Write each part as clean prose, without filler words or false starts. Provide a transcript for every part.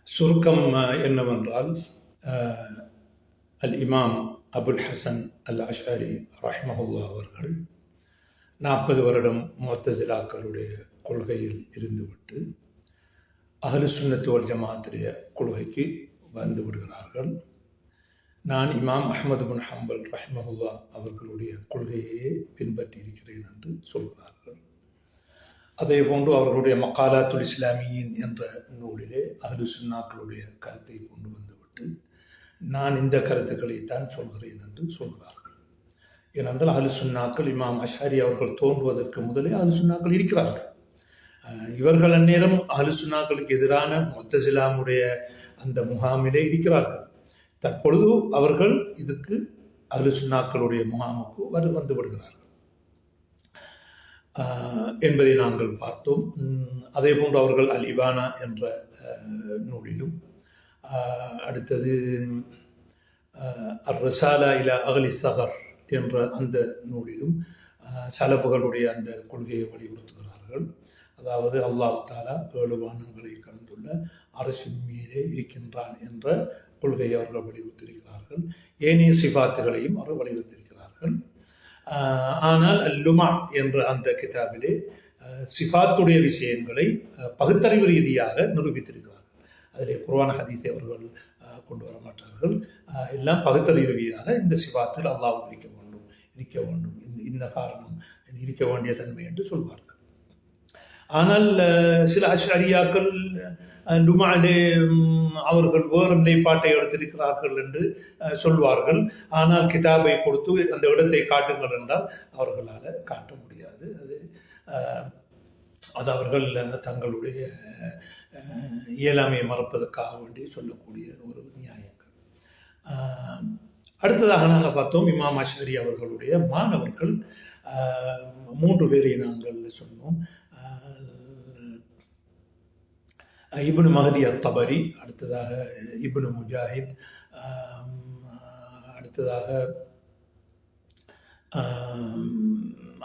சுருக்கம் என்னவென்றால், அல் இமாம் அபுல் ஹசன் அல் அஷ்அரி ரஹ்மஹுல்லா அவர்கள் 40 வருடம் முஅத்தஸிலாக்களுடைய கொள்கையில் இருந்துவிட்டு அஹ்லு சுன்னத் வல் ஜமாஅத்துடைய கொள்கைக்கு வந்து விடுகிறார்கள். நான் இமாம் அஹ்மது பின் ஹம்பல் ரஹ்மஹுல்லா அவர்களுடைய கொள்கையையே பின்பற்றி இருக்கிறேன் என்று சொல்கிறார்கள். அதே போன்று அவர்களுடைய மக்காலாத்துல் இஸ்லாமியின் என்ற நூலிலே அஹ்லு சுன்னாக்களுடைய கருத்தை கொண்டு வந்துவிட்டு நான் இந்த கருத்துக்களைத்தான் சொல்கிறேன் என்று சொல்கிறார்கள். ஏனென்றால் அஹ்லு சுன்னாக்கள் இமாம் அஷ்அரி அவர்கள் தோன்றுவதற்கு முதலே அஹ்லு சுன்னாக்கள் இருக்கிறார்கள். இவர்கள் அந்நேரம் அஹ்லு சுன்னாக்களுக்கு எதிரான முஅத்தஸிலாவுடைய அந்த முகாமிலே இருக்கிறார்கள். தற்பொழுது அவர்கள் இதுக்கு அஹ்லு சுன்னாக்களுடைய முகாமுக்கு வந்து விடுகிறார்கள் என்பதை நாங்கள் பார்த்தோம். அதே போன்று அவர்கள் அல் இபானா என்ற நூலிலும், அடுத்தது அர் ரிசாலா இலா அஹ்லி ஸகர் என்ற அந்த நூலிலும் சலஃபுகளுடைய அந்த கொள்கையை வலியுறுத்துகிறார்கள். அதாவது அல்லாஹ் தஆலா 7 வானங்களை கடந்துள்ள அரசின் மீதே இருக்கின்றான் என்ற கொள்கையை அவர்கள் வலியுறுத்தியிருக்கிறார்கள். ஏனைய சிபாத்துகளையும் அவர்கள் வலியுறுத்தியிருக்கிறார்கள். ஆனால் அல்லுமா என்ற அந்த கிதாபிலே சிஃபாத்துடைய விஷயங்களை பகுத்தறிவு ரீதியாக நிரூபித்திருக்கிறார்கள். அதிலே குர்ஆன் ஹதீஸை அவர்கள் கொண்டு வர மாட்டார்கள். எல்லாம் பகுத்தறிவு ரீதியாக இந்த சிஃபாத்தில் அல்லாஹ் இருக்க வேண்டும் இந்த காரணம் இருக்க வேண்டிய தன்மை என்று சொல்வார்கள். ஆனால் சில அஷ்அரியாக்கள் லுமாலே அவர்கள் வேறு நிலைப்பாட்டை எடுத்திருக்கிறார்கள் என்று சொல்வார்கள். ஆனால் கிதாபை கொடுத்து அந்த இடத்தை காட்டுங்கள் என்றால் அவர்களால் காட்ட முடியாது. அது அவர்கள் தங்களுடைய இயலாமையை மறப்பதற்காக வேண்டி சொல்லக்கூடிய ஒரு நியாயங்கள். அடுத்ததாக நாங்கள் பார்த்தோம், இமாம் அஷ்அரி அவர்களுடைய மாணவர்கள் 3 பேரை நாங்கள் சொன்னோம். இப்னு மஹதி அத்-தபரி, அடுத்ததாக இப்னு முஜாஹித், அடுத்ததாக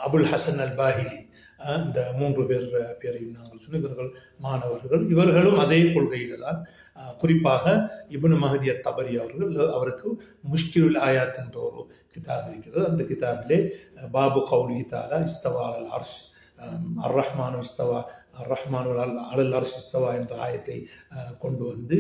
அபுல் ஹசன் அல் பாஹிலி. இந்த 3 பேரையும் நாங்கள் சொன்ன இவர்கள் மாணவர்கள். இவர்களும் அதே கொள்கையில் தான். குறிப்பாக இப்னு மஹதி அத்-தபரி அவருக்கு முஷ்கிலுல் ஆயாத் என்ற ஒரு கிதாப் இருக்கிறது. அந்த கிதாபிலே பாபு கௌலிஹி தஆலா இஸ்தவா அலல் அர்ஷ் அர் ரஹ்மானு இஸ்தவா அர் ரஹ்மானு அலல் அர்ஷ் இஸ்தவா என்ற ஆயத்தை கொண்டு வந்து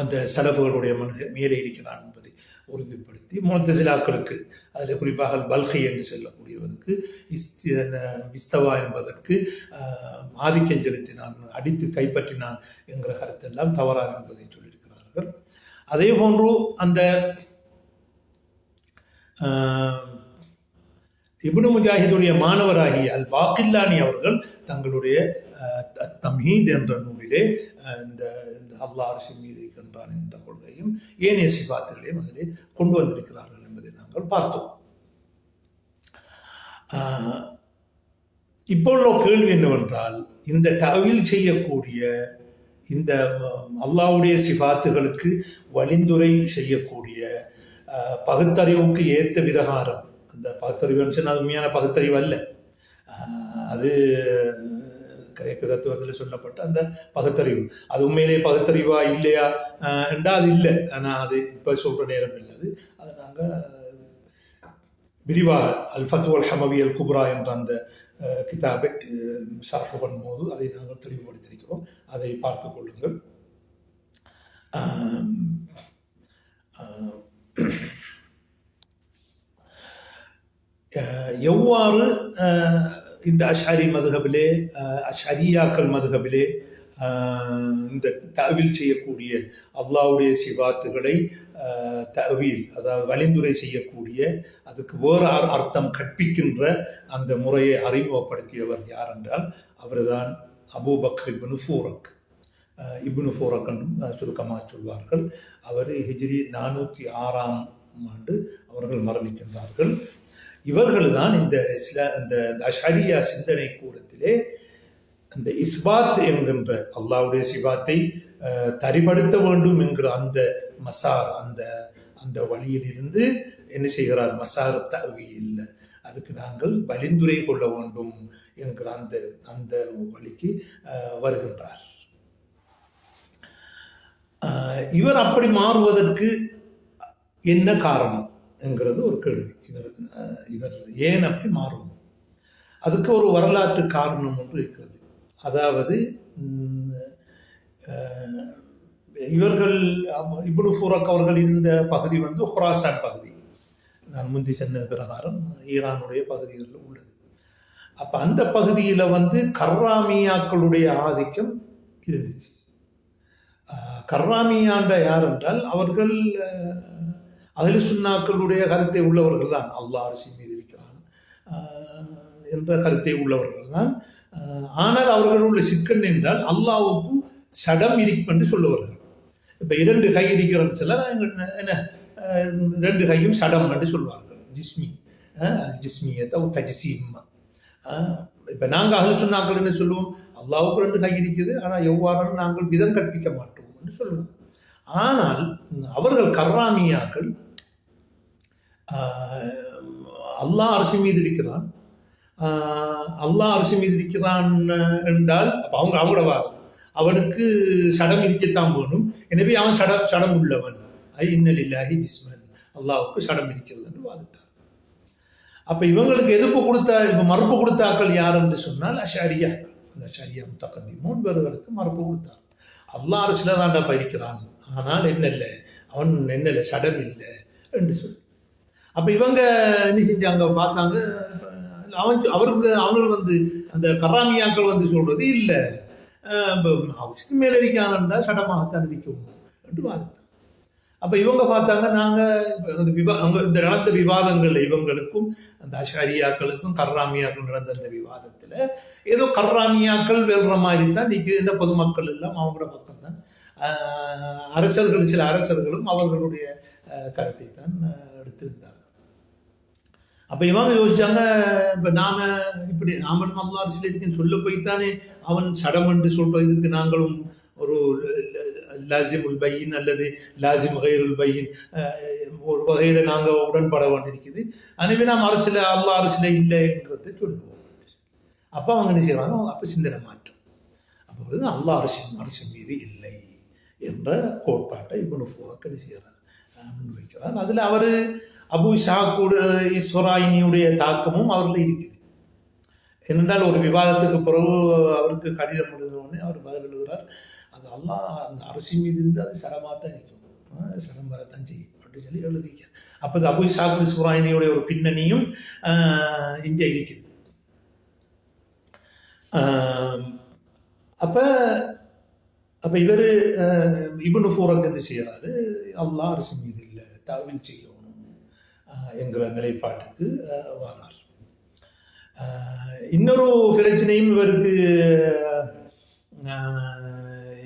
அந்த சலஃபுகளுடைய மேலே இருக்கிறான் என்பதை உறுதிப்படுத்தி முஅத்தஸிலாக்களுக்கு, அதில் குறிப்பாக பல்கி என்று சொல்லக்கூடியவருக்கு இஸ்தவா என்பதற்கு ஆதிக்கம் செலுத்தினான், அடித்து கைப்பற்றினான் என்கிற கருத்தெல்லாம் தவறான என்பதை சொல்லியிருக்கிறார்கள். அதே போன்று அந்த இப்னு முஜாஹிதுடைய மாணவராகிய அல் பாக்கில்லானி அவர்கள் தங்களுடைய தம்ஹீத் என்ற நூலிலே இந்த அல்லாஹ் அர்ஷின் மீது இருக்கின்றான் என்ற கொள்கையும் ஏனைய சிபாத்துகளையும் அதிலே கொண்டு வந்திருக்கிறார்கள் என்பதை நாங்கள் பார்த்தோம். இப்போது கேள்வி என்னவென்றால், இந்த தஅவீல் செய்யக்கூடிய இந்த அல்லாஹ்வுடைய சிபாத்துகளுக்கு வழிந்துரை செய்யக்கூடிய பகுத்தறிவுக்கு ஏற்ற விவகாரம், அந்த பகுத்தறிவுன்னு சொன்னால் அது உண்மையான பகுத்தறிவு அல்ல, அது கிரேக்க தத்துவத்தில் சொல்லப்பட்ட அந்த பகுத்தறிவு. அது உண்மையிலே பகுத்தறிவா இல்லையா என்றால் அது இல்லை. ஆனால் அது இப்போ சொல்கிற நேரம் இல்லை. அதை நாங்கள் விரிவாக அல் ஃபத்வா அல் ஹமவி அல் குப்ரா என்ற அந்த கிதாபை ஷர்ஹ் பண்ணும்போது அதை நாங்கள் தெளிவுபடுத்தியிருக்கிறோம். அதை பார்த்து கொள்ளுங்கள். எவ்வாறு இந்த அஷ்அரி மதுஹபிலே, அஷ்அரியாக்கள் மதுஹபிலே இந்த தஅவீல் செய்யக்கூடிய அல்லாஹ்வுடைய சிபாத்துகளை தஅவீல், அதாவது வழிந்துரை செய்யக்கூடிய, அதுக்கு வேறு அர்த்தம் கற்பிக்கின்ற அந்த முறையை அறிமுகப்படுத்தியவர் யார் என்றால் அவர்தான் அபூபக்கர் இப்னு ஃபூரக். இப்னு ஃபூரக் என்றும் சுருக்கமாக சொல்வார்கள். அவர் ஹிஜ்ரி 406ஆம் ஆண்டு அவர்கள் மரணிக்கின்றார்கள். இவர்கள் தான் இந்த அஷ்அரியா சிந்தனை கூடத்திலே அந்த இஸ்பாத் என்கின்ற அல்லாஹ்வுடைய சிபாத்தை தரிபடுத்த வேண்டும் என்கிற அந்த மசார், அந்த வழியிலிருந்து என்ன செய்கிறார், மசார் தஅவீல், அதுக்கு நாங்கள் பரிந்துரை கொள்ள வேண்டும் என்கிற அந்த வழிக்கு வருகின்றார். இவர் அப்படி மாறுவதற்கு என்ன காரணம் என்கிறது ஒரு கேள்வி. இவர் ஏன் அப்படி மாறணும்? அதுக்கு ஒரு வரலாற்று காரணம் ஒன்று இருக்கிறது. அதாவது இவர்கள் இப்னு ஃபுரக் அவர்கள் இருந்த பகுதி வந்து ஹுராசான் பகுதி. நான் முந்தி சொன்ன பிரகாரம் ஈரானுடைய பகுதிகளில் உள்ளது. அப்போ அந்த பகுதியில் வந்து கர்ராமியாக்களுடைய ஆதிக்கம் இருந்துச்சு. கர்ராமியாண்ட யார் என்றால் அவர்கள் அஹ்லு சுன்னாக்களுடைய கருத்தை உள்ளவர்கள் தான். அல்லாஹ் அர்ஷ் மீது இருக்கிறான் என்ற கருத்தை உள்ளவர்கள் தான். ஆனால் அவர்கள் உள்ள சிக்கன் என்றால் அல்லாஹ்வுக்கு சடம் என்று சொல்லுவார்கள். இப்போ 2 கை இருக்கிறன்னு சொல்ல என்ன 2 கையும் சடம் என்று சொல்வார்கள். ஜிஸ்மியத்தை தஜ்சீம். இப்போ நாங்கள் அஹ்லு சுன்னாக்கள் என்ன சொல்லுவோம்? அல்லாஹ்வுக்கு 2 கை இருக்குது, ஆனால் எவ்வாறு நாங்கள் விதம் கற்பிக்க மாட்டோம் என்று சொல்லுவோம். ஆனால் அவர்கள் கர்ராமியாக்கள் அல்லாஹ் அர்ஷ் மீது இருக்கிறான், அல்லாஹ் அர்ஷ் மீது இருக்கிறான் என்றால் அப்போ அவங்களோட வாதம் அவனுக்கு சடம் இருக்கத்தான் வேணும், எனவே அவன் சடம் உள்ளவன். இன்னலில்லாஹி ஜிஸ்மன், அல்லாஹ்வுக்கு சடம் இருக்கிறது என்று வாதிட்டார். அப்போ இவங்களுக்கு எதிர்ப்பு கொடுத்தா, இப்போ மறுப்பு கொடுத்தாக்கள் யார் என்று சொன்னால் அஷாரியாக்கள். அந்த அஷாரியா முத்தகத்திமூன் பேர்களுக்கு மறுப்பு கொடுத்தார். அல்லாஹ் அர்ஷ்ல தான்டா இருக்கிறான், ஆனால் என்ன இல்லை, அவன் என்ன இல்லை, சடம் இல்லை என்று சொல்லி. அப்போ இவங்க என்ன செஞ்சாங்க பார்த்தாங்க, அவர்கள் வந்து அந்த கர்ராமியாக்கள் வந்து சொல்றது இல்லை, அவருக்கு மேலே இருக்கானண்டா சடமாகத்தான் இருக்கணும் என்று வாதித்தாங்க. அப்போ இவங்க பார்த்தாங்க, நாங்கள் இந்த நடந்த விவாதங்கள் இவங்களுக்கும் அந்த அஷாரியாக்களுக்கும் கர்ராமியாக்கள் நடந்த அந்த விவாதத்தில் ஏதோ கர்ராமியாக்கள் வெல்ற மாதிரி தான் இந்த பொதுமக்கள் எல்லாம் அவங்களோட பக்கம் தான். அரசர்கள், சில அரசர்களும் அவர்களுடைய கருத்தை தான் எடுத்திருந்தார்கள். அப்போ இவங்க யோசிச்சாங்க, இப்போ நாம இப்படி நாமளும் அல்லாஹ் அர்ஷ்ல இருக்குன்னு சொல்ல போய்த்தானே அவன் சடம் என்று சொல்றதுக்கு நாங்களும் ஒரு லாசிமுல் பையின் அல்லது லாசிம் கைருல் பையின் ஒரு வகையில் நாங்கள் உடன்பட வேண்டியிருக்குது. எனவே நாம் அரசில் அல்லாஹ் அர்ஷ்ல இல்லைங்கிறத சொல்லுவோம். அப்போ அவங்க என்ன செய்வாங்க, அப்போ சிந்தனை மாற்றம். அப்போ அல்லாஹ் அர்ஷ் மீது இல்லை என்ற கோட்பாட்டை இப்னு ஃபுரக் என்ன செய்கிறார், முன்வைக்கிறார். அதில் அவர் அபு ஷாக்கூட இஸ்வராயினியுடைய தாக்கமும் அவரில் இருக்குது. ஏனென்றால் ஒரு விவாதத்துக்கு பிறகு அவருக்கு கடிதம் எழுதினோடனே அவர் பதில் எழுதுகிறார், அது அல்லாஹ் அந்த அரிசி மீது இருந்து அது சடமாக தான் இருக்கும், சடமாக தான் செய்யும் அப்படின்னு சொல்லி எழுதிக்க. அப்போ அபு ஷாக்கூட இஸ்வராயினியுடைய ஒரு பின்னணியும் இங்கே இருக்குது. அப்போ இவர் இப்னு ஃபுரக் என்ன செய்கிறாரு, அல்லாஹ் அரிசி மீது இல்லை, தாவில் செய்யணும் என்கிற நிலைப்பாட்டுக்கு வரார். இன்னொரு பிரச்சனையும் இவருக்கு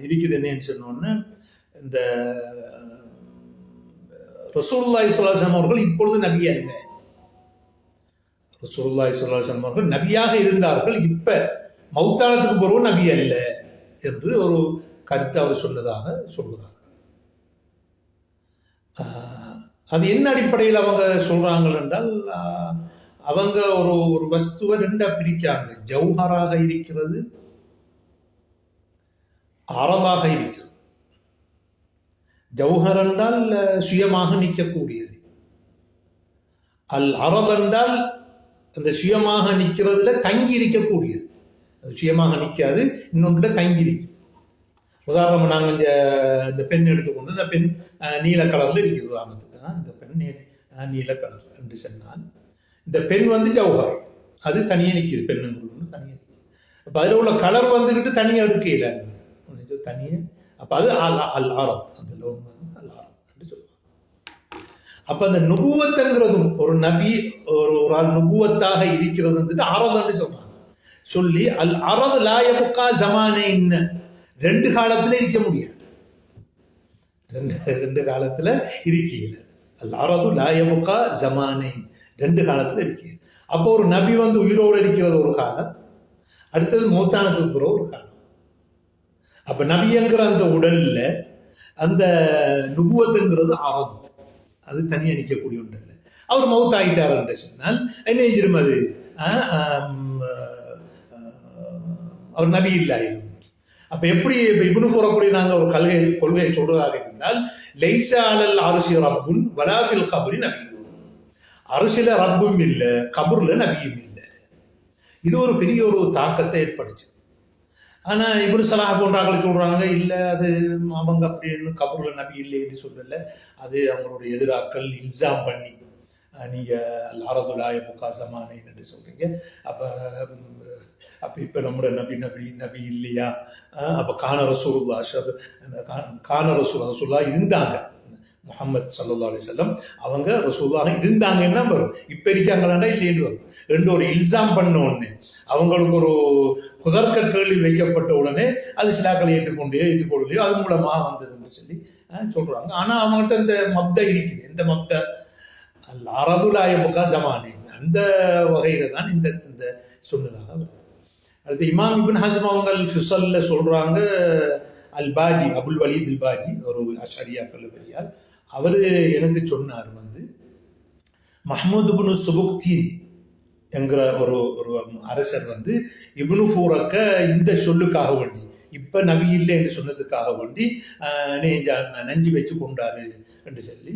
இருக்குது. என்னன்னு சொன்னோன்னு, இந்த ரசூலுல்லாஹி ஸல்லல்லாஹு அலைஹி வஸல்லம் அவர்கள் இப்பொழுது நபி அல்ல. ரசூலுல்லாஹி ஸல்லல்லாஹு அலைஹி வஸல்லம் அவர்கள் நபியாக இருந்தார்கள், இப்ப மௌத்தானத்துக்கு பிறகு நபி அல்ல என்று ஒரு கருத்து அவர் சொன்னதாக சொல்கிறார். அது என்ன அடிப்படையில் அவங்க சொல்றாங்க என்றால், அவங்க ஒரு வஸ்துவை 2 பிரிக்காங்க. ஜௌஹராக இருக்கிறது, அரதாக இருக்கிறது. ஜௌஹர் என்றால் சுயமாக நிற்கக்கூடியது, அல் அரத் என்றால் அந்த சுயமாக நிற்கிறதுல தங்கி இருக்கக்கூடியது. அது சுயமாக நிற்காது, இன்னொன்றுல தங்கி இருக்கும். உதாரணமாக நாங்கள் இந்த பெண் எடுத்துக்கொண்டு, இந்த பெண் நீல கலரில் இருக்குது. உதாரணத்துக்கு இந்த பெண் நீல கலர் என்று சொன்னால், இந்த பெண் வந்து ஜௌஹர், அது தனியாக நிற்கிது, பெண்ணுங்களுக்கு தனியாக நிற்கிது. அப்போ அதில் உள்ள கலர் வந்துக்கிட்டு தனியாக எடுக்கையில் தனியாக, அப்போ அது அல் ஆரத், அந்த லோன் வந்து அல் ஆரத் என்று சொல்லுவாங்க. அப்போ அந்த நுபுவத்துங்கிறதும் ஒரு நபி ஒரு ஆள் நுபுவத்தாக இருக்கிறது வந்துட்டு ஆரத்ன்னு சொல்கிறாங்க. சொல்லி அல் அரத் லா யபுகா ஸமானைன், 2 காலத்தில் இருக்க முடியாது, 2 காலத்தில் இருக்கீங்க. அல் அரது லா யபுகா ஸமானைன், 2 காலத்தில் இருக்கீங்க. அப்போ ஒரு நபி வந்து உயிரோடு இருக்கிறது ஒரு காலம், அடுத்தது மௌத்தானத்துக்கு பிறகு ஒரு காலம். அப்போ நபிங்கிற அந்த உடல்ல அந்த நுபுவத்துங்கிறது அரது, அது தனியாக நிற்கக்கூடிய ஒன்று இல்லை. அவர் மௌத் ஆகிட்டார் என்று சொன்னால் என்ன செஞ்சிடும், அது அவர் நபி இல்லாயிரும். அப்ப எப்படி இப்னு ஃபூரக்குடி நாங்கள் ஒரு கொள்கையை சொல்றதாக இருந்தால் லைஸா அலல் அர்ஷி ரப்புன் வலா ஃபில் கப்ரி நபிய்யும், அர்ஷில ரப்பும் இல்லை, கபூர்ல நபியும் இல்லை. இது ஒரு பெரிய ஒரு தாக்கத்தை ஏற்படுச்சு. ஆனா இப்னு ஸலாஹ் போன்றாக்களை சொல்றாங்க இல்லை, அது அவங்க அப்படின்னு கபூர்ல நபி இல்லைன்னு சொல்லல, அது அவங்களுடைய எதிராக்கள் இல்சாம் பண்ணி நீங்க லாரதுலாய புகாசமானே என்று சொல்றீங்க. அப்ப இப்ப நம்முடைய நபி இல்லையா? அப்ப கான ரசூலுல்லாஹ் ரசூலுல்லாஹ் இருந்தாங்க, முஹம்மது ஸல்லல்லாஹு அலைஹி வஸல்லம் அவங்க ரசூலுல்லாஹ் இருந்தாங்கன்னா வரும், இப்ப இருக்காங்களாண்டா இல்லைன்னு வரும். ரெண்டு ஒரு இல்சாம் பண்ண உடனே அவங்களுக்கு ஒரு குதர்க்க கேள்வி வைக்கப்பட்ட உடனே அது சிலாக்களை ஏற்றுக்கொள்ளையோ அது மூலமா வந்ததுன்னு சொல்லி சொல்றாங்க. ஆனா அவங்ககிட்ட இந்த மப்த இருக்குது. எந்த மப்த? லாரதுலாய புகாசமானே, அந்த வகையில தான் இந்த சொன்னதாக வருது. அடுத்து இமாம் இப்னு ஹஸ்ம் அவங்க ஃபிஸல்ல சொல்றாங்க, அல் பாஜி, அபுல் வலீத் அல் பாஜி, ஒரு அஷரியாக்கள் பெரியார், அவரு எனக்கு சொன்னார் மஹ்மூத் இப்னு சுபுக்தீன் என்கிற ஒரு அரசர் இப்னு ஃபூரக்க இந்த சொல்லுக்காக வேண்டி, இப்ப நபி இல்லை என்று சொன்னதுக்காக வேண்டி நஞ்சு வச்சு கொண்டாரு என்று சொல்லி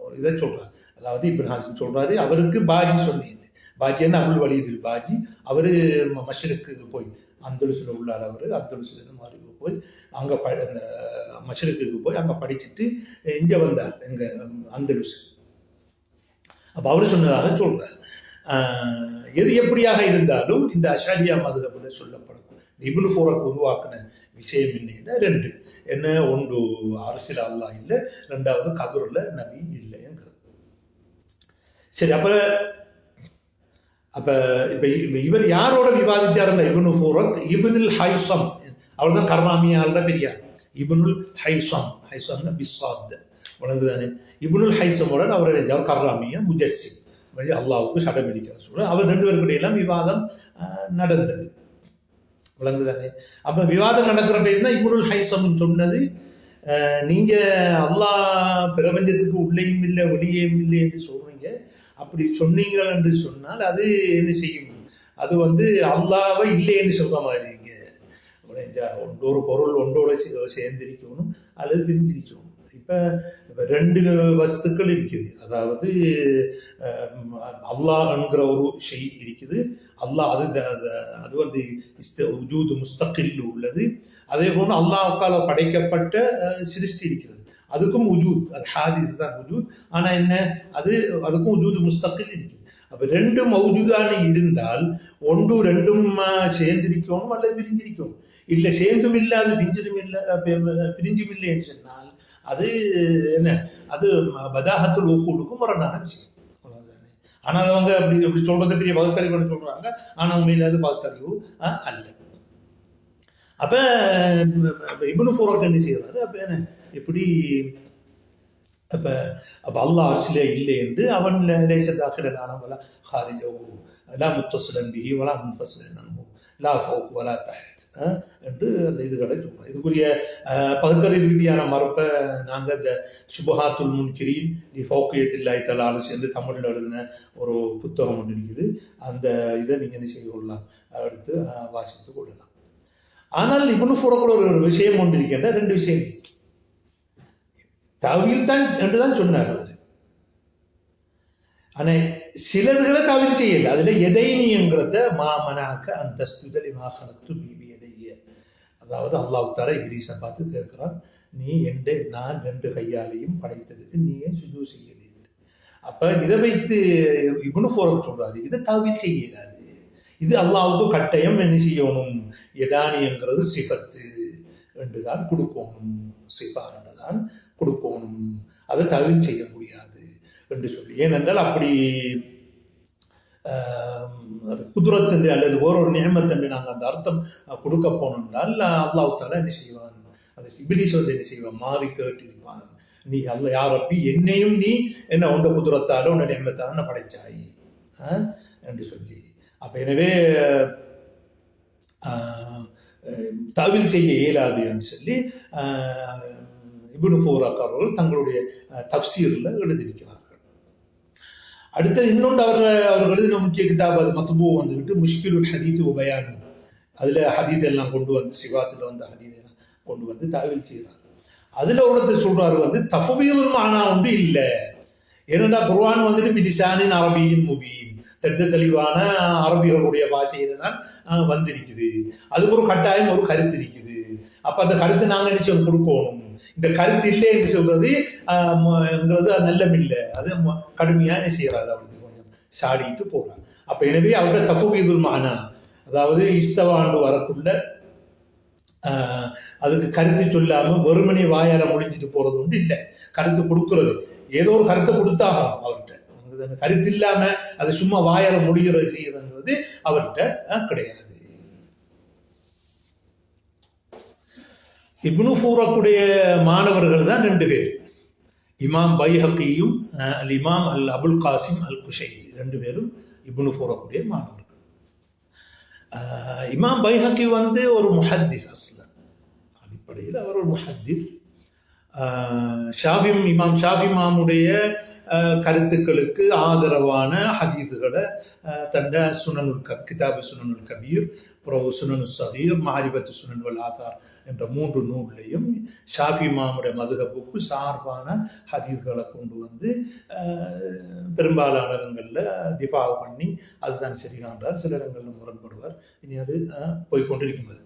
ஒரு இதை சொல்றாரு. அதாவது இப்னு ஹஸ்ம் சொல்றாரு, அவருக்கு பாஜி சொன்னேன், பாஜின்னு அபுல் வலீத் அல் பாஜி, அவரு மஷ்ரிக்கு போய் அந்தலுசில் உள்ளார், அவரு அந்தலுசில் மாறி போய் அங்கே அந்த மஷ்ரிக்கு போய் அங்கே படிச்சுட்டு இங்கே வந்தார் எங்க அந்தலுஸ். அப்போ அவர் சொன்னதாக சொல்றார். எது எப்படியாக இருந்தாலும் இந்த அஷாரியா மதுஹப்ல சொல்லப்படும் இப்னு ஃபூரக் உருவாக்கின விஷயம் என்ன? ரெண்டு என்ன? ஒன்று அரசியல் அல்லாஹ் இல்லை, ரெண்டாவது கபூர்ல நபி இல்லைங்கிறது. சரி, அப்ப இவர் யாரோட விவாதிச்சாருன்னா இப்னு ஃபூரக் இப்னுல் ஹைஸம், அவர் தான் கர்மாமியால பெரியார். இப்னுல் ஹைஸம் பிஸ்ஸாத் வழங்குதானே. இப்னுல் ஹைஸமோட அவர் கர்ராமியா முஜஸ்ஸிம், அல்லாஹ்வுக்கு சடபிடிக்கிற சொல்ற, அவர் ரெண்டு பேருக்குடைய எல்லாம் விவாதம் நடந்தது வழங்குதானே. அப்ப விவாதம் நடக்கிற டைம்னா இப்னுல் ஹைஸம் சொன்னது, நீங்க அல்லாஹ் பிரபஞ்சத்துக்கு உள்ளேயும் இல்லை வெளியேயும் இல்லை என்று சொல்றீங்க, அப்படி சொன்னீங்க என்று சொன்னால் அது என்ன செய்யும்? அது அல்லாஹ்வை இல்லைன்னு சொல்ற மாதிரி. ஒரு பொருள் ஒன்றோட சேர்ந்திருக்கணும் அல்லது பிரிஞ்சிருக்கணும். இப்ப ரெண்டு வஸ்துக்கள் இருக்குது, அதாவது அல்லாஹ் என்கிற ஒரு ஷெய் இருக்குது, அல்லாஹ் அது உஜூது முஸ்தகில் உள்ளது. அதே போல அல்லாஹ்வால படைக்கப்பட்ட சிருஷ்டி இருக்கிறது, அதுக்கும் உஜூத், அது ஹாதிஸ் தான் உஜூத். ஆனா என்ன, அதுக்கும் உஜூது முஸ்தகில் இருக்குது. அப்ப ரெண்டும் மௌஜூதான இருந்தால் ஒன்று ரெண்டும் சேர்ந்திருக்கணும் அல்லது பிரிஞ்சிருக்கணும். இல்லை சேர்ந்தும் இல்லை அது பிரிஞ்சும் இல்லை என்று சொன்னால் அது என்ன, அது பதாஹத்துல் உக்கூலுக்கும் முரணான விஷயம். ஆனால் அவங்க அப்படி சொல்றது பெரிய பகுத்தறிவு சொல்றாங்க, ஆனா உண்மையில அது பகுத்தறிவு அல்ல. அப்ப இப்னு ஃபூரக் என்ன செய்யறாரு? அப்ப என்ன எப்படி அப்ப அல்லாஹ் அர்ஷில இல்லை என்று அவன் லைஸ தாখিলাன வலா ஹாரிஜஹு லா முத்தஸிலன் பிஹி வலா முன்ஃபஸிலன் அன்ஹு லா ஃபௌக் வலா தஹ்த் என்று அந்த இதுகளை சொல்றாங்க. இதுக்குரிய பகுத்தறிவு ரீதியான மறுப்பை நாங்கள் இந்த சுபஹாத்துல் முன்கிரீன் லி ஃபௌகியத்தில்லாஹி தஆலா அர்ஷ் என்று தமிழில் எழுதின ஒரு புத்தகம் ஒன்று இருக்குது. அந்த இதை நீங்கள் என்ன செய்து கொள்ளலாம், எடுத்து வாசித்து கொள்ளலாம். ஆனால் இப்னு ஃபூரக் ஒரு விஷயம் ஒன்று இருக்கின்ற, ரெண்டு விஷயம் இருக்கு. தவில் தான் என்றுதான் சொன்னார் அவர். ஆனா சிலர்களை தவில் செய்யல. அதுல எதைங்கிறத மாமனாக்க அந்த லிமா ஹலக்து பி யதைய, அதாவது அல்லாஹ் தஆலா இப்லீஸை பார்த்து கேட்கிறான், நீ நான் ரெண்டு கையாலையும் படைத்ததுக்கு நீயே சுஜூத் செய்யலை. அப்ப இதை வைத்து இப்னு ஃபூரக் சொல்றாரு, இதை தவில் செய்யலாது, இது அல்லாஹ்வுக்கு கட்டாயம் என்ன செய்யணும், எதானியங்கிறது சிஃபத்து என்றுதான் கொடுக்கணும், சிஃபா என்றுதான் கொடுக்கணும், அதை தவில் செய்ய முடியாது என்று சொல்லி. ஏனென்றால் அப்படி குதுரத்து அல்லது ஒரு நியமத்தன்று நாங்கள் அந்த அர்த்தம் கொடுக்க போனோம்னால் அல்லாஹ் தஆலா என்ன செய்வான், அது இப்லீஸ் என்ன செய்வான், மாறி கேட்டிருப்பான், நீ அல்ல யார் அப்பி என்னையும் நீ என்ன உண்ட குதுரத்தால உன்ன நியமத்தால படைச்சாய் என்று சொல்லி. அப்ப எனவே தவில் செய்ய இயலாது என்று சொல்லி இப்னு ஃபூரக் அவர்கள் தங்களுடைய தஃப்சீரில் எழுதியிருக்கிறார்கள். அடுத்தது இன்னொன்று அவர் எழுதின முக்கிய கிதாப் அது மத்பூ முஷ்கிலுல் ஹதீத் வ பயான் அதில் ஹதீஸ் எல்லாம் கொண்டு வந்து சிவாத்தில் வந்து ஹதீஸ் எல்லாம் கொண்டு வந்து தாவில் செய்கிறார். அதில் ஒருத்தர் சொல்றாரு வந்து தஃவீதுல் மானா உண்டு இல்லை. ஏனென்றா குர்ஆன் வந்துட்டு பிலிசானின் அரபியின் முபீன், தெட்ட தெளிவான அரபிகளுடைய பாஷையில தான் வந்திருக்குது. அதுக்கு ஒரு கட்டாயம் ஒரு கருத்து இருக்குது. அப்ப அந்த கருத்தை நாங்கள் என்ன செய்ய கொடுக்கணும். இந்த கருத்து இல்லை என்று சொல்றது நல்லமில்லை. அது கடுமையா என்ன செய்யறாரு, அவருக்கு கொஞ்சம் சாடிட்டு போறார். அப்ப எனவே அவருடைய தஃவீதுல் மானா, அதாவது இஸ்தவாண்டு வரக்குள்ள அதுக்கு கருத்து சொல்லாம வெறுமனே வாயால முடிஞ்சிட்டு போறது ஒன்று இல்லை. கருத்து கொடுக்கறது ஏதோ ஒரு கருத்தை கொடுத்தாகும் அவர்கிட்ட. கருத்து இல்லாம அது சும்மா வாயால முடிகிற செய்யறதுன்றது அவர்கிட்ட கிடையாது. இப்னு ஃபூரக்குடைய மாணவர்கள் தான் 2 பேர், இமாம் பைஹக்கியும் அல் இமாம் அல் அபுல் காசிம் அல் குஷைரி. 2 பேரும் இப்னு ஃபூரக்குடைய மாணவர்கள். இமாம் பைஹக்கி வந்து ஒரு முஹத்திஸ், அஸ்லன் அடிப்படையில் அவர் ஒரு முஹத்திஸ். இமாம் ஷாஃபி இமாமுடைய கருத்துக்களுக்கு ஆதரவான ஹதீதுகளை தண்ட கிதாபு சுனனுல் கபீர், சுனனு சகீர், மாரிபத்து சுனன் வல் ஆதார் என்ற 3 நூல்லையும் ஷாஃபி இமாமுடைய மதுஹபுக்கு சார்பான ஹதீதுகளை கொண்டு வந்து பெரும்பாலான இடங்களில் திஃபா பண்ணி அதுதான் சரிகான்றார். சில இடங்களில் முரண்படுவார். இனி அது போய்கொண்டிருக்கின்றது.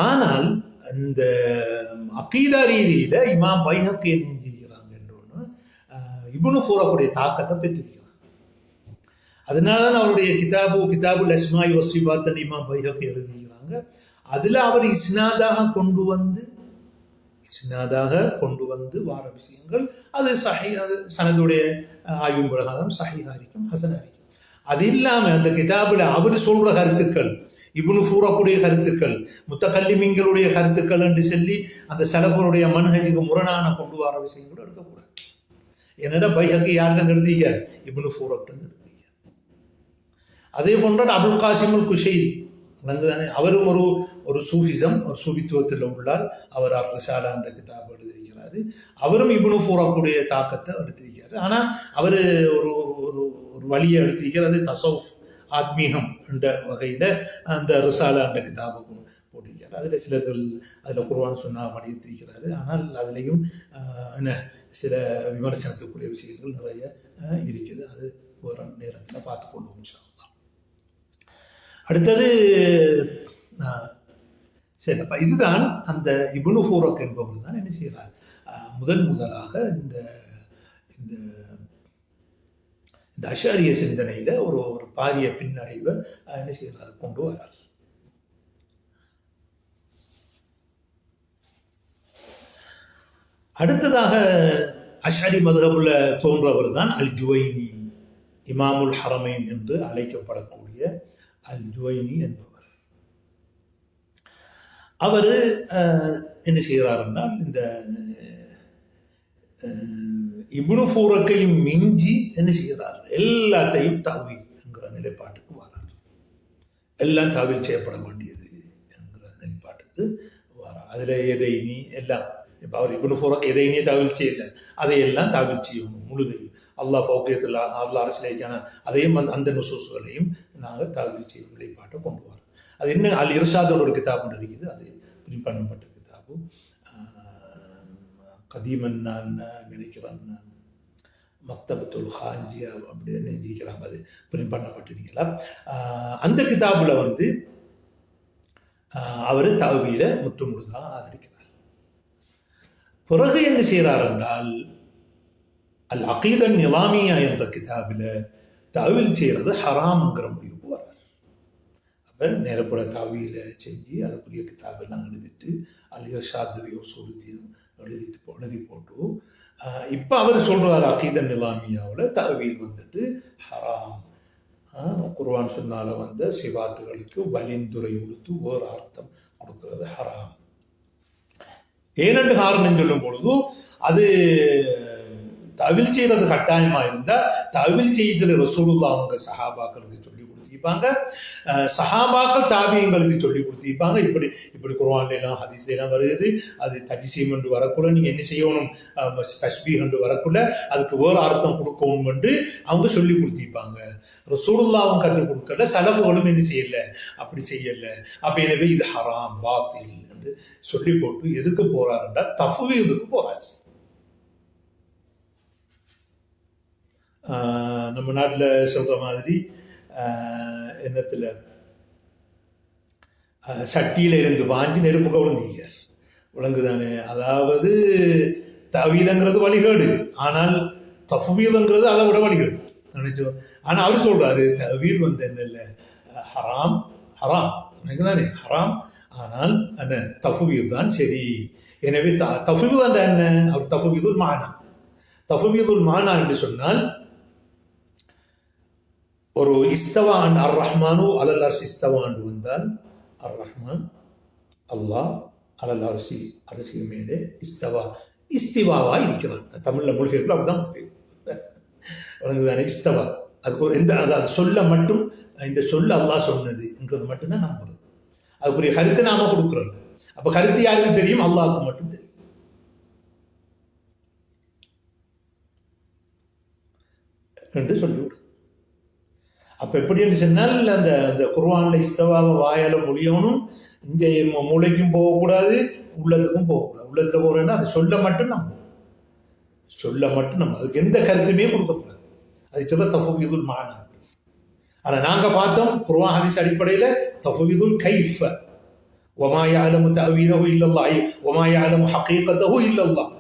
ஆனால் இந்த அகீதா ரீதியில இமாம் பைஹக்கி என்ன செய்கிறாங்க என்று இப்னு ஃபூரக்குடைய தாக்கத்தை பெற்றிருக்கிறாங்க. அதனாலதான் அவருடைய கிதாபுல் அஸ்மாஇ வஸ்ஸிஃபாத் இமாம் பைஹக்கி எழுதிக்கிறாங்க. அதுல அவர் இஸ்னாதாக கொண்டு வந்து வார விஷயங்கள் அது சனதுடைய ஆய்வின் பிரகாரம் சஹீஹா இருக்கும், ஹஸனா இருக்கும். அது இல்லாம அந்த கிதாபுல அவர் சொல்ற கருத்துக்கள், இப்னு ஃபூரக்குடைய கருத்துக்கள், முத்தகல்லிமீன்களுடைய கருத்துக்கள் என்று சொல்லி அந்த சலஃபருடைய மன்ஹஜுக்கு முரணான கொண்டு வர விஷயங்களும் எடுக்கக்கூடாது. என்னடா பைஹக்கி யாருன்னு எடுத்தீங்க, இப்னு ஃபூரக்குன்னு எடுத்தீங்க. அதே போன்ற அபுல் காசிம் அல் குஷைரி தானே, அவரும் ஒரு சூஃபிசம், ஒரு சூபித்துவத்தில் உள்ளார். அவர் ரிசாலா என்ற கிதாப் எழுதியிருக்கிறாரு. அவரும் இப்னு ஃபூரக்குடைய தாக்கத்தை எடுத்திருக்கிறாரு. ஆனா அவர் ஒரு வழியை எடுத்திருக்கிறார், தசவுஃப், ஆத்மீகம் என்ற வகையில அந்த ரிசாலா என்ற கிதாபை போட்டிருக்கிறார். அதில் சிலர்கள் அதில் குர்ஆன் சுன்னா படித்திருக்கிறாரு. ஆனால் அதுலேயும் சில விமர்சனத்துக்குரிய விஷயங்கள் நிறைய இருக்குது. அது ஒரு நேரத்தில் பார்த்துக்கொள்வோம் இன்ஷா அல்லாஹ். அடுத்தது சரி, அப்ப இதுதான் அந்த இப்னு ஃபூரக் என்பவர் தான் என்ன செய்கிறார், முதலாக இந்த அஷாரிய சிந்தனையில ஒரு பாரிய பின்னடைவை என்ன செய்கிறார், கொண்டு வரார். அடுத்ததாக அஷ்அரி மதுஹபுல தோன்றவர் தான் அல் ஜுவைனி, இமாமுல் ஹரமைன் என்று அழைக்கப்படக்கூடிய அல் ஜுவைனி என்பவர். அவர் என்ன செய்கிறார் என்றால் இந்த இப்னு ஃபூரக்கையும் மிஞ்சி என்ன செய்கிறார், எல்லாத்தையும் தாவீல் என்கிற நிலைப்பாட்டுக்கு வரார். எல்லாம் தாவீல் செய்யப்பட வேண்டியது என்கிற நிலைப்பாட்டுக்கு வரார். அதில் எதைனி எல்லாம், இப்போ அவர் இப்னு ஃபூரக் எதைனே தாவீல் செய்யல, அதையெல்லாம் தாவீல் செய்யணும் முழுதையும். அல்லாஹ் ஃபௌகியத்தில் அல்லாஹ் அரசியலைக்கான அதையும் அந்த நுசூஸ்களையும் நாங்கள் தாவீல் செய்யும் நிலைப்பாட்டை கொண்டு வரோம். அது இன்னும் அல் இர்ஷாதோட ஒரு கிதாபு இருக்குது, அது பிரிண்ட் பண்ணப்பட்ட கிதாபு. கதீமன் நான் நினைக்கிறேன் மக்தபத்துல் ஹாஞ்சியா அப்படின்னு நினைக்கிறாங்க, அது பிரிண்ட் பண்ணப்பட்டிருக்கலாம். அந்த கிதாபுல வந்து அவர் தஅவீல முற்றுமுழுதாக ஆதரிக்கிறார். பிறகு என்ன செய்கிறார் என்றால் அல் அகீதா நிலாமியா என்ற கிதாபில் தஅவீல் செய்கிறது ஹராம்ங்கிற முடிவுக்கு வர்றார். அவர் நேரப்புற தஅவீலை செஞ்சு அதுக்குரிய கிதாபெல்லாம் எழுதிட்டு அல் இர்ஷாத் எழுதி போட்டு இப்போ அவர் சொல்றார் அகீதா நிலாமியாவில் தஅவீல் வந்துட்டு ஹராம். குர்ஆன் சுன்னால வந்த சிவாத்துகளுக்கு வலிந்துரை கொடுத்து ஒரு அர்த்தம் கொடுக்கிறது ஹராம். ஏனென்று காரணம் சொல்லும் பொழுது அது தஅவீல் செய்யறது கட்டாயமா இருந்தா தஅவீல் செய்யறதுல ரசூலுல்லாஹ் அவங்க சஹாபாக்களுக்கு சொல்லி கொடுத்து கொடுத்திருப்பாங்க, சஹாபாக்கள் தாபியங்களுக்கு சொல்லி கொடுத்திருப்பாங்க. இப்படி இப்படி குர்ஆன்லாம் ஹதீஸ்லாம் வருது, அது தஜ்சீம் என்று வரக்குள்ள நீங்கள் என்ன செய்யணும், தஸ்பீஹ் என்று வரக்குள்ள அதுக்கு வேறு அர்த்தம் கொடுக்கணும் என்று அவங்க சொல்லி கொடுத்திருப்பாங்க. ரசூலுல்லாஹ்வும் கற்றுக் கொடுக்கல, சலஃபுகளும் என்ன செய்யலை, அப்படி செய்யலை. அப்போ எனவே இது ஹராம் பாத்தில் என்று சொல்லி போட்டு எதுக்கு போறாருன்றா தஃவீதுக்கு போறாச்சு. நம்ம நாட்டில் சொல்கிற மாதிரி எண்ணத்தில் சட்டியில் இருந்து வாங்கி நெருப்புக்க விழுந்தீங்க விளங்குதானே. அதாவது தவீலங்கிறது வழிகேடு, ஆனால் தஃவீதுங்கிறது அதை விட வழிகேடு நினைச்சோம். ஆனால் அவர் சொல்கிறாரு தவீல் என்ன இல்லை, ஹராம் ஹராம் தானே ஹராம், ஆனால் என்ன தஃவீல் தான் சரி. எனவே தஃவீல் அந்த என்ன, அவர் தஃவீதுல் மானா, தஃவீதுல் மானா என்று சொன்னால் ஒரு இஸ்தவா அர் ரஹ்மானு அலல் அர்ஷி இஸ்தவா என்று வந்தால் அர் ரஹ்மான் அல்லாஹ் அலல் அர்ஷி அரிசி மேலே இஸ்திவாவா இருக்கிறான். தமிழில் மொழிபெயர்ப்பு அப்படிதான் வழங்குதானே இஸ்தவா. அதுக்கு எந்த அது சொல்ல மட்டும் இந்த சொல்ல அல்லாஹ் சொன்னதுங்கிறது மட்டும்தான் நம்புறது. அதுக்குரிய கருத்தை நாம கொடுக்குறோம். அப்போ கருத்து யாருக்கு தெரியும், அல்லாஹ்க்கு மட்டும் தெரியும் என்று சொல்லிவிடும். அப்போ எப்படி என்று சொன்னால் அந்த அந்த குர்ஆனில் இஸ்தவாவை வாயால் மொழியவனும் இந்த மூளைக்கும் போகக்கூடாது, உள்ளத்துக்கும் போகக்கூடாது. உள்ளத்தில் போகிறேன்னா அது சொல்ல மட்டும் நம்புவோம், சொல்ல மட்டும் நம்ம அதுக்கு எந்த கருத்துமே கொடுக்கக்கூடாது. அது சொல்ல தஃவீதுல் மானா. ஆனால் நாங்கள் பார்த்தோம் குர்ஆன் ஹதீஸ் அடிப்படையில் தஃவீதுல் கைஃப, வமா யஅலமு தஅவீலஹு இல்லல்லாஹ் வமா யஅலமு ஹகீகத்தஹு இல்லல்லாஹ்.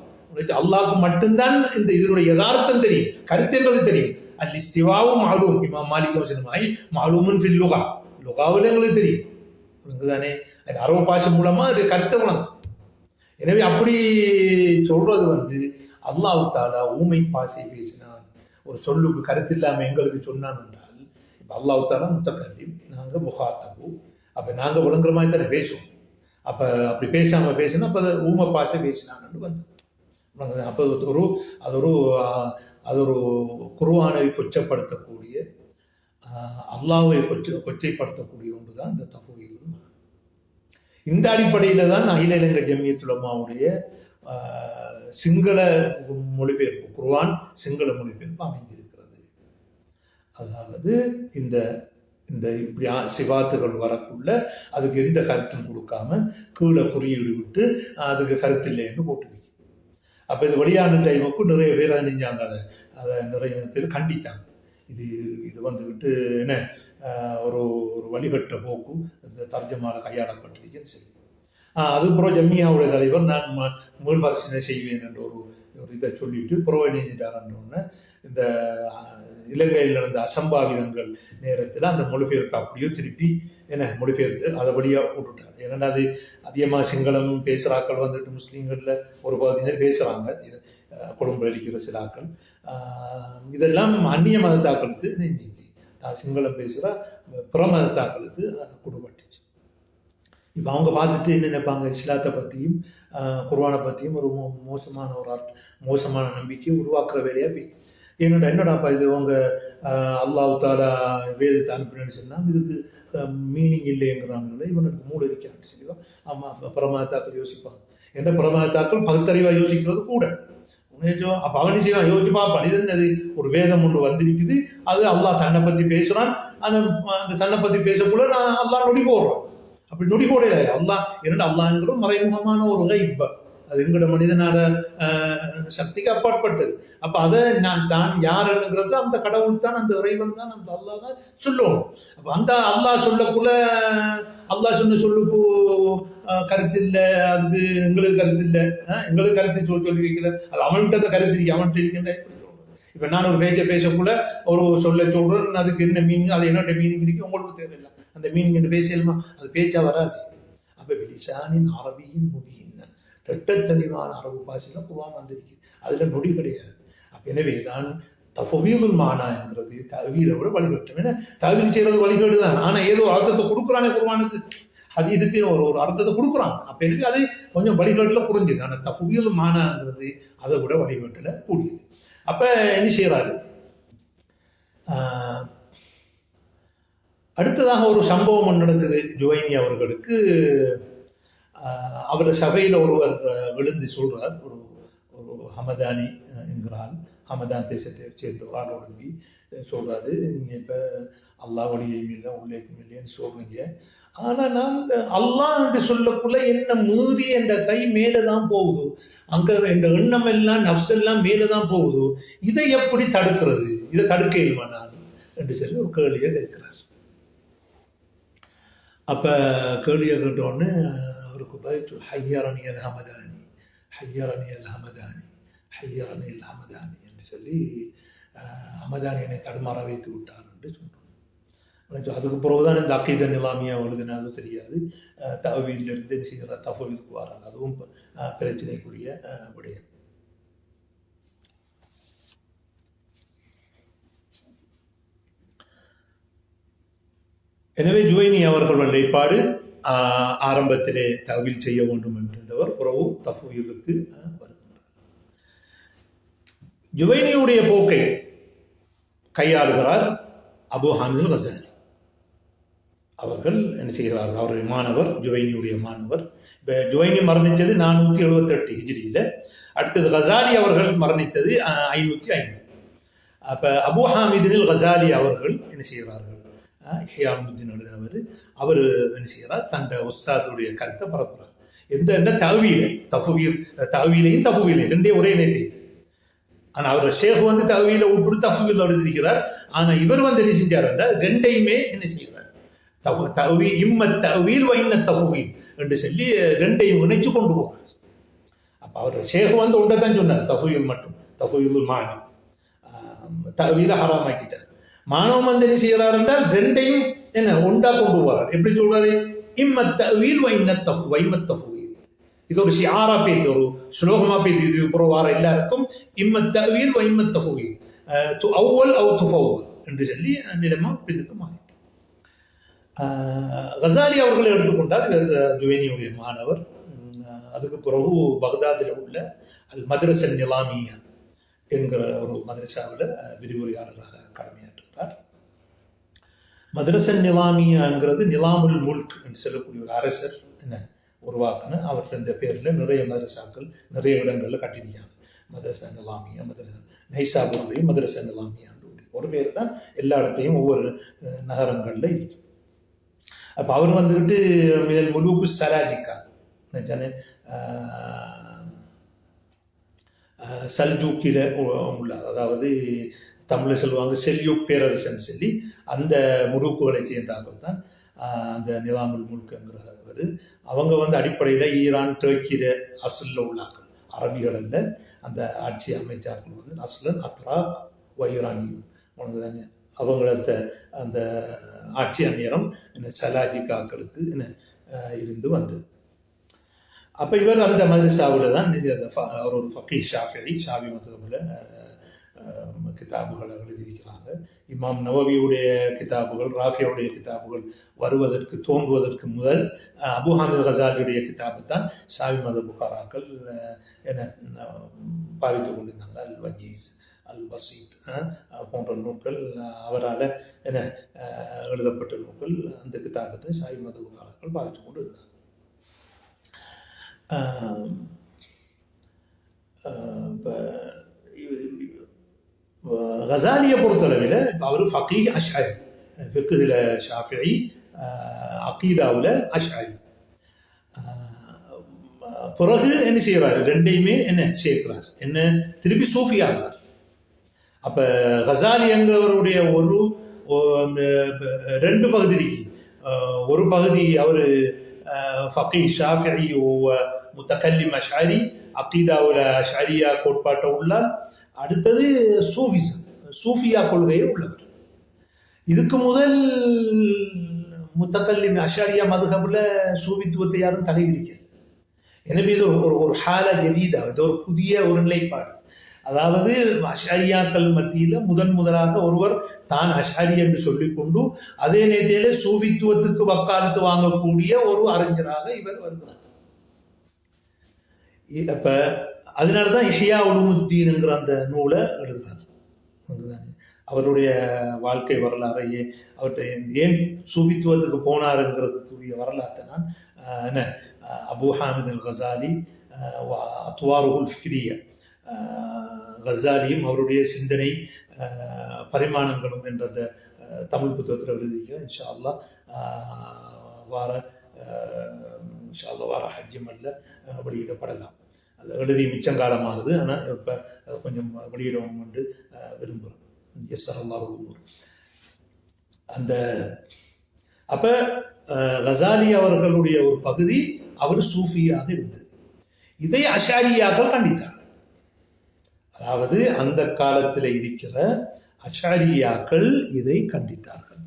அல்லாஹ்வுக்கு மட்டும்தான் இந்த இதனுடைய யதார்த்தம் தெரியும், கருத்துக்கள் தெரியும். அல் இஸ்திவாவும் மாலூம், இமாம் மாலிக் சொன்னமாய் மாலூமுன் ஃபில் லுகா, லுகாவில் எங்களுக்கு தெரியும் தானே. அது அரபு பாஷை மூலமாக அது கருத்தை வழங்கும். எனவே அப்படி சொல்றது அல்லாஹ் தஆலா ஊமை பாஷை பேசினான், ஒரு சொல்லுக்கு கருத்து இல்லாமல் எங்களுக்கு சொன்னான் என்றால், இப்போ அல்லாஹ் தஆலா முத்தகல்லிம், நாங்கள் முகாத்தபு, அப்போ நாங்கள் விளங்குற மாதிரி தானே பேசுவோம். அப்போ அப்படி பேசாமல் பேசினா அப்போ ஊமை பாஷை பேசினான்னு அப்போ அது ஒரு குர்ஆனை கொச்சப்படுத்தக்கூடிய, அல்லாஹ்வை கொச்சைப்படுத்தக்கூடிய ஒன்று தான் இந்த தஃவீல். இந்த அடிப்படையில் தான் அகில இலங்கை ஜம்மியத் உலமாவுடைய சிங்கள மொழிபெயர்ப்பு, குர்ஆன் சிங்கள மொழிபெயர்ப்பு அமைந்திருக்கிறது. அதாவது இந்த இந்த இப்படி சிவாத்துகள் வரக்குள்ள அதுக்கு எந்த கருத்தும் கொடுக்காம கீழே குறியீடு விட்டு அதுக்கு கருத்து இல்லைன்னு போட்டுருக்கு. அப்போ இது வெளியான டைமுக்கு நிறைய பேர் அணிஞ்சாங்க, அதை நிறைய பேர் கண்டித்தாங்க. இது வந்துக்கிட்டு என்ன ஒரு ஒரு வழிகட்ட போக்கு இந்த தர்ஜமாவில் கையாளப்பட்டிருக்குன்னு சொல்லி அதுக்கப்புறம் ஜம்மியாவுடைய தலைவர் நான் முதல் பரிசீலனை செய்வேன் என்ற ஒரு இதை சொல்லிட்டு புறவணிஞ்சிட்டாருன்றோன்னு இந்த இலங்கையில் நடந்த அசம்பாவிதங்கள் நேரத்தில் அந்த மொழிபெயர்ப்பு அப்படியோ திருப்பி என்ன மொழிபெயர்த்து அதை வழியாக விட்டுட்டார். ஏன்னா அது அதிகமாக சிங்களம் பேசுகிறாக்கள் முஸ்லீம்களில் ஒரு பகுதியினர் பேசுகிறாங்க, கொழும்பில் இருக்கிற சிலாக்கள். இதெல்லாம் அந்நிய மதத்தாக்களுக்கு நெஞ்சிச்சு, சிங்களம் பேசுகிற பிற மதத்தாக்களுக்கு கொடுபட்டுச்சு. இப்போ அவங்க பார்த்துட்டு என்ன நினைப்பாங்க, இஸ்லாத்தை பற்றியும் குர்ஆனை பற்றியும் ஒரு மோசமான நம்பிக்கையை உருவாக்குற வேலையாக போயிடுச்சு. என்னடாப்பா இது அவங்க அல்லாஹ் தஆலா வேதத்தை அனுப்பினு சொன்னால் இதுக்கு மீனிங் இல்லைங்கிறாங்களே, இவனுக்கு மூளை இருக்கான்னு சொல்லி ஆமாம் பிரமாதாக்கள் யோசிப்பாங்க. என்ன பிரமாதாக்கள் பகுத்தறிவாக யோசிக்கிறது கூட அப்போ அவனி செய்வான், யோசிச்சு பார்ப்பான். இது என்னது, ஒரு வேதம் ஒன்று வந்திருக்குது, அது அல்லாஹ் தன்னை பற்றி பேசுகிறான், அந்த தன்னை பற்றி பேசக்குள்ள நான் அல்லாஹ் நொடி போடுறான். அப்படி நொடி போடல அல்லாஹ், இரண்டு அல்லாஹ்ங்கிற மறைமுகமான ஒரு கைப்ப, அது எங்களோட மனிதனார சக்திக்கு அப்பாற்பட்டது. அப்போ அதை தான் யார் என்னங்கிறது அந்த கடவுள் தான், அந்த இறைவன் தான், அந்த அல்லாஹ் தான் சொல்லணும். அப்போ அந்த அல்லாஹ் சொல்லக்குள்ள அல்லாஹ் சொன்ன சொல்லுக்கு கருத்து இல்லை, அதுக்கு எங்களுக்கு கருத்து இல்லை, எங்களுக்கு கருத்து சொல்லி வைக்கல, அது அவன்கிட்ட அந்த கருத்து இருக்கு, அவன்கிட்ட இருக்கின்ற. இப்போ நான் ஒரு பேசக்குள்ள ஒரு சொல்ல சொல்கிறேன், அதுக்கு என்ன மீனிங், அது என்னோட மீனிங் இருக்கு, உங்களுக்கு தேவையில்லை அந்த மீனிங் என்று பேசலுமா, அது பேச்சா வராது. அப்போ பிலிசானின் அரபியின் முபியின் திட்டத்தெளிவான அரபு பாஷையில் குர்ஆன் வந்திருக்கு, அதில் நொடி கிடையாது. அப்போ எனவே தான் தஃவீதுல் மானா என்கிறது தவீலை விட வழிகட்டும். ஏன்னா தவீல் செய்கிறது வழிகேடு தான், ஆனால் ஏதோ அர்த்தத்தை கொடுக்குறானே குர்ஆனுக்கு, ஹதீஸுக்கு ஒரு அர்த்தத்தை கொடுக்குறாங்க. அப்போ எனவே அது கொஞ்சம் வழிகேட்டில் புரிஞ்சுது. ஆனால் தஃவீதுல் மானாங்கிறது அதை விட வழிகேட்டில் கூடியது. அப்போ என்ன செய்கிறாரு, அடுத்ததாக ஒரு சம்பவம் ஒன்று நடக்குது ஜுவைனி அவர்களுக்கு. அவர் சபையில் ஒருவர் விழுந்து சொல்கிறார், ஒரு ஒரு ஹமதானி என்கிறான், ஹமதான் தேசத்தை சேர்ந்த ஒரு ஆள் உடம்பி சொல்கிறாரு, நீங்கள் இப்போ அல்லாஹ் வழியையும் இல்லை உள்ளேக்கும் இல்லைன்னு சொல்கிறீங்க, ஆனால் நான் அல்லாஹ் என்று சொல்லக்குள்ள என்ன மீறி என்ற கை மேலே தான் போகுது, அங்கே இந்த எண்ணம் எல்லாம் நப்செல்லாம் மேலே தான் போகுது, இதை எப்படி தடுக்கிறது, இதை தடுக்க இயலுமா நான் என்று சொல்லி ஒரு கேள்வியை கேட்கிறார். அப்போ கேள்வியை கேட்டோடனே அவருக்கு பதில் ஹையரணி அல் ஹமதானி, ஹையரணி அல் ஹமதானி, ஹையரணி அல் ஹமதானி என்று சொல்லி ஹமதானியனை தடுமாற வைத்து விட்டார் என்று சொல்கிறோம். அதுக்கு பிறகுதான் இந்த அக்கீத நிலாமியா வருதுனாலும் தெரியாது, தவீலிருந்து செய்கிற தஃவீதுக்கு வராங்க, அதுவும் பிரச்சனைக்குரிய விடயம். எனவே ஜுவைனி அவர்கள் நிலைப்பாடு ஆரம்பத்திலே தவில் செய்ய வேண்டும் என்றவர் பிறகு தஃவீதுக்கு வருகின்றார். ஜுவைனியுடைய போக்கை கையாளுகிறார் அபு ஹாமிதுல் கசாலி அவர்கள். என்ன செய்கிறார்கள், அவருடைய மாணவர், ஜுவைனியுடைய மாணவர். இப்போ ஜுவைனி மரணித்தது 478 ஹிஜ்ரியில், அடுத்தது கசாலி அவர்கள் மரணித்தது 505. அப்போ அபு ஹாமிதுல் கசாலி அவர்கள் என்ன செய்கிறார்கள், ஹியாமுத்தீன் எழுதினவர், அவர் என்ன செய்கிறார், தன் உஸ்தாதுடைய கருத்தை பரப்புறார். எந்த தவீலை தவீலையும் தஃவீலையும் ரெண்டே ஒரே நேரத்தை. ஆனால் அவர் ஷேக் வந்து தவீலை உட்பட்டு தஃவீல் எழுதியிருக்கிறார். ஆனால் இவர் வந்து என்ன செஞ்சார் என்றால் ரெண்டையுமே என்ன செய்கிறார், இம்மத் தவீல் வைன்ன தஃவீல் என்று சொல்லி ரெண்டையும் இணைச்சு கொண்டு போகிறார். அப்போ அவர் ஷேக் வந்து ஒன்றை தான் சொன்னார், தஃவீல் மட்டும், தஃவீலுல் மானம், தவீலை ஹராமாக்கிட்டார். மாணவன் வந்து என்ன செய்கிறார் என்றால் ரெண்டையும் என்ன ஒன்றா கொண்டு போகிறார். எப்படி சொல்றாரு, இம்மத் தவீல் வைமத் தஃவீல். இது ஒரு ஷிஆரா பேத்து, ஒரு ஸ்லோகமா பேத்து, இது புறவார எல்லாருக்கும் இம்மத் தவீல் வைமத் தஃவீல், து அவ்வல் அவு துஃபவ்வல் என்று சொல்லி நிலமா பின்னுக்கு மாறிட்டார். கசாலி அவர்களை எடுத்துக்கொண்டால் ஜுவைனியுடைய மாணவர். அதுக்கு பிறகு பக்தாதில் உள்ள அல் மதரசன் நிலாமியா என்கிற ஒரு மதரசாவில் விரிவுரையாளராக கடமையாற்றுகிறார். மதரசன் நிலாமியாங்கிறது நிலாமுல் முல்க் என்று சொல்லக்கூடிய ஒரு அரசர் என்ன உருவாக்குன. அவர் இந்த பேரில் நிறைய மதரசாக்கள் நிறைய இடங்களில் கட்டியிருக்காங்க. மதரசா நிலாமியா, நைசாபூர்லையும் மதரசா நிலாமியா ஒரு பேர் தான் எல்லா இடத்தையும் ஒவ்வொரு நகரங்களில் இருக்கும். அப்போ அவர் வந்துக்கிட்டு மிதல் முலூக்கு சலாஜிக்கா சல்ஜூக்கில் உள்ள, அதாவது தமிழில் சொல்லுவாங்க செல்யூக் பேரரசன் சொல்லி, அந்த முழுக்குகளை சேர்ந்தார்கள் தான் அந்த நிலாமுல் முல்குங்கிறவர். அவங்க வந்து அடிப்படையில் ஈரான் டர்க்கியில் அசலில் உள்ளார்கள், அரபிகள் அல்ல. அந்த ஆட்சி அமைச்சார்கள் வந்து அஸ்லன் அத்ராக் வைரானியும் உனக்கு தானே அவங்கள அந்த ஆட்சி அந்நேரம் என்ன சலாஜிக்காக்களுக்கு என்ன இருந்து வந்தது. அப்போ இவர் அந்த மதரசாவில் தான் அவர் ஒரு ஃபக்கீ ஷாஃபி மதரபில் கிதாபுகள் எழுதியிருக்கிறாங்க. இமாம் நவவியுடைய கிதாபுகள், ராஃபியாவுடைய கிதாபுகள் வருவதற்கு தோன்றுவதற்கு முதல் அபு ஹாமித் கசாலியுடைய கிதாபை தான் ஷாஃபி மத புகாராக்கள் என பாவித்து கொண்டிருந்தாங்க. அல் வஜீஸ், அல் வசீத் போன்ற நூல்கள் அவரால் என எழுதப்பட்ட நூல்கள். அந்த கிதாபத்தை ஷாஃபி மத புகாராக்கள் பாவித்து கொண்டு இருந்தாங்க. கசாலியை பொறுத்தளவில் இப்போ அவர் ஃபக்கீ அஷ்அரி, ஃபிக்ஹில் ஷாஃபிஈ, அகீதாவில் அஷ்அரி. பிறகு என்ன செய்கிறார், ரெண்டையுமே என்ன சேர்க்கிறார், என்ன திருப்பி சூஃபி ஆகிறார். அப்போ கசாலி எங்கவருடைய ஒரு ரெண்டு பகுதிக்கு, ஒரு பகுதி அவர் ஃபக்கீ ஷாஃபிஈ முத்தகல்லிம் அஷ்அரி, அகீதாவில் அஷ்அரியா கோட்பாட்டை உள்ளார். அடுத்தது சூஃபிசம், சூஃபியா கொள்கையை உள்ளவர். இதுக்கு முதல் முத்தகல்லிம் அஷ்அரியா மதுஹபில் சூஃபித்துவத்தை யாரும் தலைவிரிக்கல. எனவே இது ஒரு ஹால ஜதீதா, இது ஒரு புதிய ஒரு நிலைப்பாடு. அதாவது அஷ்அரியாக்கள் மத்தியில் முதலாக ஒருவர் தான் அஷ்அரி என்று சொல்லிக்கொண்டு அதே நேரத்திலே சூஃபித்துவத்துக்கு வக்காலத்து வாங்கக்கூடிய ஒரு அறிஞராக இவர் வருகிறார். அப்போ அதனால தான் இஹ்யா உலூமுத்தீன்ங்கிற அந்த நூலை எழுதுகிறார். அவருடைய வாழ்க்கை வரலாறையே அவர்கிட்ட ஏன் சூபித்துவத்துக்கு போனாருங்கிறதுக்குரிய வரலாற்றை நான் என்ன அபு ஹாமித் அல் கசாலி அத்வாருல் ஃபிக்ரிய கசாலியும் அவருடைய சிந்தனை பரிமாணங்களும் என்ற அந்த தமிழ் புத்தகத்தில் எழுதியிருக்கிறேன். இன்ஷா அல்லாஹ் வார ஹஜ்ஜிமல்ல வெளியிடப்படலாம். அது எழுதி மிச்சங்காலமாகுது, ஆனால் இப்போ கொஞ்சம் வெளியிடவும் என்று விரும்புகிறோம். எஸ் அல்லாஹ் அந்த அப்போ கசாலி அவர்களுடைய ஒரு பகுதி அவர் சூஃபியாக இருந்தது. இதை அஷாரியாக்கள் கண்டித்தார்கள். அதாவது அந்த காலத்தில் இருக்கிற அஷாரியாக்கள் இதை கண்டித்தார்கள்.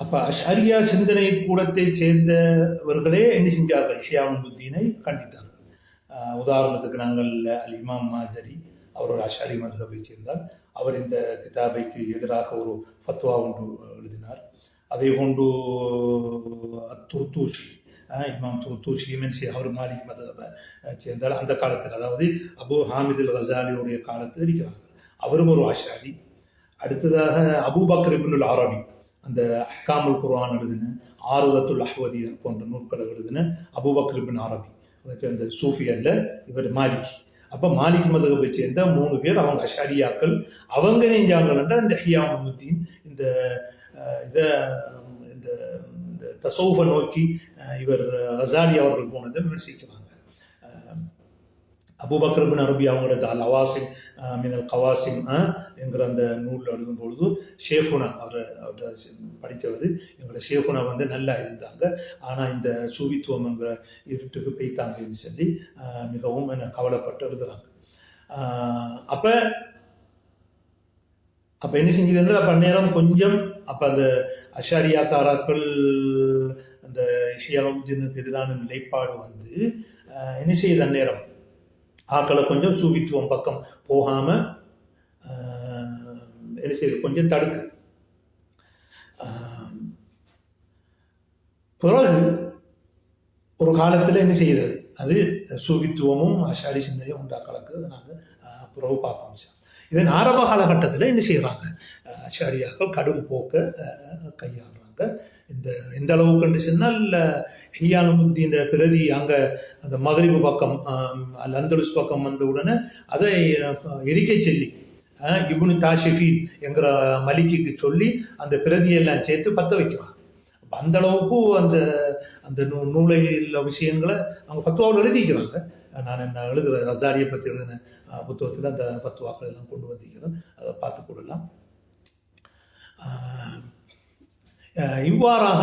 அப்ப அஷாரியா சிந்தனை கூடத்தை சேர்ந்தவர்களே என்ன செஞ்சார்கள்? இஹ்யா உல்முத்தீனை கண்டித்தார்கள். உதாரணத்துக்கு நாங்கள் அல் இமாம் மாசரி, அவர் ஒரு அஷாரி மதுஹபை சேர்ந்தார். அவர் இந்த கிதாபைக்கு எதிராக ஒரு ஃபத்வா ஒன்று எழுதினார். அதே போன்று துர்தூஷி, இமாம் துர்தூஷி அவர் மாலிக் மதுஹபை சேர்ந்தார். அந்த காலத்தில், அதாவது அபு ஹாமித் அல் கசாலியுடைய காலத்தில் இருக்கிறார்கள். அவரும் ஒரு அஷாரி. அடுத்ததாக அபூபக்கர் இப்னுல் அரபி, அந்த அஹ்காமுல் குர்ஆன் எழுதின, ஆருதத்துல் அஹ்வதியா போன்ற நூல்களை எழுதின அபூபக்கர் இப்னு அரபி, அந்த சூஃபி அல்ல, இவர் மாலிக். அப்போ மாலிக் மதுஹபை சேர்ந்த 3 பேர் அவங்க அஷாரியாக்கள். அவங்க நெஞ்சாங்கள்ன்ற இந்த இஹ்யா உல்முத்தீன் இந்த இதை இந்த தசௌஃபை நோக்கி இவர் கசாலி அவர்கள் போனதை விமர்சிக்கிறாங்க. அபூபக்கர் இப்னு அரபி அவங்களோட அல் அவாசிம் மினல் கவாசிம் என்கிற அந்த நூலில் எழுதும் பொழுது ஷேகுனா அவரை படித்தவர், எங்களோட ஷேகுனா நல்லா இருந்தாங்க, ஆனால் இந்த சூவித்துவம் என்கிற இருட்டுக்கு பெய்த்தாங்கன்னு சொல்லி மிகவும் கவலைப்பட்டு எழுதுறாங்க. அப்போ என்ன செஞ்சதுன்னா, அப்போ நேரம் கொஞ்சம் அப்போ அந்த அஷாரியாக்காராக்கள் அந்த இஹ்யா உல்முத்தீனுக்கு எதிரான நிலைப்பாடு என்ன செய்யுது, அந்நேரம் ஆக்களை கொஞ்சம் சூபித்துவம் பக்கம் போகாம என்ன செய்யுது, கொஞ்சம் தடுக்கு. பிறகு ஒரு காலத்தில் என்ன செய்கிறது, அது சூபித்துவமும் அஷாரி சிந்தனையும் உண்டாக்கலக்கு நாங்கள் பிறகு பார்ப்போம். இதன் ஆரம்ப காலகட்டத்தில் என்ன செய்கிறாங்க, அஷாரியாக்கள் கடும் போக்க கையாளுறாங்க. இந்த அளவுக்கு சொன்னால் இஹ்யா உல்முத்தீன் பிரதி அங்கே அந்த மக்ரிபு பக்கம் அல் அந்தலுஸ் பக்கம் வந்த உடனே அதை எரிக்க சொல்லி இப்னு தாஷிஃபீன் என்கிற மலிக்கு சொல்லி அந்த பிரதியெல்லாம் சேர்த்து பற்ற வைக்கிறாங்க. அந்த அளவுக்கு அந்த நூலையில் விஷயங்களை அவங்க ஃபத்வாவில் எழுதிக்கிறாங்க. நான் என்ன எழுதுகிறேன், கசாலியை பற்றி எழுதின புத்தகத்தில் அந்த ஃபத்வாக்கள் எல்லாம் கொண்டு வந்திருக்கிறேன், அதை பார்த்து கொள்ளலாம். இவ்வாறாக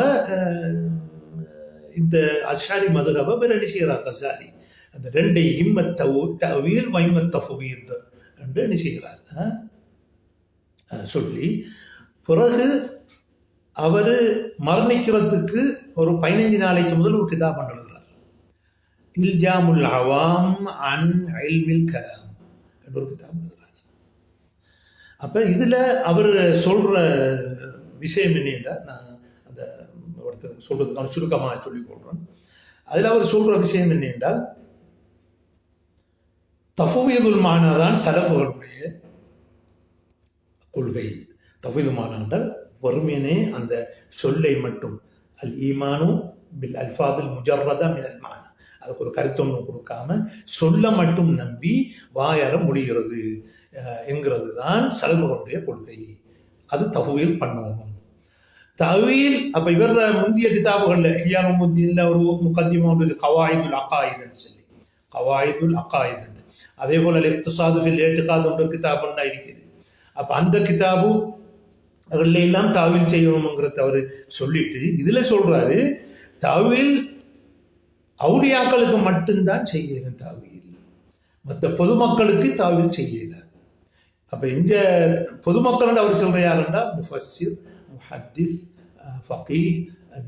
இந்த அஷாரி மதுஹபை என்ன செய்கிறார் கசாலி, அந்த 2 இம்மத் தஅவீல் வைம்மத் தஃவீத் என்று என்ன செய்கிறார் சொல்லி, பிறகு அவர் மரணிக்கிறதுக்கு ஒரு 15 நாளைக்கு முதல் ஒரு கிதாப் எழுதுகிறார், இல்ஜாமுல் அவாம் அன் இல்மில் கலாம் என்ற ஒரு கிதாப் எழுதுகிறார். அப்போ இதில் அவர் சொல்கிற விஷயம் என்னென்றால், நான் அந்த ஒருத்தர் சொல்கிறதுக்கான சுருக்கமாக சொல்லிக் கொள்கிறேன். அதில் அவர் சொல்கிற விஷயம் என்னென்றால், தஃவீதுல் மானா தான் சலஃபுகளுடைய கொள்கை. தஃவீதுல் மானா என்றால் வெறுமனே அந்த சொல்லை மட்டும், அல் ஈமானு பில் அல்ஃபாதுல் முஜர்ரதா மினல் மானா, அதுக்கு ஒரு கருத்தொன்றும் கொடுக்காம சொல்ல மட்டும் நம்பி வாயார முடிகிறது என்கிறது தான் சலஃபுகளுடைய கொள்கை. அது தஃவீல் பண்ணணும். தஅவீல் அப்போ இவர் முந்திய கிதாபுகளில் இஹ்யா உல்முத்தீன்ல ஒரு முகத்திமா ஒன்று கவாயிதுல் அகாயிதுன்னு சொல்லி, கவாயிதுல் அகாயிதுன்னு, அதே போல் இக்திசாது ஃபில் இஅ்திகாத் என்ற கிதாப் ஒன்றா இருக்குது. அப்போ அந்த கிதாபு அவர்கள் எல்லாம் தாவீல் செய்யணுங்கிறத அவர் சொல்லிட்டு இதில் சொல்கிறாரு, தாவீல் அவுலியாக்களுக்கு மட்டும்தான் செய்யணும் தாவீல், மற்ற பொதுமக்களுக்கு தாவீல் செய்யலாம். அப்போ இந்த பொதுமக்கள் அவர் சொல்கிற யாருன்னா முஃபஸ்ஸிர், முஹத்திஸ், ஃபகீஹ்,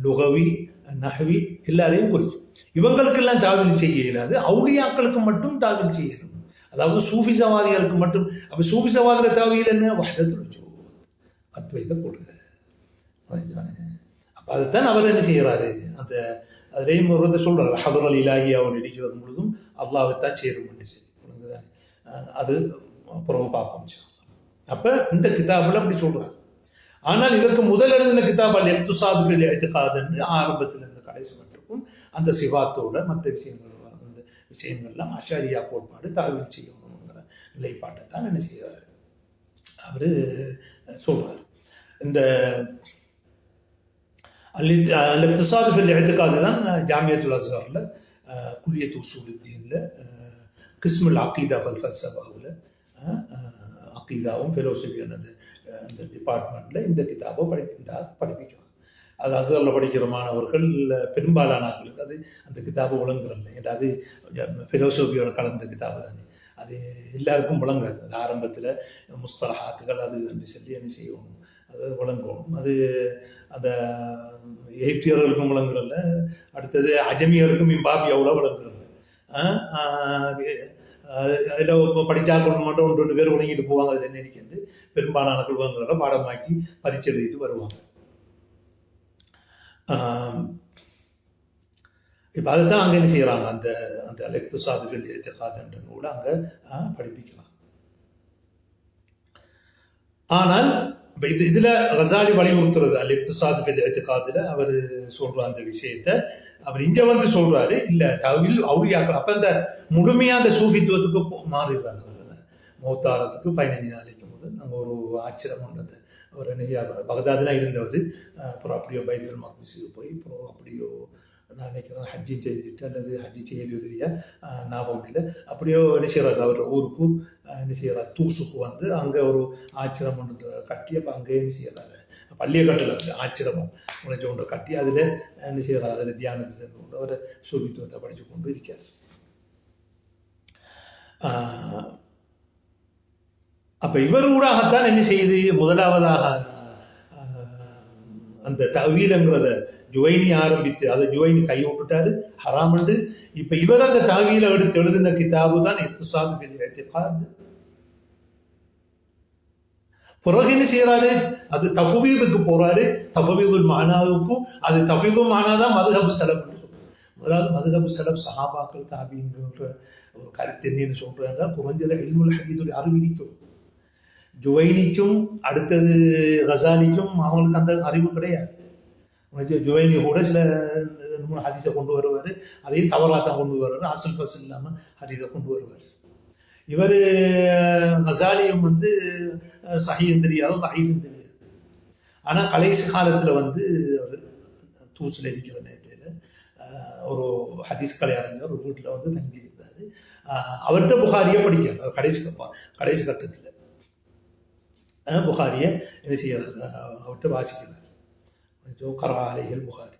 லுகவி, நஹ்வி எல்லாரையும் குறிக்கும். இவங்களுக்கெல்லாம் தாவீல் செய்ய இயலாது, அவுலியாக்களுக்கு மட்டும் தாவீல் செய்யணும். அதாவது சூஃபிசவாதிகளுக்கு மட்டும். அப்போ சூஃபிசவாதிகள் தாவீல் என்ன, வஹ்தத்துல் வஜூத், அத்வைத கொள்கை. அப்போ அதைத்தான் அவர் என்ன செய்கிறாரு, அந்த அதிலேயும் ஒரு சொல்கிறார், ஹதரல் இலாஹி அவர் இருக்கிறது பொழுதும் அல்லாஹ்வைத்தான் சேரும் என்று சொல்லி. அது பிறகு பார்ப்போம். அப்போ இந்த கிதாபில் அப்படி சொல்கிறார். ஆனால் இதற்கு முதல் எழுதின கிதாப் அல் இக்திசாத் ஃபில் இஅ்திகாத் என்று ஆரம்பத்திலிருந்து கடைசி மட்டுக்கும் அந்த சிவாத்தோட மற்ற விஷயங்கள் அந்த விஷயங்கள்லாம் அஷாரியா கோட்பாடு தாவீல் செய்யணுங்கிற நிலைப்பாட்டை தான் என்ன செய்கிறார் அவர் சொல்கிறார். இந்த அல் இக்திசாத் ஃபில் இஅ்திகாத் தான் ஜாமியத்துல் அஸ்ஹரில் குல்லியத் உஸூலுத்தீனில் கிஸ்முல் அகீதா வல் ஃபல்சஃபாவில் அகீதாவும் ஃபெலோசஃபி அந்த டிபார்ட்மெண்ட்டில் இந்த கிதாபை படிப்பிக்கலாம். அது அஸ்ஹரில் படிக்கிற மாணவர்கள் பெரும்பாலானவர்களுக்கு அது அந்த கிதாபை விளங்குறதில்லை. ஏதாவது ஃபெலோசஃபியோட கலந்த கிதாபு தானே, அது எல்லாருக்கும் விளங்காது. அது ஆரம்பத்தில் முஸ்தலஹாத்துகள் அது என்று சொல்லி என்ன செய்யணும், அது விளங்கணும். அது அந்த எகிப்தியர்களுக்கும் விளங்குறதில்ல, அடுத்தது அஜமியருக்கும் இம்பாபியாவில் விளங்குறதில்ல. அதில் படித்தா கொண்டு மட்டும் 1-2 பேர் விளங்கிட்டு போவாங்க. அதில் என்ன இருக்கிறது, பெரும்பாலான குழுவங்களை பாடமாக்கி பரீட்சை எழுதிட்டு வருவாங்க. இப்போ அதை தான் அங்கே என்ன செய்கிறாங்க, அந்த அந்த அல் இக்திசாத் ஃபில் இஅ்திகாத் என்ற நூலை அங்கே படிப்பிக்கலாம். ஆனால் இப்போ இதில் கசாலி வலியுறுத்துறது அல் இக்திசாத் ஃபில் இஅ்திகாத்தில் அவர் சொல்கிற அந்த விஷயத்தை அவர் இங்கே வந்து சொல்கிறாரு, இல்லை தவில் அவுலியாக்கள். அப்போ அந்த முழுமையாக அந்த சூஃபித்துவத்துக்கு மாறிடுறாங்க. மௌத்தாரத்துக்கு 15 நாளைக்கு முதல் நாங்கள் ஒரு ஆச்சரியம் கொண்டது. அவர் என்ன பகதாதெலாம் இருந்தவர். அப்புறம் அப்படியோ பைத்துல் மக்திஸுக்கு போய் அப்புறம் அப்படியோ நான் நினைக்கிறேன் ஹஜ்ஜி செஞ்சுட்டு அல்லது ஹஜ்ஜி செய்யலையா ஞாபகம் இல்லை. அப்படியோ என்ன செய்கிறார், அவர் ஊருக்கு என்ன செய்கிறார், தூசுக்கு வந்து அங்கே ஒரு ஆச்சிரம் ஒன்று கட்டி அப்போ அங்கே என்ன செய்கிறாரு, பள்ளியை கட்டல ஆச்சிரமம் உழைச்சி ஒன்று கட்டி அதில் என்ன செய்கிறார், அதில் தியானத்தில் இருந்து கொண்டு அவர் சூபித்துவத்தை படித்து கொண்டு இருக்கார். அப்போ இவர் ஊடாகத்தான் என்ன செய்யுது, முதலாவதாக அந்த தவீலங்கிறத ஜுவைனி ஆரம்பித்து அதை ஜுவைனி கை விட்டுட்டாரு ஹராமண்டு. இப்போ இவர் அந்த தவீலை எடுத்து எழுதின கிதாபு தான் இக்திசாத் ஃபில் இஅ்திகாத். பிறகு என்ன செய்யறாரு, அது தஃவீதுக்கு போறாரு. தஃவீதுல் மானாவுக்கும் அது தஃவீதுல் மானா தான் மதுஹப் ஸலஃப் சொல்றாரு. முதலாவது மதுஹப் ஸலஃப் சஹாபாக்கள் தாபீன்கிற ஒரு கருத்து என்னன்னு சொல்றாங்க, குறைஞ்சது இல்முல் ஹதீஸுடைய அறிவிக்கும் ஜுவைனிக்கும் அடுத்தது கசாலிக்கும் அவங்களுக்கு அந்த அறிவு கிடையாது. ஜுவைனி கூட சில 2-3 ஹதீஸை கொண்டு வருவார், அதையும் தவறாக தான் கொண்டு வருவார், அசல் ஃபசல் இல்லாமல் ஹதீஸை கொண்டு வருவார். இவர் கசாலியும் வந்து சஹீஹும் தெரியாது, தஈஃபும் தெரியாது. ஆனால் கடைசி காலத்தில் வந்து அவர் தூசில் இருக்கிற நேரத்தில் ஒரு ஹதீஸ் கலை அறிஞர் ஒரு வீட்டில் வந்து தங்கியிருந்தார். அவர்கிட்ட புகாரியை படிக்கிறார். கடைசி கட்டத்தில் புகாரியை என்ன செய்கிறார், அவர்கிட்ட வாசிக்கிறார். கராலைகள் புகாரி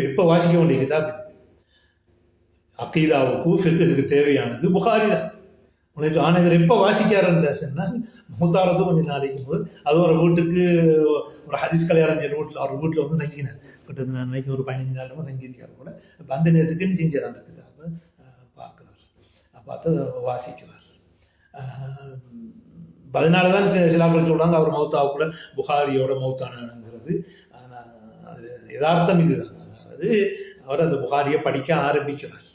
இப்போ வாசிக்க வேண்டிய கிதாப் இது. அகீதாவுக்கு ஃபிக்ஹுக்கு தேவையானது புகாரி தான். உனக்கு ஆனவர் எப்போ வாசிக்காருன்ற சொன்னால் மூத்தாரது கொஞ்சம் நாளைக்கு போது அது ஒரு வீட்டுக்கு ஒரு ஹதீஸ் கலை அறிஞர் வீட்டில் அவர் வீட்டில் வந்து தங்கினார். கிட்டத்தட்ட நான் நினைக்க ஒரு 15 நாள் தங்கியிருக்காரு கூட. இப்போ அந்த நேரத்துக்கு என்ன செஞ்சார், அந்த கிதாபை பார்க்குறார், பார்த்து வாசிக்கிறார். அதனால தான் சிலாக்கள் சொல்கிறாங்க அவர் மௌத்தாவுக்குள்ள புகாரியோட மௌத்தானாங்கிறது. ஆனால் அது யதார்த்தம் இதுதான். அதாவது அவர் அந்த புகாரியை படிக்க ஆரம்பிக்கிறார்.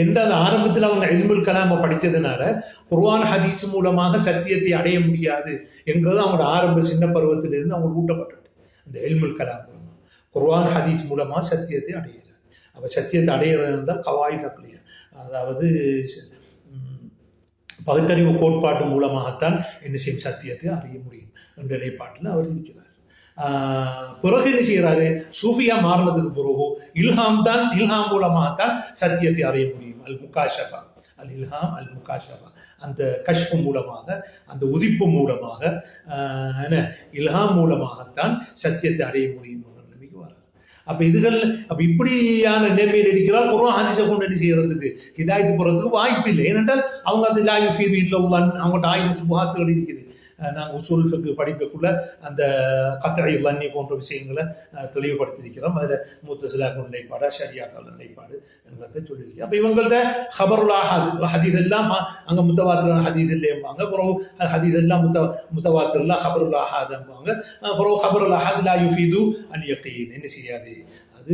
என்று அந்த ஆரம்பத்தில் அவங்க இல்முல் கலாமை படித்ததுனால குர்ஆன் ஹதீஸ் மூலமாக சத்தியத்தை அடைய முடியாது என்கிறது அவங்களோட ஆரம்ப சின்ன பருவத்திலிருந்து அவங்க ஊட்டப்பட்டது. அந்த இல்முல் கலாம் மூலமாக குர்ஆன் ஹதீஸ் மூலமாக சத்தியத்தை அடையலை. அப்போ சத்தியத்தை அடையிறது இருந்தால் கவாய் தக்லியா, அதாவது பகுத்தறிவு கோட்பாட்டு மூலமாகத்தான் என்ன செய்யும், சத்தியத்தை அறிய முடியும் என்ற நிலைப்பாட்டில் அவர் இருக்கிறார். பிறகு என்ன செய்கிறாரு, சூஃபியா மாறினதுக்கு பிறகு இல்ஹாம் மூலமாகத்தான் சத்தியத்தை அறிய முடியும். அல் முகாஷஃபா, அல் இல்ஹாம் அல் முகாஷஃபா, அந்த கஷ்ஃபு மூலமாக, அந்த உதிப்பு மூலமாக, இல்ஹாம் மூலமாகத்தான் சத்தியத்தை அறிய முடியும் என்ற நிலைமைக்கு வராது. அப்போ இப்படியான நிலைமையில் இருக்கிறால் குர்ஆன் ஹதீஸை கொண்டு என்ன செய்யறதுக்கு ஹிதாயத்து போகிறதுக்கு வாய்ப்பு இல்லை. ஏனென்றால் அவங்க அது லா யுஃபீது இல்லா அவங்கள்ட்ட 1000 சுபஹாத்துகள் இருக்குது. நாங்கள் உசூல் ஃபிக்ஹ் படிக்கக்குள்ள அந்த கத்இ லன்னி போன்ற விஷயங்களை தெளிவுபடுத்தியிருக்கிறோம். அதில் முத்தஸிலாக்கள் நிலைப்பாடு, ஷரியாக்கள் நிலைப்பாடு எங்களை சொல்லியிருக்கிறோம். அப்போ இவங்கள்ட்ட ஹபருல் ஆஹாத் ஹதீஸ் எல்லாம் அங்கே முத்தவாத்திரான ஹதீஸ் இல்லைம்பாங்க. அப்புறம் ஹதீஸ் எல்லாம் முத்தவாத்திரலாம் ஹபருல் ஆஹாத்ம்பாங்க. அப்புறம் ஹபருல் ஆஹாத் லா யுஃபீது அல் யகீன், என்ன செய்யாது, அது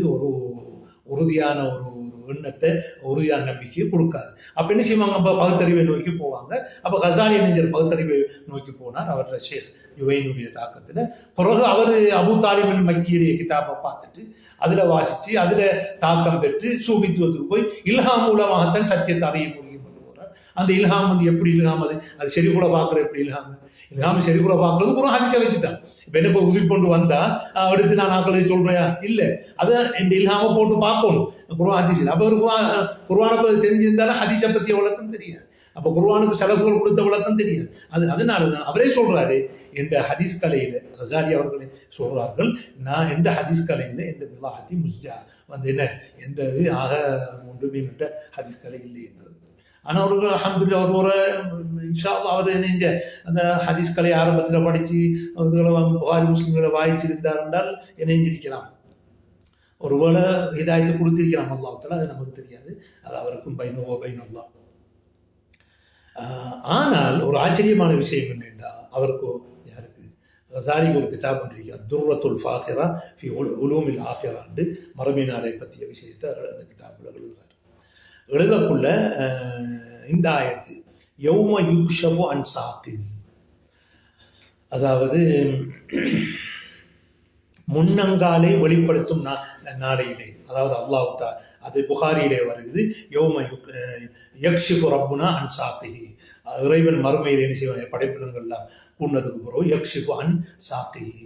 உறுதியான ஒரு எண்ணத்தை, உறுதியான நம்பிக்கையை கொடுக்காது. அப்போ என்ன செய்வாங்க? அப்போ பகுத்தறிவை நோக்கி போவாங்க. அப்போ கசாலி நெஞ்சர் பகுத்தறிவை நோக்கி போனார். அவரோட ஷேக் ஜுவைனுடைய தாக்கத்தில். பிறகு அவர் அபு தாலிபின் மக்கீரிய கிதாபை பார்த்துட்டு அதில் வாசித்து அதில் தாக்கம் பெற்று சூபித்துவத்துக்கு போய் இல்ஹாம் மூலமாகத்தான் சத்தியத்தை அறிய முடியும் என்று போகிறார். அந்த இல்ஹாம் வந்து எப்படி இல்ஹாம்? அது சரி கூட பார்க்குற எப்படி இல்ஹாம்? இல்ஹாம் சரி கூட பார்க்குறது ஒரு ஹதீஸை வச்சு தான். இப்போ என்ன உதவி கொண்டு வந்தா அடுத்து நான் ஆக்களை சொல்றேன் இல்லை, அதை இந்த இல்ஹாமை போட்டு பார்க்கணும் குர்ஆன் ஹதீஸில். அப்போ ஒரு குர்ஆனை தெரிஞ்சிருந்தாலும் ஹதீஸை பற்றிய விளக்கம் தெரியாது. அப்போ குர்ஆனுக்கு செலவுகள் கொடுத்த விளக்கம் தெரியாது. அதனால தான் அவரே சொல்றாரு, எந்த ஹதீஸ் கலையில் கசாலி அவர்களே சொல்றார்கள், நான் எந்த ஹதீஸ் கலையில் எந்த விவாஹத்தி முஸ்ஜா வந்து என்ன எந்த இது ஆக ஒன்று மீன்கிட்ட ஹதீஸ் கலை இல்லை என்பது. ஆனால் அவர்கள் அல்ஹம்துலில்லாஹ் ஒரு இன்ஷா அல்லாஹ் அவர் நெஞ்ச அந்த ஹதீஸ் கலை ஆரம்பத்தில் படித்து புகாரி முஸ்லிம்களை வாய்ச்சிருந்தார் என்றால் இணைஞ்சிருக்கலாம். ஒருவேளை ஹிதாயத்தை கொடுத்திருக்கலாம் அல்லாஹ் தஆலா, அது நமக்கு தெரியாது. அது அவருக்கும் பைனஹு பைன அல்லாஹ். ஆனால் ஒரு ஆச்சரியமான விஷயம் என்னென்றா, அவருக்கு யாருக்கு கசாலிக்கு ஒரு கிதாப் பண்ணிருக்கார், துர்ரத்துல் ஃபாஹிரா ஃபி உலூமில் ஆஹிரா என்று மறுமை நாளை பற்றிய விஷயத்தை அந்த கிதாபில் எழுதுகிறார். எழுதக்குள்ள இந்த ஆயத்து யௌம யுக்ஷஃபு அன் சாக்கின், அதாவது முன்னங்காலை வெளிப்படுத்தும் நாளையிலே, அதாவது அல்லாஹ் தஆலா அது புகாரியிலே வருகிறது, யௌம யக்ஷிஃபு ரப்புனா அன் சாக்கிஹி, இறைவன் மறுமையில் என்ன செய்வாங்க படைப்பினங்கள்லாம் கூண்ணதுக்கு பிறகு யக்ஷிஃபு அன் சாக்கிஹி,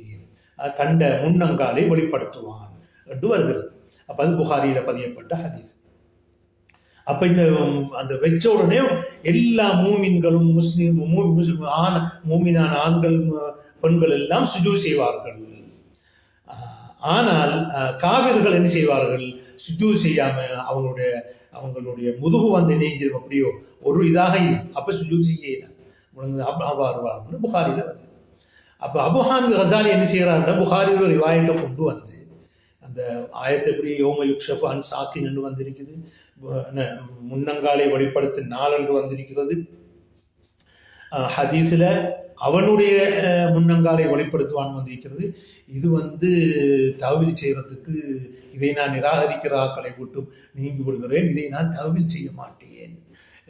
தண்ட முன்னங்காலை வெளிப்படுத்துவான் என்று வருகிறது. அப்போ அது புகாரியில் பதியப்பட்ட ஹதீஸ். அப்போ இந்த அந்த வச்ச உடனே எல்லா மூமின்களும் மூமினான ஆண்கள் பெண்கள் எல்லாம் சுஜூ செய்வார்கள். ஆனால் காவிர்கள் என்ன செய்வார்கள்? சுஜூ செய்யாம அவங்களுடைய முதுகு வந்து நெஞ்சிரும், அப்படியோ ஒரு இதாக இருக்கும். அப்போ சுஜூ செய்யலாம் புகாரியில் வருது. அப்போ அபு ஹாமித் கசாலி என்ன செய்கிறாருன்னா, புகாரியில் ஒரு ரிவாயத்தை கொண்டு வந்து அந்த ஆயத்தை எப்படி யௌம யுக்ஷஃபு அன் சாக்கின் என்று வந்திருக்குது, முன்னங்காலை வெளிப்படுத்தும் நாள் என்று வந்திருக்கிறது. ஹதீஸில் அவனுடைய முன்னங்காலை வெளிப்படுத்துவான் வந்திருக்கிறது. இது வந்து தஅவீல் செய்கிறதுக்கு இதை நான் நிராகரிக்கிற ஆக்களை விட்டு நீங்கி விடுகிறேன், இதை நான் தஅவீல் செய்ய மாட்டேன்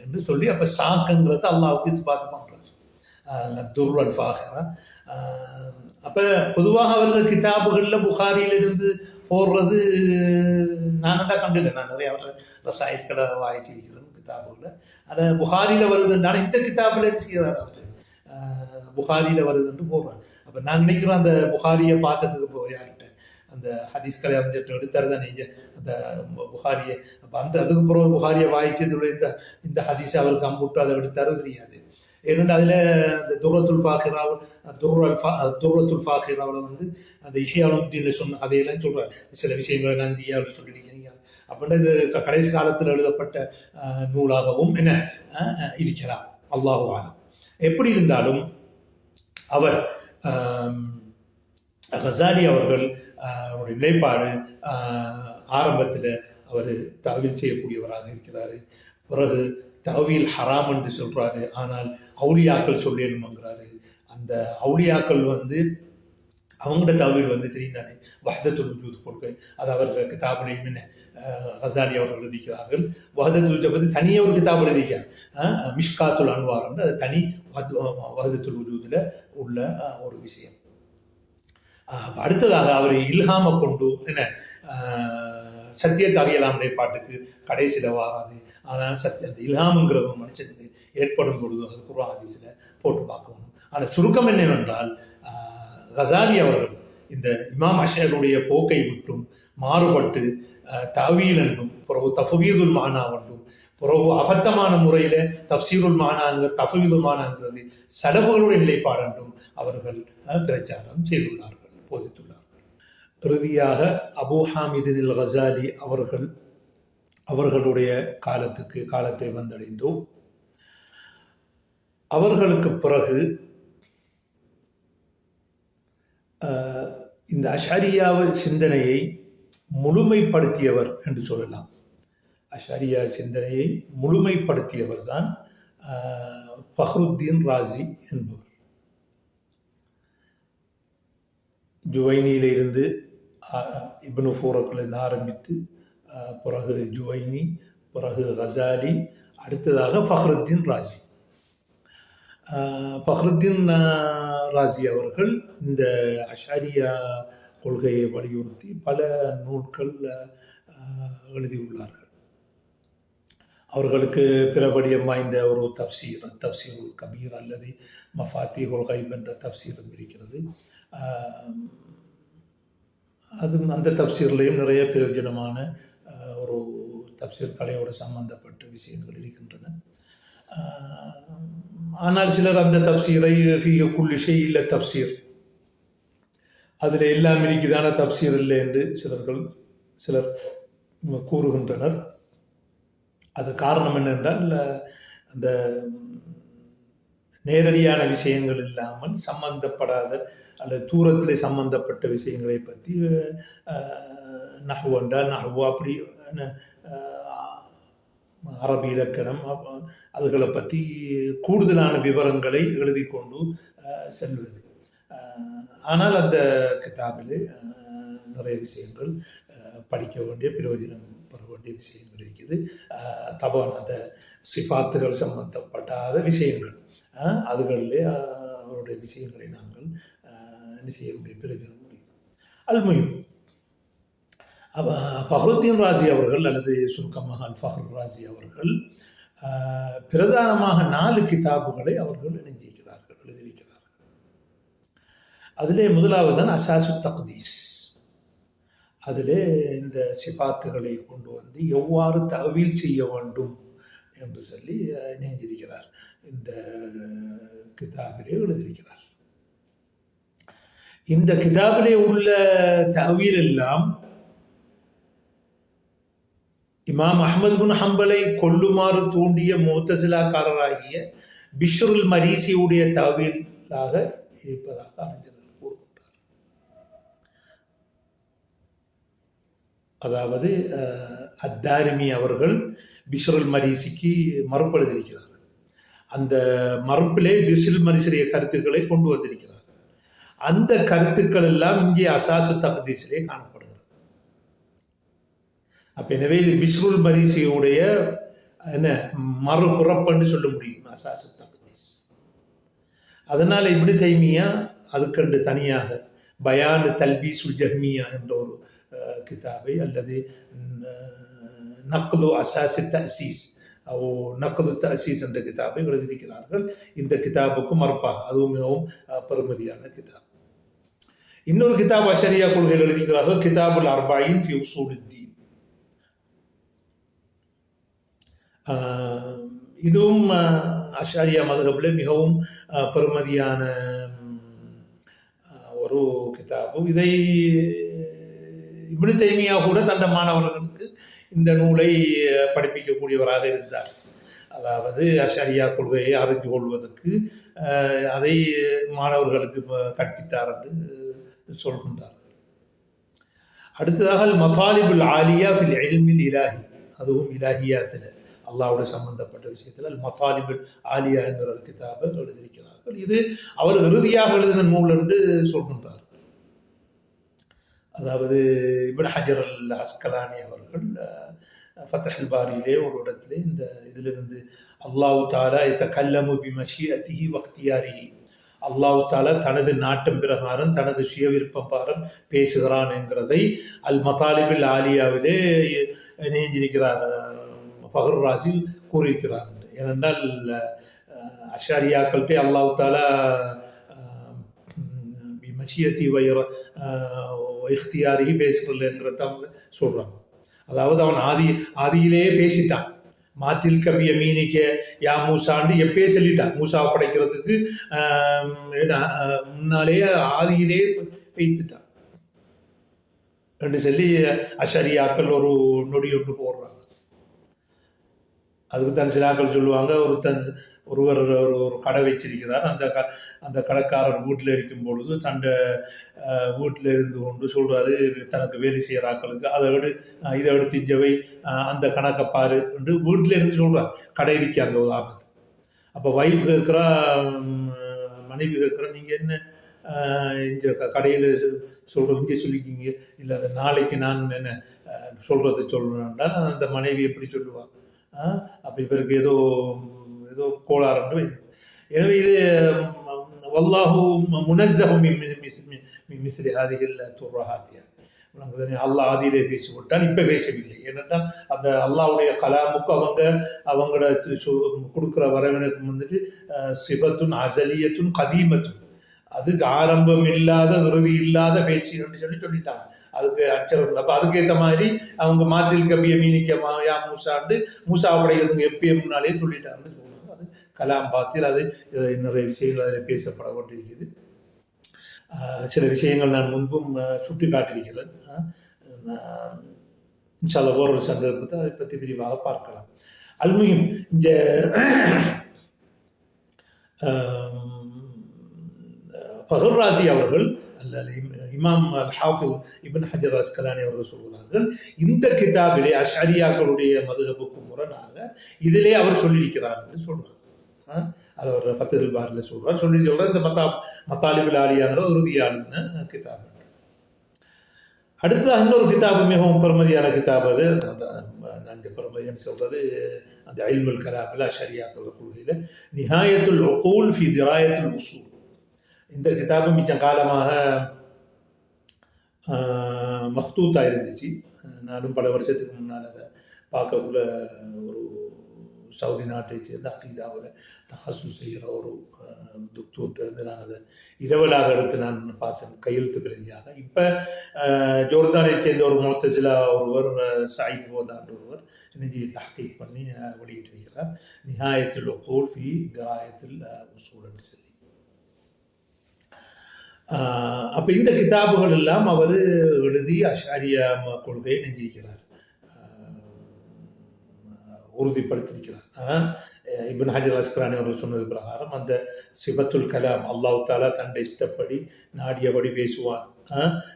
என்று சொல்லி அப்போ சாக்குங்கிறத அல்லாஹ்வுக்கு பார்த்து பண்ணுறார். துர்ரல் ஃபாஹிரா. அப்போ பொதுவாக அவர்கள் கிதாபுகளில் புகாரியிலிருந்து போடுறது நான் தான் கண்டில்லை. நான் நிறைய அவர்கள் ரசாயன்களை வாய்ச்சிருக்கிறேன் கிதாபுகளில். அதை புகாரியில் வருதுன்னால இந்த கிதாபில் செய்கிறார் அவர், புகாரியில் வருதுன்னு போடுறார். அப்போ நான் நினைக்கிறேன் அந்த புகாரியை பார்த்ததுக்கு போய் யார்கிட்ட அந்த ஹதீஸ் கலை அறிஞர்கிட்ட எடுத்தார் தான் அந்த புகாரியை. அப்போ அதுக்கு பிறகு புகாரியை வாய்ச்சதுடைய இந்த ஹதீஸை அவருக்கு அம்புட்டு அதை எடுத்தாரும் தெரியாது. ஏனென்று அதில் அந்த துர்ரத்துல் ஃபாஹிராவில் வந்து அந்த இஹ்யாவுத்தீனில் சொன்ன அதையெல்லாம் சொல்கிறார். சில விஷயங்களை நான் இஹ்யாவில் சொல்லியிருக்கீங்க அப்படின்னா இது கடைசி காலத்தில் எழுதப்பட்ட நூலாகவும் என்ன இருக்கிறார். அல்லாஹு ஆலம். எப்படி இருந்தாலும் அவர் கசாலி அவர்கள் அவருடைய நிலைப்பாடு ஆரம்பத்தில் அவர் தஅவீல் செய்யக்கூடியவராக இருக்கிறார். பிறகு தஅவீல் ஹராம் என்று சொல்கிறாரு, ஆனால் அவுலியாக்கள் சொல்லணுங்கிறாரு. அந்த அவுலியாக்கள் வந்து அவங்களோட தஅவீல் வந்து தெரிந்தானே வஹ்தத்துல் வஜூத் கொள்கை, அது அவர்கள் கிதாபுலையும் என்ன கசாலி அவர்கள் எழுதிக்கிறார்கள். வஹ்தத்துல் வஜூத் வந்து தனியாக ஒரு கிதாப் எழுதிக்கிறார், மிஷ்காத்துல் அன்வார் என்று, அது தனி வஹ்தத்துல் வஜூதில் உள்ள ஒரு விஷயம். அடுத்ததாக அவர் இல்ஹாமை கொண்டு என்ன சத்தியத்தை அறியலாம் நிலைப்பாட்டுக்கு கடைசியில் வாராது. ஆனால் அந்த இல்ஹாமுங்கிறது மனுஷனுக்கு ஏற்படும் பொழுது அது குர்ஆன் ஹதீஸில் போட்டு பார்க்கணும். ஆனால் சுருக்கம் என்னவென்றால், கசாலி அவர்கள் இந்த இமாம் அஷ்அரியுடைய போக்கை விட்டும் மாறுபட்டு தஅவீல் என்றும் பிறகு தஃவீதுல் மானா என்றும் பிறகு அபத்தமான முறையில் தஃப்சீருல் மானாங்கிற தஃவீதுல் மானாங்கிறது சலஃபுகளுடைய நிலைப்பாடு என்றும் அவர்கள் பிரச்சாரம் செய்துள்ளார்கள், போதித்துள்ளார்கள். இறுதியாக அபூ ஹாமிதின் அல் கசாலி அவர்களுடைய காலத்தை வந்தடைந்தோம். அவர்களுக்கு பிறகு இந்த அஷ்அரியாவை சிந்தனையை முழுமைப்படுத்தியவர் என்று சொல்லலாம். அஷ்அரியா சிந்தனையை முழுமைப்படுத்தியவர் தான் ஃபஹ்ருத்தீன் ராஸி என்பவர். ஜுவைனியிலிருந்து இப்னு ஃபூரக்கிலிருந்து ஆரம்பித்து பிறகு ஜுவைனி, பிறகு கசாலி, அடுத்ததாக ஃபஹ்ருத்தீன் ராசி. ஃபஹ்ருத்தீன் ராசி அவர்கள் இந்த அஷாரியா கொள்கையை வலியுறுத்தி பல நூல்கள் எழுதியுள்ளார்கள். அவர்களுக்கு பிரபலியம் வாய்ந்த ஒரு தப்சீருல் கபீர் அல்லது மஃபாத்திஹுல் கைப் என்ற தப்சீரும் இருக்கிறது. அந்த தப்சீர்லேயும் நிறைய பிரயோஜனமான ஒரு தப்சீர் கலையோடு சம்பந்தப்பட்ட விஷயங்கள் இருக்கின்றன. ஆனால் சிலர் அந்த தப்சீரை குல்லி ஷை இல்ல தப்சீர், அதில் எல்லாம் இருக்குதான தப்சீர் இல்லை என்று சிலர் கூறுகின்றனர். அது காரணம் என்னென்றால், அந்த நேரடியான விஷயங்கள் இல்லாமல் சம்பந்தப்படாத அல்லது தூரத்தில் சம்பந்தப்பட்ட விஷயங்களை பற்றி நஹ்வு என்றால் நஹ்வு, அப்படி அரபி இலக்கணம், அதுகளை பற்றி கூடுதலான விவரங்களை எழுதி கொண்டு செல்வது. ஆனால் அந்த கிதாபில் நிறைய விஷயங்கள் படிக்க வேண்டிய, பிரயோஜனம் பெற வேண்டிய விஷயங்கள் இருக்குது. தபான் அந்த சிபாத்துகள் சம்பந்தப்படாத விஷயங்கள், அதுகளிலே அவருடைய விஷயங்களை நாங்கள் என்ன செய்ய முடியும், பிரயோஜனம் முடியும். அல்முயும் ஃபஹ்ருத்தீன் ராசி அவர்கள் அல்லது சுருக்கமாக அல் ஃபஹ்ர் ராசி அவர்கள் பிரதானமாக 4 கிதாபுகளை அவர்கள் எழுதியிருக்கிறார்கள். அதிலே முதலாவது தான் அசாசு தக்தீஸ். அதிலே இந்த சிபாத்துகளை கொண்டு வந்து எவ்வாறு தஅவீல் செய்ய வேண்டும் என்று சொல்லி நெஞ்சிருக்கிறார். இந்த கிதாபிலே எழுதியிருக்கிறார். இந்த கிதாபிலே உள்ள தஅவீல் எல்லாம் இமாம் அஹ்மது பின் ஹம்பலை கொல்லுமாறு தூண்டிய முஅ்தஸிலாக்காரராகிய பிஷ்ருல் மரீசியுடைய தஅவீலாக இருப்பதாக அறிஞர்கள் கூறுகின்றார். அதாவது அத்தாரிமி அவர்கள் பிஷ்ருல் மரீசிக்கு மறுப்பு எழுதியிருக்கிறார்கள். அந்த மறுப்பிலே பிஷ்ருல் மரீசியுடைய கருத்துக்களை கொண்டு வந்திருக்கிறார்கள். அந்த கருத்துக்கள் எல்லாம் இங்கே அசாசு தக்தீஸிலே காணப்படுகிறது. அப்போ எனவே இது பிஷ்ருல் மரீசியுடைய மறுபுறப்பன்னு சொல்ல முடியும், அசாசு தக்தீஸ். அதனால் இப்னு தைமியா அதுக்கண்டு தனியாக பயான் தல்பீசுல் ஜஹ்மியா என்ற ஒரு கிதாபை, அல்லது நக்து அசாசி தஅசீஸ் நக்து தஅசீஸ் என்ற கிதாபை எழுதியிருக்கிறார்கள். இந்த கிதாபுக்கும் மறுப்பாக, அதுவும் மிகவும் பெருமதியான கிதாப். இன்னொரு கிதாப் அஷரியா கொள்கையில் எழுதியிருக்கிறார்கள், கிதாபுல் அர்பாயின் ஃபி உஸூலுத்தீன். இதுவும் அஷாரியா மதுஹபில் மிகவும் பெருமதியான ஒரு கிதாபு. இதை இப்னு தைமியா கூட தந்த மாணவர்களுக்கு இந்த நூலை படிப்பிக்கக்கூடியவராக இருந்தார். அதாவது அஷாரியா கொள்கையை அறிந்து கொள்வதற்கு அதை மாணவர்களுக்கு கற்பித்தார் என்று சொல்கின்றார். அடுத்ததாக மதாலிபுல் ஆலியா ஃபில் இல்மில் இலாஹி, அதுவும் இலாஹியாத்தில் அல்லாஹ்வோடு சம்பந்தப்பட்ட விஷயத்தில் அல் மதாலிபுல் ஆலியா என்கிற ஒரு கிதாபை எழுதியிருக்கிறார்கள். இது அவர் இறுதியாக எழுதின நூல் என்று சொல்கின்றார். அதாவது இப்னு ஹஜர் அல் அஸ்கலானி அவர்கள் ஃபத்ஹுல் பாரியிலே ஒரு இடத்திலே இந்த இதிலிருந்து அல்லாஹு தஆலா யதகல்லமு பிமஷீஅத்திஹி வக்தியாரிஹி, அல்லாஹு தஆலா தனது நாட்டம் பிரகாரம் தனது சுய விருப்பம் பாரம் பேசுகிறான் என்கிறதை அல் மதாலிபுல் ஆலியாவிலே இணைஞ்சிருக்கிறார் ஃபஹ்ர் ராசி கூறியிருக்கிறார். ஏனென்றால் அஷாரியாக்கள்கிட்ட அல்லாஹு தஆலா மஷியத்தி இஹ்தியாரிஹி பேசுகிறதுன்றத அவங்க சொல்கிறாங்க. அதாவது அவன் ஆதியிலேயே பேசிட்டான். மாத்தில் கபிய மீனிக்க யா மூசான்னு எப்பயே சொல்லிட்டான். மூசாவை படைக்கிறதுக்கு முன்னாலேயே ஆதியிலே வைத்துட்டான் என்று சொல்லி அஷரியாக்கள் ஒரு நொடி ஒன்று போடுறாங்க. அதுக்கு தான் சிலாக்கள் சொல்லுவாங்க, ஒருவர் ஒரு கடை வச்சிருக்கிறார். அந்த கடைக்காரர் வீட்டில் இருக்கும் பொழுது தன்னை வீட்டில் இருந்து கொண்டு சொல்கிறாரு தனக்கு வேலை செய்கிற ஆக்களுக்கு, இதை எடுத்து இஞ்சவை அந்த கணக்கை பாரு என்று வீட்டில் இருந்து சொல்கிறார். கடை இருக்காங்க உதாரணத்துக்கு. அப்போ வைஃப் கேட்குறா, மனைவி கேட்குறா, நீங்கள் என்ன இங்கே கடையில் சொல்கிறோம், இங்கே சொல்லிக்கிங்க, இல்லை அதை நாளைக்கு நான் என்ன சொல்கிறத சொல்லணுன்றால் அந்த மனைவி எப்படி சொல்லுவாள்? அப்போ இவருக்கு ஏதோ ஏதோ கோளாறுண்டு. எனவே இது வல்லாஹு முனஸ்ஸஹு மின் மிஸ்லி ஹாதிஹில் துர்ரஹாத். அல்லாஹ் ஆதியிலே பேசிவிட்டால் இப்போ பேசவில்லை. ஏனென்றால் அந்த அல்லாஹ்வுடைய கலாமுக்கு அவங்களோட கொடுக்குற வரவினருக்கு வந்துட்டு சிபத்துன் அசலியத்துன் கதீமத்துன், அதுக்கு ஆரம்பம் இல்லாத இறுதி இல்லாத பேச்சு என்று சொல்லிட்டாங்க. அதுக்கு அச்சரம். அப்போ அதுக்கேற்ற மாதிரி அவங்க மாத்தில் கபிய மீனிக்க யா மூசாண்டு மூசா படைக்கிறதுக்கு எப்பயே முன்னாலே சொல்லிட்டாங்கன்னு சொல்லுவாங்க. அது கலாம் பாத்தில். அது நிறைய விஷயங்கள் அதில் பேசப்பட கொண்டிருக்குது. சில விஷயங்கள் நான் முன்பும் சுட்டி காட்டியிருக்கிறேன். இன்ஷா அல்லாஹ் ஒரு சந்தர்ப்பத்தை அதை பற்றி விரிவாக பார்க்கலாம். அல்முஹிம், இந்த ஃபஹர் ராசி அவர்கள் இமாம் அல் ஹாஃபிஸ் இப்னு ஹஜர் அஸ்கலானி அவர்கள் சொல்கிறார்கள், இந்த கிதாபிலே அஷ்அரியாக்களுடைய மதுஹபுக்கு முரணாக இதிலே அவர் சொல்லியிருக்கிறார் என்று சொல்றார். அது அவர் ஃபத்ஹுல் பாரில் சொல்றார். சொல்ற இந்த மத்தாலிபுல் ஆலியாங்கிற உறுதியாளுன கிதாப். அடுத்ததாக இன்னொரு கிதாபு, மிகவும் பெருமதியான கிதாப். அது அந்த பெருமதின்னு சொல்றது அந்த இல்முல் கலாமில் அஷ்அரியாக்கள் கொள்கையில் நிஹாயத்துல் உகூல் ஃபி திராயத்துல் உசூல். இந்த கிதாபு மிச்சம் காலமாக மக்தூத்தாக இருந்துச்சு. நானும் பல வருஷத்துக்கு முன்னால் அதை பார்க்கக்குள்ள ஒரு சவுதி நாட்டை சேர்ந்த அகீதாவில் தஹசு செய்கிற ஒரு துக்தூர்கிட்ட இருந்து நான் அதை இரவலாக எடுத்து நான் பார்த்தேன், கையெழுத்து பிரதியாக. இப்போ ஜோர்தானை சேர்ந்த ஒரு முஅத்தஸிலா ஒருவர், சயீத் ஹோதான்ற ஒருவர் இன்னைக்கு தஹ்கீக் பண்ணி வெளியிட்டிருக்கிறார், நிஹாயத்துல் உகூல் ஃபி திராயத்துல் உசூல் என்று சொல்லி. அப்போ இந்த கிதாபுகள் எல்லாம் அவர் எழுதி அஷ்அரியா கொள்கையை நெஞ்சிருக்கிறார், உறுதிப்படுத்தியிருக்கிறார். இப்னு ஹஜர் அஸ்கலானி அவர்கள் சொன்னது பிரகாரம் அந்த சிபத்துல் கலாம், அல்லாஹ் தாலா தன்னை இஷ்டப்படி நாடியபடி பேசுவான்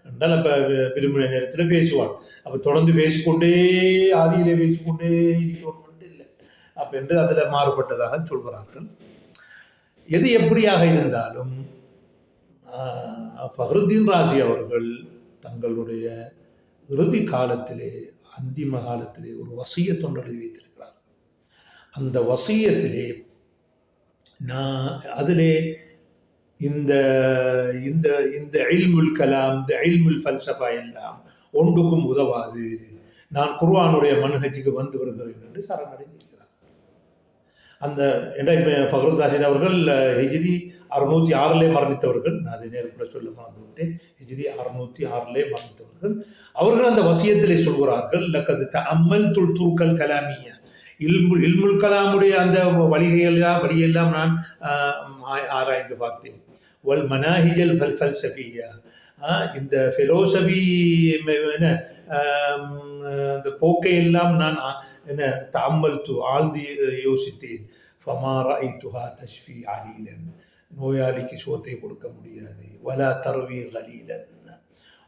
என்றால் அப்போ விரும்பின நேரத்தில் பேசுவான். அப்போ தொடர்ந்து பேசிக்கொண்டே ஆதியிலே பேசிக்கொண்டே இருக்கணும் இல்லை அப்போ என்று அதில் மாறுபட்டதாக சொல்கிறார்கள். எது எப்படியாக இருந்தாலும் ஃபஹ்ருத்தீன் ராசி அவர்கள் தங்களுடைய இறுதி காலத்திலே, அந்திம காலத்திலே ஒரு வசியத் ஒன்று எழுதி வைத்திருக்கிறார். அந்த வசியத்திலே அதிலே இந்த இந்த இந்த இல்முல் கலாம், இந்த இல்முல் ஃபல்சஃபா எல்லாம் ஒன்றுக்கும் உதவாது, நான் குர்ஆனுடைய மன்ஹஜுக்கு வந்து வருகிறேன் என்று சரணடைந்திருக்கிறார். அந்த ஃபஹ்ருத்தீன் ராசி அவர்கள் ஹிஜ்ரி 606 மரணித்தவர்கள். நான் அதை நேரப்பட சொல்ல மறந்துவிட்டேன். ஹிஜ்ரி 606 மரணித்தவர்கள். அவர்கள் அந்த வசியத்திலே சொல்கிறார்கள், லக்கது தஅம்மல்துல் துர்கல் கலாமியா, இல்முல் கலாமுடைய அந்த வழியெல்லாம் நான் ஆராய்ந்து பார்த்தேன். வல் மனாஹிஜல் ஃபல்சஃபியா, இந்த ஃபிலோசபி அந்த போக்கையெல்லாம் நான் தஅம்மல்து ஆழ்ந்து யோசித்தேன். ஃபமா ரஅய்துஹா தஷ்ஃபி அலீலன், நோயாளிக்கு சோத்தை கொடுக்க முடியாது. வலா தர்வி கலீலன்,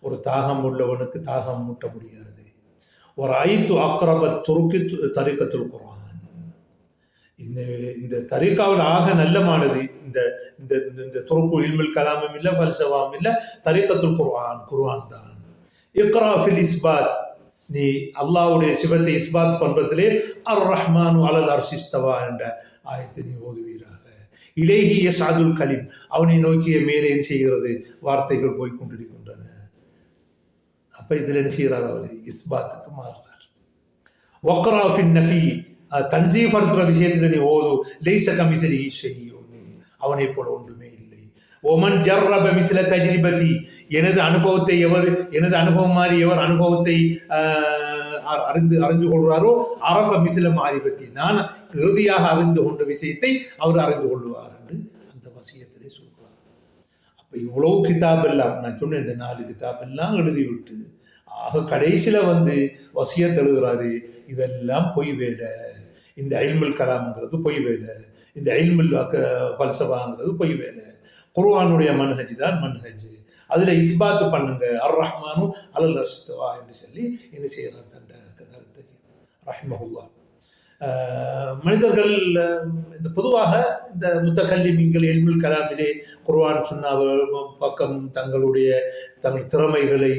ஒரு தாகம் உள்ளவனுக்கு தாகம் மூட்ட முடியாது. ஒரு ஐத்து அக்ரபத் துருக்கி தரிக்கத்துல் குர்ஆன், இந்த தரிகாவில் ஆக நல்லமானது இந்த இந்த இந்த துருக்கு இல்முல் கலாமும் இல்லை, ஃபல்சஃபாவும் இல்லை, தரிக்கத்துல் குர்ஆன் தான். இக்ரா ஃபில் இஸ்பாத், நீ அல்லாஹ்வுடைய சிபத்தை இஸ்பாத் பண்றதிலே அர் ரஹ்மானு அலல் அர்ஷி இஸ்தவா என்ற ஆயத்தை நீ ஓதுவீராக. இலேஹி யஸ்அதுல் கலிம், அவனை நோக்கிய மேலே செய்கிறது, வார்த்தைகள் போய்கொண்டிருக்கின்றன. அப்போ இதில் என்ன செய்கிறார்? அவர் இஸ்பாத்துக்கு மாறுறார். வக்ரா ஃபின் நஃபி, தன்ஜீஃபடுத்துகிற விஷயத்தில் நீ ஓது, லைஸ கமிஸ்லிஹி ஷைஉன், அவனை போல ஒன்றுமே இல்லை. ஒமன் ஜர்ரப மிஸ்ல தஜ்ரிபதி, எனது அனுபவம் மாதிரி எவர் அனுபவத்தை அறிந்து கொள்வாரோ, அரஃப மிஸ்ல மாரிபத்தி, நான் இறுதியாக அறிந்து கொண்ட விஷயத்தை அவர் அறிந்து கொள்வார் என்று அந்த வசியத்திலே சொல்கிறார். அப்போ இவ்வளவு கிதாப் எல்லாம் நான் சொன்ன இந்த 4 கிதாப் எல்லாம் எழுதிவிட்டு ஆக கடைசியில் வசியத் எழுதுகிறாரு. இதெல்லாம் பொய் வேலை, இந்த இல்முல் கலாம்ங்கிறது பொய் வேலை, இந்த இல்முல் ஃபல்சஃபாங்கிறது பொய் வேலை, குர்ஆனுடைய மன்ஹஜ் தான் மன்ஹஜ், அதில் இஸ்பாத்து பண்ணுங்க, அர் ரஹ்மானு அலல் அஸ்தவா என்று சொல்லி என்ன செய்கிறார் தண்ட கருத்து ரஹ்மஹுல்லாஹ். மனிதர்கள் இந்த பொதுவாக இந்த முத்தகல்லிமீன்கள் இல்முல் கலாமிலே குர்ஆன் சுன்னா பக்கம் தங்கள் திறமைகளை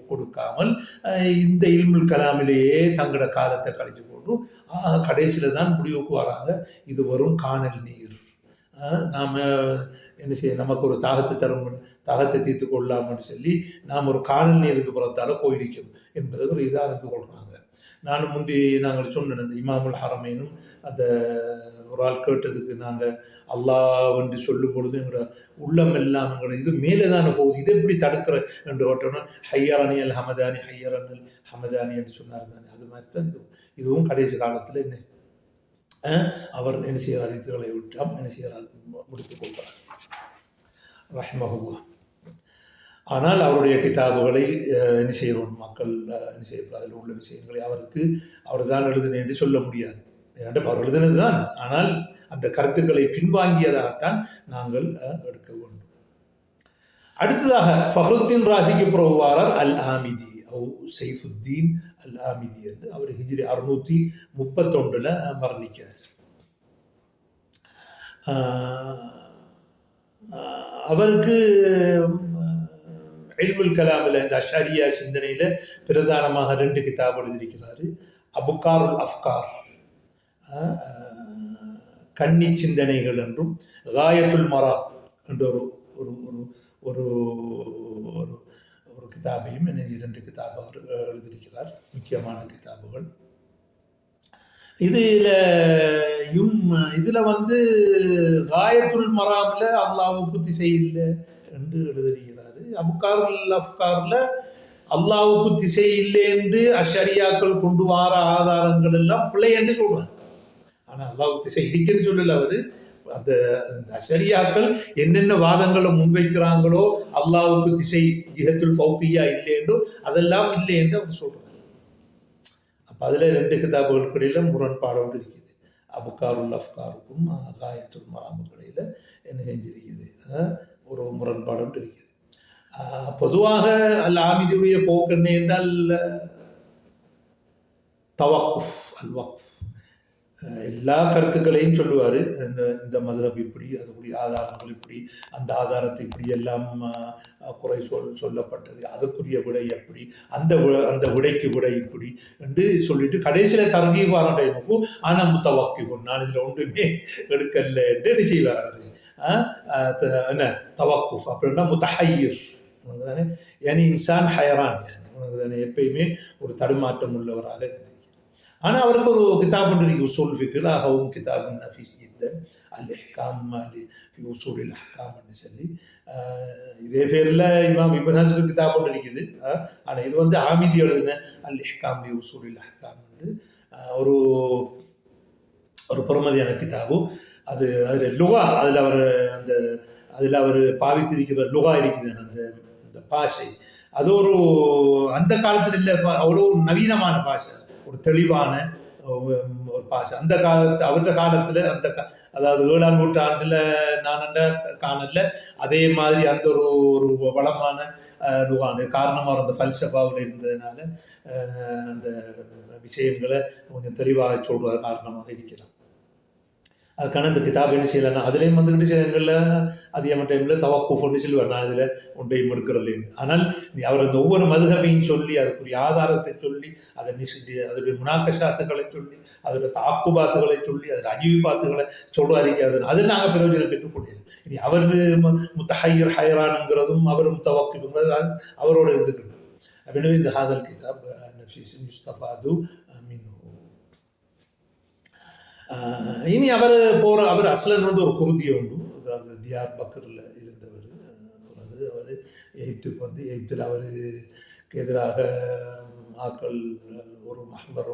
கொடுக்காமல் இந்த இல்முல் கலாமிலேயே தங்களோட காலத்தை கழிச்சு கொண்டு கடைசியில் தான் முடிவுக்கு வராங்க இது வரும் காணல் நீர். நாம் என்ன செய்ய நமக்கு ஒரு தாகத்தை தீர்த்து கொள்ளலாம்னு சொல்லி நாம் ஒரு காணல் நீருக்கு புறத்தால் போயிருக்கும் என்பதை ஒரு இதாக அறிந்து கொள்கிறாங்க. நானும் நாங்கள் சொன்ன இந்த இமாமுல் ஹரமைனும் அந்த ஒரு ஆள் கேட்டதுக்கு நாங்கள் அல்லாஹ் என்று சொல்லும் பொழுது எங்களோட உள்ளம் எல்லாம் எங்களோட இது மேலே தானே போகுது, இதை எப்படி தடுக்கிற என்று ஓட்டோன்னா ஹையரானி அல் ஹமதானி ஹையரான் அல் ஹமதானி என்று சொன்னார் தானே. அது மாதிரி தான் இதுவும் கடைசி காலத்தில் என்ன அவர் என்ன செய்கிறார், இதுகளை விட்டால் என்ன செய்கிறார் முடித்துக் கொள்கிறார் ரஹ்மஹுல்லாஹ். ஆனால் அவருடைய கிதாபுகளை என்ன செய்கிறோம் மக்கள் என்ன செய்யப்படும், அதில் உள்ள விஷயங்களை அவர் தான் எழுதினேன் என்று சொல்ல முடியாது. அவர் எழுதினது தான், ஆனால் அந்த கருத்துக்களை பின்வாங்கியதாகத்தான் நாங்கள் எடுக்க வேண்டும். அடுத்ததாக ஃபஹ்ருத்தீன் ராசிக்கு புறவாளர் அல் ஆமிதி சைஃபுத்தீன் அல் ஆமிதி என்று அவர் ஹிஜ்ரி 631 மரணிக்கிறார். அவருக்கு இல்முல் கலாமில் இந்த அஷாரியா சிந்தனையில் பிரதானமாக 2 கிதாப் எழுதியிருக்கிறார். அபுகாருல் அஃப்கார் கன்னி சிந்தனைகள் என்றும் காயத்துல் மரா என்ற ஒரு கிதாபையும் 2 கிதாப் அவர் எழுதியிருக்கிறார், முக்கியமான கிதாபுகள். இதில் வந்து காயத்துல் மராமில் அல்லாஹ்வுக்கு திசை இல்லை என்று எழுதியிருக்கிறாரு. அபுகாருல் அஃப்காரில் அல்லாஹ்வுக்கு திசை இல்லை என்று அஷரியாக்கள் கொண்டு வர ஆதாரங்கள் எல்லாம் பிழை என்று சொல்றாங்க. ஆனால் அல்லாஹ்வுக்கு திசை இருக்குன்னு சொல்லல. அவர் அந்த அஷரியாக்கள் என்னென்ன வாதங்களை முன்வைக்கிறாங்களோ அல்லாஹ்வுக்கு திசை ஜிஹத்துல் ஃபௌகியா இல்லை என்றோ அதெல்லாம் இல்லை என்று அவர் சொல்றாங்க. அப்போ அதில் 2 கிதாபுகளுக்கு இடையில் முரண்பாடு ஒன்று இருக்குது. அபுகாருல் அஃப்காருக்கும் காயத்துல் மராமுக்கு இடையில் என்ன செஞ்சிருக்குது, ஒரு முரண்பாடு ஒன்று இருக்குது. பொதுவாக அல் ஆமிதியுடைய போக்கு என்ன என்றால் தவக்குஃப் அல் வக்ஃப், எல்லா கருத்துக்களையும் சொல்லுவார். இந்த மதுஹப் இப்படி, அதுக்குரிய ஆதாரங்கள் இப்படி, அந்த ஆதாரத்தை இப்படி எல்லாம் குறை சொல்லப்பட்டது, அதற்குரிய விடை எப்படி, அந்த விடைக்கு விடை இப்படி என்று சொல்லிட்டு கடைசியில் தர்ஜீஹ் வர டைமுக்கும் ஆனால் முத்தவக்கிஃப் நான் இதில் ஒன்றுமே எடுக்கல என்று என்ன செய்வார் அவர், என்ன தவக்குஃப் அப்படின்னா முத்தஹய்யிர் உனக்கு தானே, ஏன்னா இன்சான் ஹயரான் உனக்கு தானே எப்பயுமே ஒரு தடுமாற்றம் உள்ளவராக இருந்தது. ஆனால் அவருக்கு ஒரு கிதாப் ஒன்று இருக்குது உசூல் ஃபிக்ர் ஹவும் கிதாபுன் நஃபீஸ் ஜித்தன் அல் இஹ்காம் ஃபி உசூலில் அஹ்காம்னு சொல்லி இதே பேரில் இமாம் இப்னு ஹஸர் கிதாப் ஒன்று இருக்குது. ஆனால் இது வந்து ஆமிதி எழுதின அல் இஹ்காம் ஃபி உசூலில் அஹ்காம் என்று ஒரு பொறுமதியான கிதாபு. அதில் லுகா அதில் அவர் பாவித்திருக்கிற லுகா இருக்குது, அந்த பாஷை அது அந்த காலத்தில் இல்லை, அவ்வளோ நவீனமான பாஷை, ஒரு தெளிவான ஒரு பாஷை. அந்த அவற்ற காலத்தில் அதாவது 7ஆம் நூற்றாண்டில் நான் காணல அதே மாதிரி அந்த ஒரு வளமான லுகான காரணமாக அந்த ஃபல்சஃபாவில் இருந்ததுனால அந்த விஷயங்களை கொஞ்சம் தெளிவாக சொல்கிற காரணமாக இருக்கிறான். அதுக்கான இந்த கிதாப் என்ன செய்யலைன்னா அதுலேயும் வந்துக்கிட்டு விஷயங்களில் அதிகமான டைமில் தவக்குஃப் ஒன்று சொல்லுவார், நான் இதில் ஒன்றையும் எடுக்கிறல்லேன்னு. ஆனால் அவர் அந்த ஒவ்வொரு மதுஹபையும் சொல்லி அதுக்குரிய ஆதாரத்தை சொல்லி அதனுடைய முனாக்கஷாத்துக்களை சொல்லி அதோட தாக்குபாத்துகளை சொல்லி அதோட அஜீபாத்துகளை சொல்வாதிக்காது, அதில் நாங்கள் பிரயோஜனம் பெற்றுக்கொள்ளல. இனி அவர் முத்தஹய்யர் ஹயரானுங்கிறதும் அவர் முத்தவக்கிஃப்ங்கிறது அவரோட இருந்துக்கணும். அப்படின்னு இந்த ஹாதல் கிதாப் நஃபீஸ் யுஸ்தஃபாது மின்ஹு. இனி அவர் அஸ்லன் வந்து ஒரு குருதி உண்டு, அதாவது தியார் பக்கரில் இருந்தவர். பிறகு அவர் எகிப்துக்கு வந்து எகிப்தில் அவருக்கு எதிராக ஆக்கள் ஒரு மஹ்பர்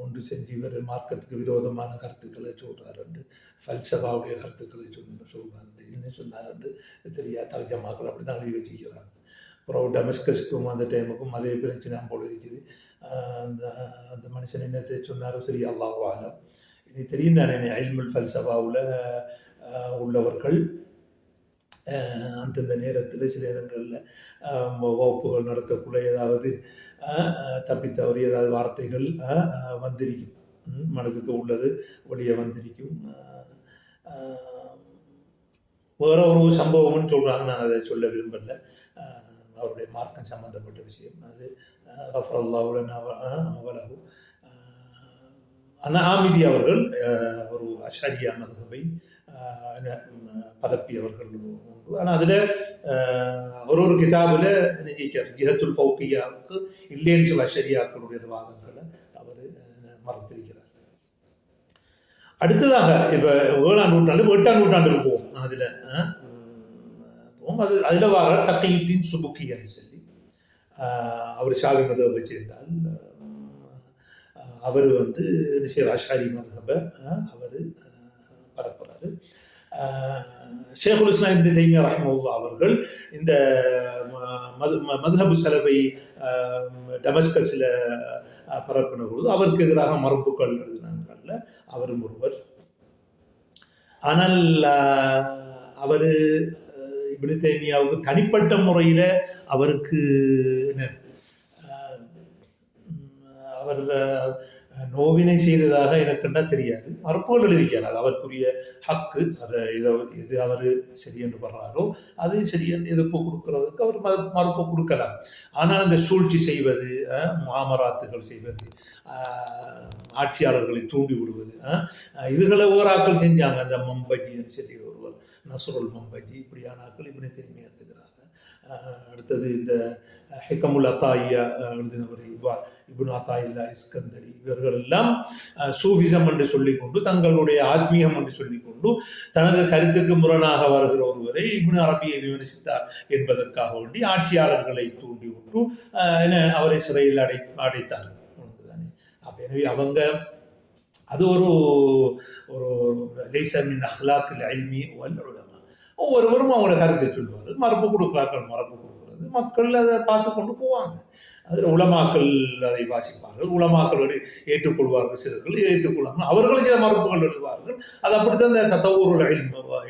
ஒன்று செஞ்சு இவர் மார்க்கத்துக்கு விரோதமான கருத்துக்களை சொல்கிறார், ஃபல்சஃபாவுடைய கருத்துக்களை சொல்கிறார், என்ன சொன்னார் தெரியாது. தர்ஜமாக்கள் அப்படி தான் எழுதி வச்சுக்கிறாங்க. அப்புறம் டெமஸ்கஸுக்கும் அந்த டைமுக்கும் அதே பிரச்சனை போல இருக்குது. அந்த மனுஷன் என்னத்தை சொன்னாரோ சரி, அல்லாஹு அலம். இது தெரியும் தானே, இல்முல் ஃபல்சஃபாவில் உள்ளவர்கள் அந்தந்த நேரத்தில் சில இடங்களில் வகுப்புகள் நடத்தக்குள்ள ஏதாவது தப்பித்தவறி ஏதாவது வார்த்தைகள் வந்திருக்கும், மனதுக்கு உள்ளது வெளியே வந்திருக்கும். வேற ஒரு சம்பவம்னு சொல்கிறாங்க, நான் அதை சொல்ல விரும்பலை. அவருடைய மார்க்கம் சம்பந்தப்பட்ட விஷயம் அது. கஃபரல்லாஹுலன் அவலஹு ஆமிதி அவர்கள் ஒரு அஷரியா மதுஹபை பரப்பியவர்கள் உண்டு. ஆனால் அதில் ஒரு கிதாபில் நினைக்கிறார் ஜிஹத்துல் ஃபௌக்கியாவுக்கு இல்லைன்னு சில அஷரியாக்களுடைய வாதங்களை அவர் மறுத்திருக்கிறார். அடுத்ததாக இப்போ 7ஆம் நூற்றாண்டு 8ஆம் நூற்றாண்டுக்கு போவோம். அதில் போவோம். அதில் வர தக்கையுத்தீன் சுபுக்கின்னு சொல்லி அவர் ஷாஃபி மதுஹபை சேர்ந்தால். அவர் அஷ்அரி மதுஹபை அவர் பரப்புறாரு. ஷேகுல் இஸ்லாம் இப்னு தைமியா ரஹ்மத்துல்லாஹி அவர்கள் இந்த மதுஹபு சலபை டமஸ்கஸில் பரப்பின பொழுது அவருக்கு எதிராக மரபுகள் எழுதினாங்கல்ல, அவரும் ஒருவர். ஆனால் அவர் இப்னு தைமியாவுக்கு தனிப்பட்ட முறையில் அவருக்கு அவர் நோவினை செய்ததாக எனக்குன்னா தெரியாது. மறுப்புகள் எழுதிக்கிறார், அது அவருக்குரிய ஹக்கு. அதை எது அவர் சரி என்று படுறாரோ அது சரியென்று எதிர்ப்பு கொடுக்கறதுக்கு அவர் மறுப்பு கொடுக்கலாம். ஆனால் இந்த சூழ்ச்சி செய்வது, முஆமராத்துகள் செய்வது, ஆட்சியாளர்களை தூண்டி விடுவது, இதுகளை ஓராக்கள் செஞ்சாங்க. அந்த மம்பஜின்னு சொல்லி ஒருவர், நஸ்ருல் மம்பஜி, இப்படியான ஆக்கள் இப்னு தைமியாவுக்கு எதிராக. அடுத்தது இந்த ஹிகமுல் அத்தாயியா எழுதினவர் இப்னு அத்தாயில்லா இஸ்கந்தரி, இவர்கள் எல்லாம் சூஃபிசம் என்று சொல்லிக்கொண்டு, தங்களுடைய ஆத்மீகம் என்று சொல்லிக்கொண்டு, தனது கருத்துக்கு முரணாக வருகிற ஒருவரை இப்னு அரபியை விமர்சித்தார் என்பதற்காக வேண்டி ஆட்சியாளர்களை தூண்டி விட்டு அவரை சிறையில் அடைத்தார்கள். எனவே அவங்க அது ஒரு லைஸ மின் அஹ்லாக்கில் இல்மி வல் உலமா. ஒவ்வொருவரும் அவங்களோட கருத்தை சொல்லுவார். மரபு கொடுக்குறாக்கள் மரபு கொடுக்குறது, மக்கள் அதை பார்த்து கொண்டு போவாங்க. அதில் உலமாக்கள் அதை வாசிப்பார்கள், உலமாக்கள் ஏற்றுக்கொள்வார்கள், சிலர்கள் ஏற்றுக்கொள்வார்கள், அவர்களும் சில மரபுகள் எழுதுவார்கள். அது அப்படித்தான் இந்த தத்தவூருள்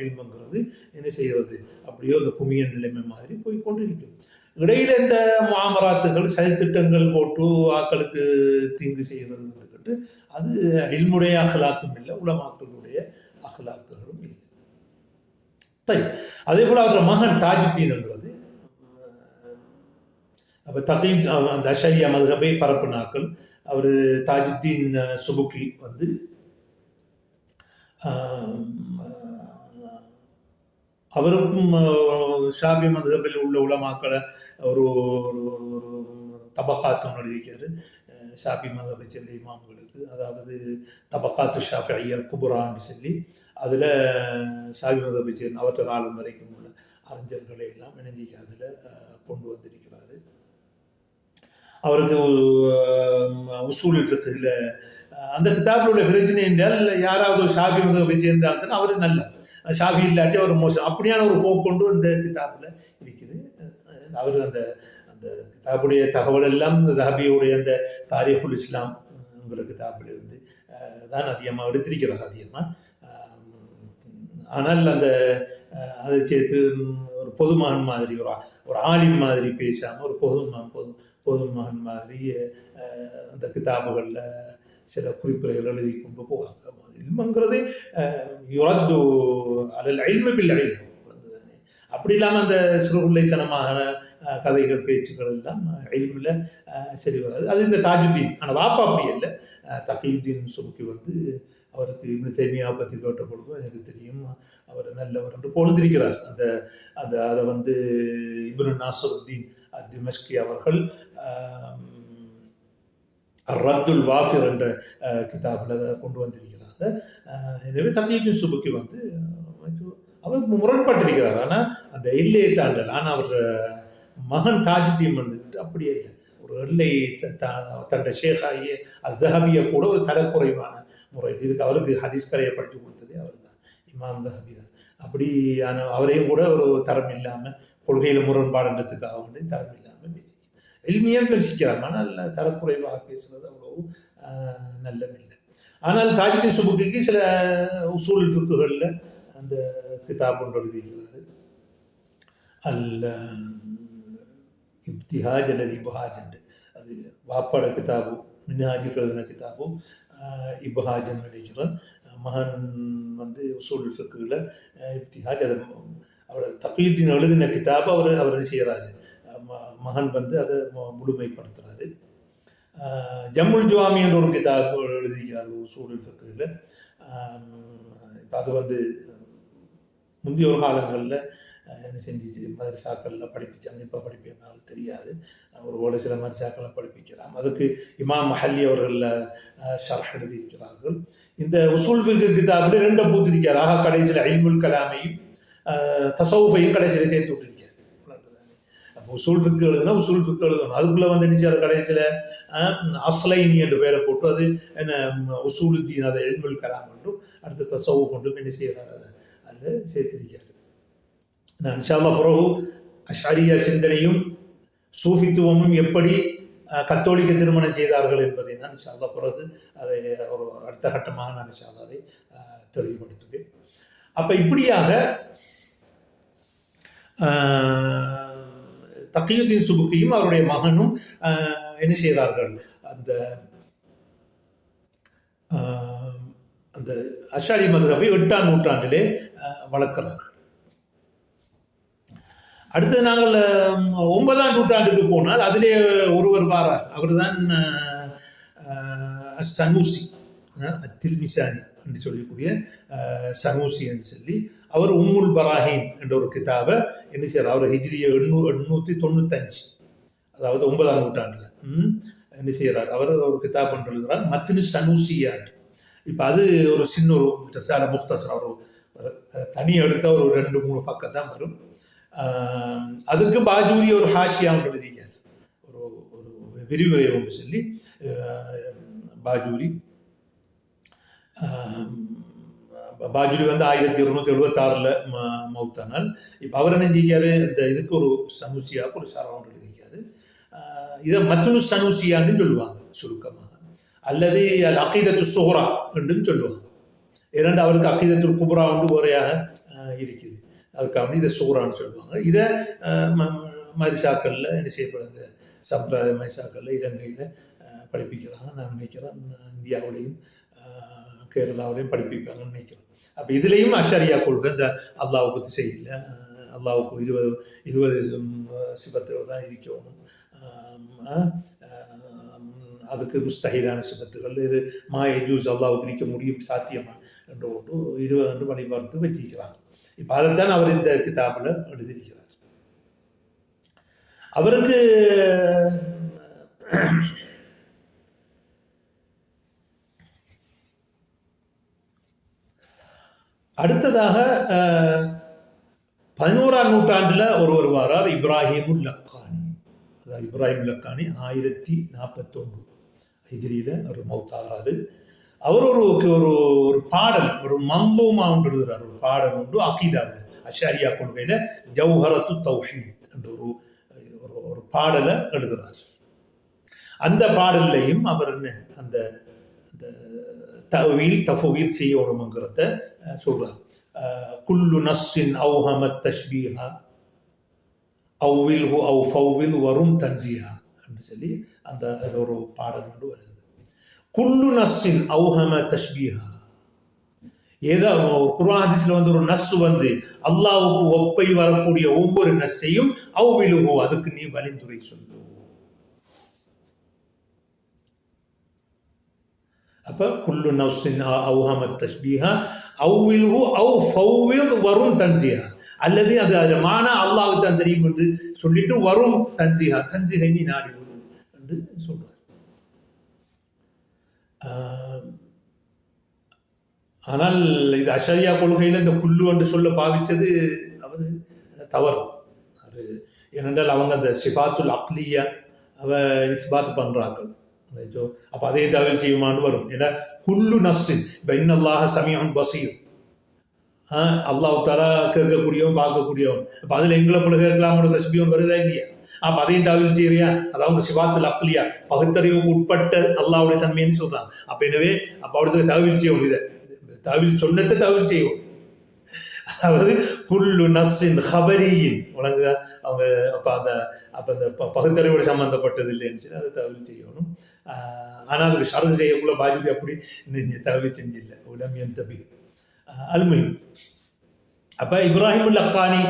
இல்முங்கிறது என்ன செய்கிறது, அப்படியோ அந்த குமியன் நிலைமை மாதிரி போய் கொண்டு இருக்கும். இடையில இந்த முஆமராத்துகள் சதித்திட்டங்கள் போட்டு ஆக்களுக்கு தீங்கு செய்கிறது வந்துக்கிட்டு அது இல்முடைய அஹ்லாக்கும் இல்லை, உலமாக்களுடைய அஹ்லாக்குகளும் இல்லை. அதே போல் அவரோட மகன் தாஜுத்தீன்ங்கிறது, அப்போ தகீத் அந்த அஷரியா மதுஹபை பரப்புனாக்கள். அவர் தாஜுத்தீன் சுபுக்கி அவருக்கும் ஷாஃபி மதுஹபில் உள்ள உலமாக்களை ஒரு தபக்காத்து எழுதிக்காரு ஷாஃபி மதுஹபை சேர்ந்த இமாம்களுக்கு. அதாவது தபக்காத்து ஷாஃபியல் குபுரான்னு சொல்லி அதில் ஷாஃபி மதுஹபை சேர்ந்த அவற்ற காலம் வரைக்கும் உள்ள அறிஞர்களை எல்லாம் இணைஞ்சிக்க அதில் கொண்டு வந்திருக்கிறாரு. அவருக்கு உசூலுல் ஃபிக்ஹில் அந்த கிதாபில் உள்ள பிரச்சனை என்றால் யாராவது ஒரு ஷாஃபி மதுஹபை சேர்ந்தால் அவர் நல்ல, ஷாஃபி இல்லாட்டி அவர் மோசம், அப்படியான ஒரு போக்கொண்டு இந்த கிதாபில் இருக்குது. அவர் அந்த அந்த கிதாபுடைய தகவல் எல்லாம் தஹபியுடைய அந்த தாரீஹுல் இஸ்லாம்ங்கிற கிதாபில் இருந்து தான் அதிகமாக எடுத்திருக்கிறார் அதிகமாக. ஆனால் அந்த அதை சேர்த்து ஒரு பொதுமகன் மாதிரி ஒரு ஆலிம் மாதிரி பேசாமல் ஒரு பொதுமகன் மாதிரி அந்த கிதாபுகளில் சில குறிப்புகள் எழுதி கொண்டு போவாங்க. இல்முங்கிறது யுரத்து அலல் இல்மு பில் இல்ம். அப்படி இல்லாமல் அந்த சிறுகுள்ளைத்தனமான கதைகள் பேச்சுக்கள் எல்லாம் இல்மில் சரி வராது. அது இந்த தாஜுத்தீன், ஆனால் வாப்பா அப்படி இல்லை. தகீயுத்தீன் சுபுக்கி அவருக்கு இப்னு தைமியா பற்றி கேட்ட பொழுதும் எனக்கு தெரியும் அவர் நல்லவர் என்று பொழுந்திருக்கிறார். அந்த அந்த அதை இப்னு நாசருத்தீன் திமஷ்கி அவர்கள் ரத்துல் வாஃபிர் என்ற கிதாபில் கொண்டு வந்திருக்கிறாங்க. எனவே தகீயுத்தீன் சுபுக்கி அவர் முரண்பட்டிருக்கிறார். ஆனால் அந்த எல்லையை தாண்டல். ஆனால் அவர் மகன் தாஜுத்தீன் அப்படியே இல்லை, ஒரு எல்லை தன்னுடைய ஷேகாகிய தஹபியை கூட ஒரு தரக்குறைவான முறையில் இதுக்கு அவருக்கு ஹதீஸ் கலையை படித்து கொடுத்ததே அவர் தான், இமாம் தஹபி தான். அப்படியான அவரையும் கூட ஒரு தரம் இல்லாமல் கொள்கையில் முரண்பாடுன்றதுக்காக வேண்டி தரம் இல்லாமல் எளிமையாக பேசிக்கிறாங்க. ஆனால் தரக்குறைவாக பேசுகிறது அவ்வளவு நல்லதில்லை. ஆனால் தாஜுத்தீன் சுபுக்கிக்கு சில உசூல் ஃபிக்குகளில் அந்த கிதாப் ஒன்று எழுதியிருக்கிறாரு. அல் இப்திஹாஜ் அல்லது இப்ஹாஜ் என்று அது வாப்பாட கிதாபு மின்ஹாஜில் எழுதின கிதாபு இப்ஹாஜ்னு நினைக்கிறேன். மகன் வந்து உசூல் ஃபிக்ஹில் இப்திஹாஜ் அதை அவர் தக்யீத்தீன் எழுதின கிதாபை அவர் என்ன செய்கிறாரு, மகன் வந்து அதை முழுமைப்படுத்துகிறாரு. ஜம்முல் ஜுவாமி என்ற ஒரு கிதாபு எழுதிக்கிறார் உசூல் ஃபிக்ஹில். இப்போ அது வந்து முந்தைய ஒரு காலங்களில் என்ன செஞ்சிச்சு, மதரசாக்களில் படிப்பிச்சாங்க. இப்போ படிப்பினாலும் தெரியாது, ஒரு சில மதரசாக்களில் படிப்பிக்கலாம். அதுக்கு இமாம் மஹல்லி அவர்கள் ஷர்ஹ் எழுதியிருக்கிறார்கள். இந்த உசூல் ஃபிக்ஹ் கிதாபில் 2 பூத்திருக்கார். ஆக கடைசியில் இல்முல் கலாமையும் தஸவுஃபையும் கடைசியில் சேர்த்து விட்டுருக்கார். அப்போ உசூல் ஃபிக்ஹ் எழுதுனா உசூல் ஃபிக்ஹ் எழுதணும். அதுக்குள்ளே வந்து நினைச்சார் கடைசியில் அஸ்லைனி என்று பேரை போட்டு அது என்ன உசூலுத்தீன், அதை இல்முல் கலாம் என்றும் அடுத்த தஸவுஃப் கொண்டும் என்ன செய்கிறார், அதில் சேர்த்திருக்கார். நான் இன்ஷா அல்லாஹ் பிறகு அஷ்அரியா சிந்தனையும் சூஃபித்துவமும் எப்படி கத்தோலிக்க திருமணம் செய்தார்கள் என்பதை நான் இன்ஷா அல்லாஹ் பிறகு அதை ஒரு அடுத்த கட்டமாக நான் இன்ஷா அல்லாஹ் அதை தெளிவுபடுத்துவேன். அப்போ இப்படியாக தக்யீத்தீன் சுபுக்கியும் அவருடைய மகனும் என்ன செய்கிறார்கள், அந்த அந்த அஷ்அரி மத்ஹபை 8ஆம் நூற்றாண்டிலே வளர்க்கிறார்கள். அடுத்து நாங்கள் 9ஆம் நூற்றாண்டுக்கு போனால் அதிலே ஒருவர் வாரார். அவர் தான் சனூசி, அத்தில்மிசானி என்று சொல்லக்கூடிய சனூசி என்று சொல்லி அவர் உம்முல் பராஹீம் என்ற ஒரு கிதாபை என்ன செய்கிறார், அவர் ஹிஜ்ரி 895, அதாவது 9ஆம் நூற்றாண்டில் என்ன செய்கிறார், அவர் ஒரு கிதாப் என்று எழுதுகிறார், மத்னு சனூசியான். இப்போ அது ஒரு சின்ன ஒரு முக்தசர், ஒரு தனி எடுத்த ஒரு 2-3 பக்கம் தான் வரும். அதுக்கு பாஜூரி ஒரு ஹாஷியா ஒன்று எழுதிக்கார், ஒரு விரிவுரை ஒன்று சொல்லி பாஜூரி வந்து 1276 மௌத்தானால். இப்போ அவர் என்ன செஞ்சிக்காரு, இந்த இதுக்கு ஒரு சனூசியாவுக்கு ஒரு சரவுண்ட் எழுதிக்காரு. இதை மத்னு சனூசியான்னு சொல்லுவாங்க சுருக்கமாக, அல்லது அல் அகீதத்து சுஹ்ரா என்றும் சொல்லுவாங்க. இரண்டு அவருக்கு அகீதத்து குப்ரா ஒன்று ஒரையாக இருக்குது, அதுக்காக இதை சுஹ்ரான்னு சொல்லுவாங்க. இதை மரிசாக்களில் என்ன செய்யப்படுது, சம்பிரதாய மரிசாக்களில் இலங்கையில் படிப்பிக்கிறாங்க. நான் நினைக்கிறேன் இந்தியாவிலையும் கேரளாவிலையும் படிப்பிப்பாங்கன்னு நினைக்கிறேன். அப்போ இதுலேயும் அஷ்அரியா கொள்கை இந்த அல்லாஹ் பற்றி செய்யல, அல்லாவுக்கு 20 சிபத்துகள் தான் இருக்கணும், அதுக்கு முஸ்தஹிலான சிபத்துகள், இது மாயஜூஸ் அல்லாவுக்கு இருக்க முடியும் சாத்தியமா என்று 20 என்று வழிபார்த்து வச்சிருக்கிறாங்க. இப்போ அதைத்தான் அவர் இந்த கிதாபில் எழுதியிருக்கிறார். அவருக்கு அடுத்ததாக 11ஆம் நூற்றாண்டில் ஒருவர் வாரார், இப்ராஹிமுல் லக்கானி. அதாவது இப்ராஹிம் லக்கானி 1041 ஹிஜ்ரியில் ஒரு மௌத்தாகிறாரு. அவர் ஒரு பாடல், ஒரு மந்தூமா ஒன்று எழுதுகிறார், ஒரு பாடல் உண்டு அகீதாவில் அஷ்அரியா கொள்கையில் ஜௌஹரத்து தௌஹீத் என்ற ஒரு பாடலை எழுதுகிறார். அந்த பாடல்லையும் அவர் அந்த தஅவீல் தஃவீல் செய்யணுங்கிறத சொல்றார். குல்லு நஸ்ஸின் அவ்ஹமத் தஷ்பீஹா அவ்வில்ஹு அவ் ஃபவ்வில் வரும் தன்சிஹா என்று சொல்லி அந்த ஒரு பாடல் கொண்டு வருகிறது. குல்லு நஸ்ஸின் அவ்ஹம தஷ்பீஹா, ஏதோ குர்ஆன் ஹதீஸ்ல வந்து ஒரு நஸ் வந்து அல்லாஹ்வுக்கு ஒப்பை வரக்கூடிய ஒவ்வொரு நஸ்ஸையும் அவ்வில்ஹு அதுக்கு நீ வழிந்துரை சொல்லு. அப்போ குல்லு நஸ்ஸின் அவ்ஹமத் தஷ்பீஹா அவ்வில்ஹு அவ் ஃபவ்வில் வரும் தன்சிஹா, அல்லது அது மானா அல்லாஹ்வுக்கு தான் தெரியும் என்று சொல்லிட்டு வரும் தன்சிஹா, தன்சிஹை நீ நாடி விடு என்று சொல்றார். ஆனால் இது அஷ்அரியா கொள்கையில் இந்த குல்லு என்று சொல்ல பாவித்தது அவர் தவறு. அது ஏனென்றால் அவங்க அந்த சிபாத்துல் அக்லியா அவ இஸ்பாத் பண்ணுறார்கள். அப்போ அதே தவிர செய்யுமான்னு வரும். ஏன்னா குல்லு நஸ்ஸின் இப்போ இன்னல்லாஹ சமீஉன் பஸீர், அல்லாஹ் தஆலா கேட்கக்கூடியவன் பார்க்கக்கூடியவன். அப்போ அதில் எங்களை போல கேட்கலாமோட தஸ்பீஹ் வருதா இல்லையா? அப்போ அதையும் தாவில் செய்யறியா? அதாவது சிபாத்துல் அக்லியா பகுத்தறிவுக்கு உட்பட்ட அல்லாஹ்வுடைய தன்மைன்னு சொல்கிறாங்க. அப்போ எனவே அப்போ அவருக்கு தாவில் செய்யணும், இதை தாவில் சொன்னதை தாவில் செய்வோம். அதாவது குல்லு நஸ்ஸின் ஹபரியின் உலக அவங்க அந்த பகுத்தறிவோடு சம்மந்தப்பட்டது இல்லைன்னு சொல்லி அதை தகவல் செய்யணும். ஆனால் அதுக்கு ஷர்ஹ் செய்யக்குள்ள பாஜூரி அப்படி தகவல் செஞ்சில்லை உலம் என் தபி அல்முஹிம். அப்போ இப்ராஹிமுல் லக்கானி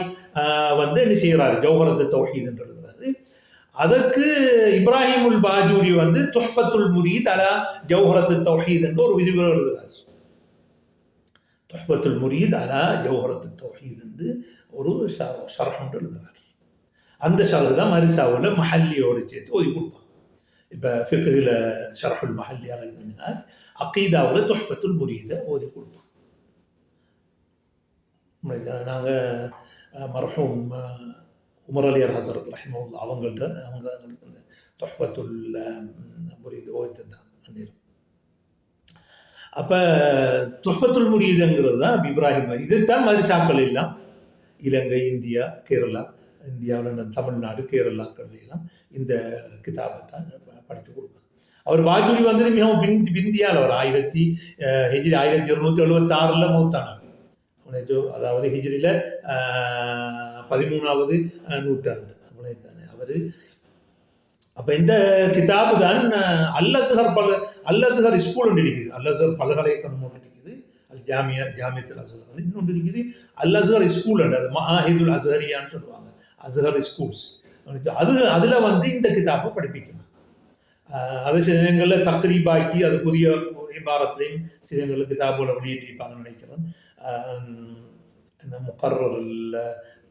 வந்து என்ன செய்கிறாரு, ஜௌஹரத்து தௌஹீத் என்று எழுதுறாரு. அதற்கு இப்ராஹிமுல் பாஜூரி வந்து துஹ்ஃபத்துல் முரீத் அலா ஜௌஹரத்து தௌஹீத் என்று ஒரு விரிவுரை எழுதுகிறார். துஹ்ஃபத்துல் முரீத் அலா ஜௌஹரத்து தௌஹீத் என்று ஒரு ஷர்ஹ் என்று எழுதுகிறார். அந்த ஷர்ஹ் தான் மரிசாவில் மஹல்லியோடு சேர்த்து ஓதி கொடுப்பாங்க. இப்போ ஃபிக்ஹில் ஷர்ஹுல் மஹல்லி அலல் மின்ஹாஜ், அகீதாவில் துஹ்ஃபத்துல் முரீதை ஓதி கொடுப்பாங்க. நாங்கள் மர்ஹூம் உமர் அலியார் ஹசரத் ரஹிமஹுல்லாஹ் அவங்களுக்கு இந்த துஹ்ஃபத்துல் முரீத் ஓதி தான். அப்போ துஹ்ஃபத்துல் முரீதுங்கிறது தான் இப்ராஹிம். இதுதான் மரிசாக்கள் எல்லாம் இலங்கை, இந்தியா, கேரளா, இந்தியாவில் தமிழ்நாடு, கேரளாக்கள் எல்லாம் இந்த கிதாபை தான் படித்து கொடுப்பாங்க. அவர் பாஜூரி வந்து மிகவும் பிந்தியால் அவர் ஹிஜ்ரி 1276 மௌத்தானார். அதாவது ஹிஜ்ரியில் 13வது நூற்றாண்டு தானே அவர். அப்போ இந்த கிதாபு தான் அல்-அஸ்ஹர் ஸ்கூல் ஒன்று இருக்குது, அல்-அஸ்ஹர் பல்கலைக்கழகம் ஒன்று இருக்குது, அது ஜாமியத்துல் அஸ்ஹர் இன்னொன்று இருக்குது, அல்-அஸ்ஹர் ஸ்கூல் அது மஆஹிதுல் அஸ்ஹரியான்னு சொல்லுவாங்க, அஸ்ஹர் ஸ்கூல்ஸ். அதில் வந்து இந்த கிதாபை படிப்பிக்கணும். அது சில நேரங்களில் தக்ரீபாக்கி அது புதிய இபாரத்திலையும் சில நேரங்களில் கிதாபுகளை வெளியிட்டிருப்பாங்கன்னு நினைக்கிறேன். முகர்ரர்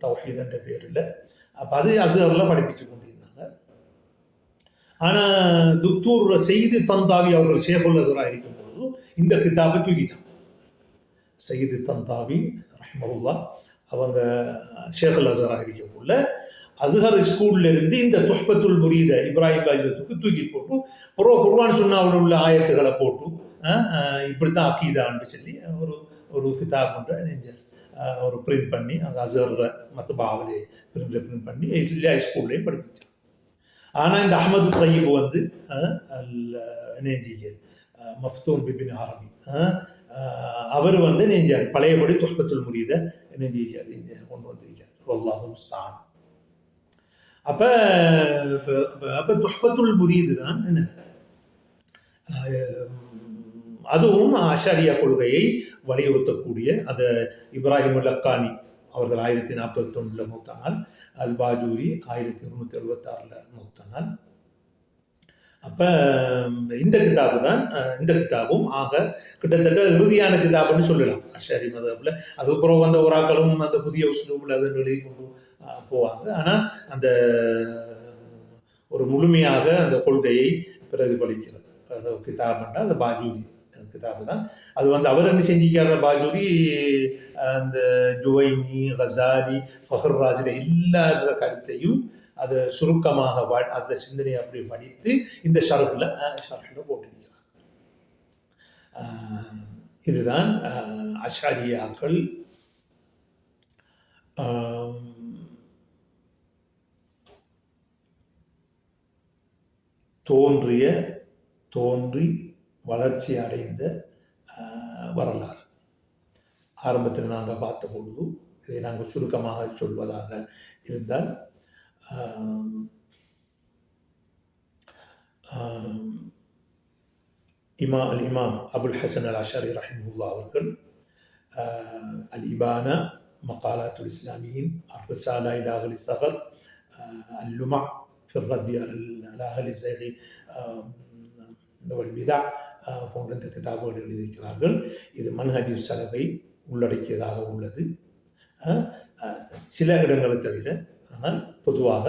தௌஹீத் என்ற பேரில். அப்போ அது அஸ்ஹரில் படிப்பிச்சு கொண்டிருந்தாங்க. ஆனால் துக்தூர் சயீது தந்தாவி அவர்கள் ஷேகுல் அஸ்ஹராக இருக்கும் பொழுது இந்த கிதாபை தூக்கிட்டாங்க. சயீது தந்தாவி ரஹ்மஹுல்லாஹ் அவங்க ஷேகுல் அஸ்ஹராக இருக்கக்குள்ள அஸ்ஹர் ஸ்கூல்ல இருந்து இந்த துஹ்ஃபத்துல் முரீத இப்ராஹிம் பாஜூரிக்கு தூக்கி போட்டு குர்ஆன் சுன்னாவில் உள்ள ஆயத்துக்களை போட்டு இப்படித்தான் அக்கீதான்னு சொல்லி ஒரு கிதாப் ஒன்று ஒரு பிரிண்ட் பண்ணி அங்கே அஸ்ஹரில் மற்ற பாவலே பிரிண்ட் பண்ணி எல்லா ஸ்கூல்லையும் படிப்பிச்சாங்க. ஆனால் இந்த அஹ்மது தய்யிப் வந்து மஃப்தூன் பிபின் அரபி அவர் வந்து நெஞ்சார் பழையபடி துஹ்ஃபத்துல் முரீத கொண்டு வந்திருக்கார். வல்லாஹு முஸ்தஆன். அப்போ துஹ்ஃபத்துல் முரீது தான் என்ன, அதுவும் அஷாரியா கொள்கையை வலியுறுத்தக்கூடிய அந்த இப்ராஹிமுல் லக்கானி அவர்கள் 1041 மௌத்தானால், அல் பாஜூரி 1276 மௌத்தானால். அப்போ இந்த கிதாபும் ஆக கிட்டத்தட்ட இறுதியான கிதாபுன்னு சொல்லலாம் அஷாரி மதபில். அதுக்கப்புறம் வந்த ஓராக்களும் அந்த புதிய உஸ்லூபில் அதை எழுதி கொண்டு போவாங்க. ஆனால் அந்த ஒரு முழுமையாக அந்த கொள்கையை பிரதிபலிக்கிறது அந்த கிதாபுன்னா அந்த பாஜூரி கிதாபு தான். அது வந்து அவர் என்ன செஞ்சிக்கார பாஜூரி அந்த ஜுவைனி, கசாலி, ஃபஹர் ராஜில் எல்லா கருத்தையும் அதை சுருக்கமாக அந்த சிந்தனையை அப்படி படித்து இந்த ஷர்ஹில் போட்டிருக்கிறார். இதுதான் அஷாரியாக்கள் தோன்றி வளர்ச்சி அடைந்த வரலாறு. ஆரம்பத்தில் நாங்கள் பார்த்த பொழுது இதை நாங்கள் சுருக்கமாக சொல்வதாக இருந்தால், இமாம் அபுல் ஹசன் அல் அஷரி ரஹிமஹுல்லாஹ் அவர்கள் அல் இபானா, மகாலாத்துல் இஸ்லாமியின், அர்-ரிசாலா இலா அஹ்லி ஸகர், அல்லுமா ஃபி الرد على أهل الزيغ والبدع போன்ற இந்த கிதாபுகள் எழுதியிருக்கிறார்கள். இது மன்ஹஜ் ஸலஃபை உள்ளடக்கியதாக உள்ளது, சில இடங்களை தவிர. ஆனால் பொதுவாக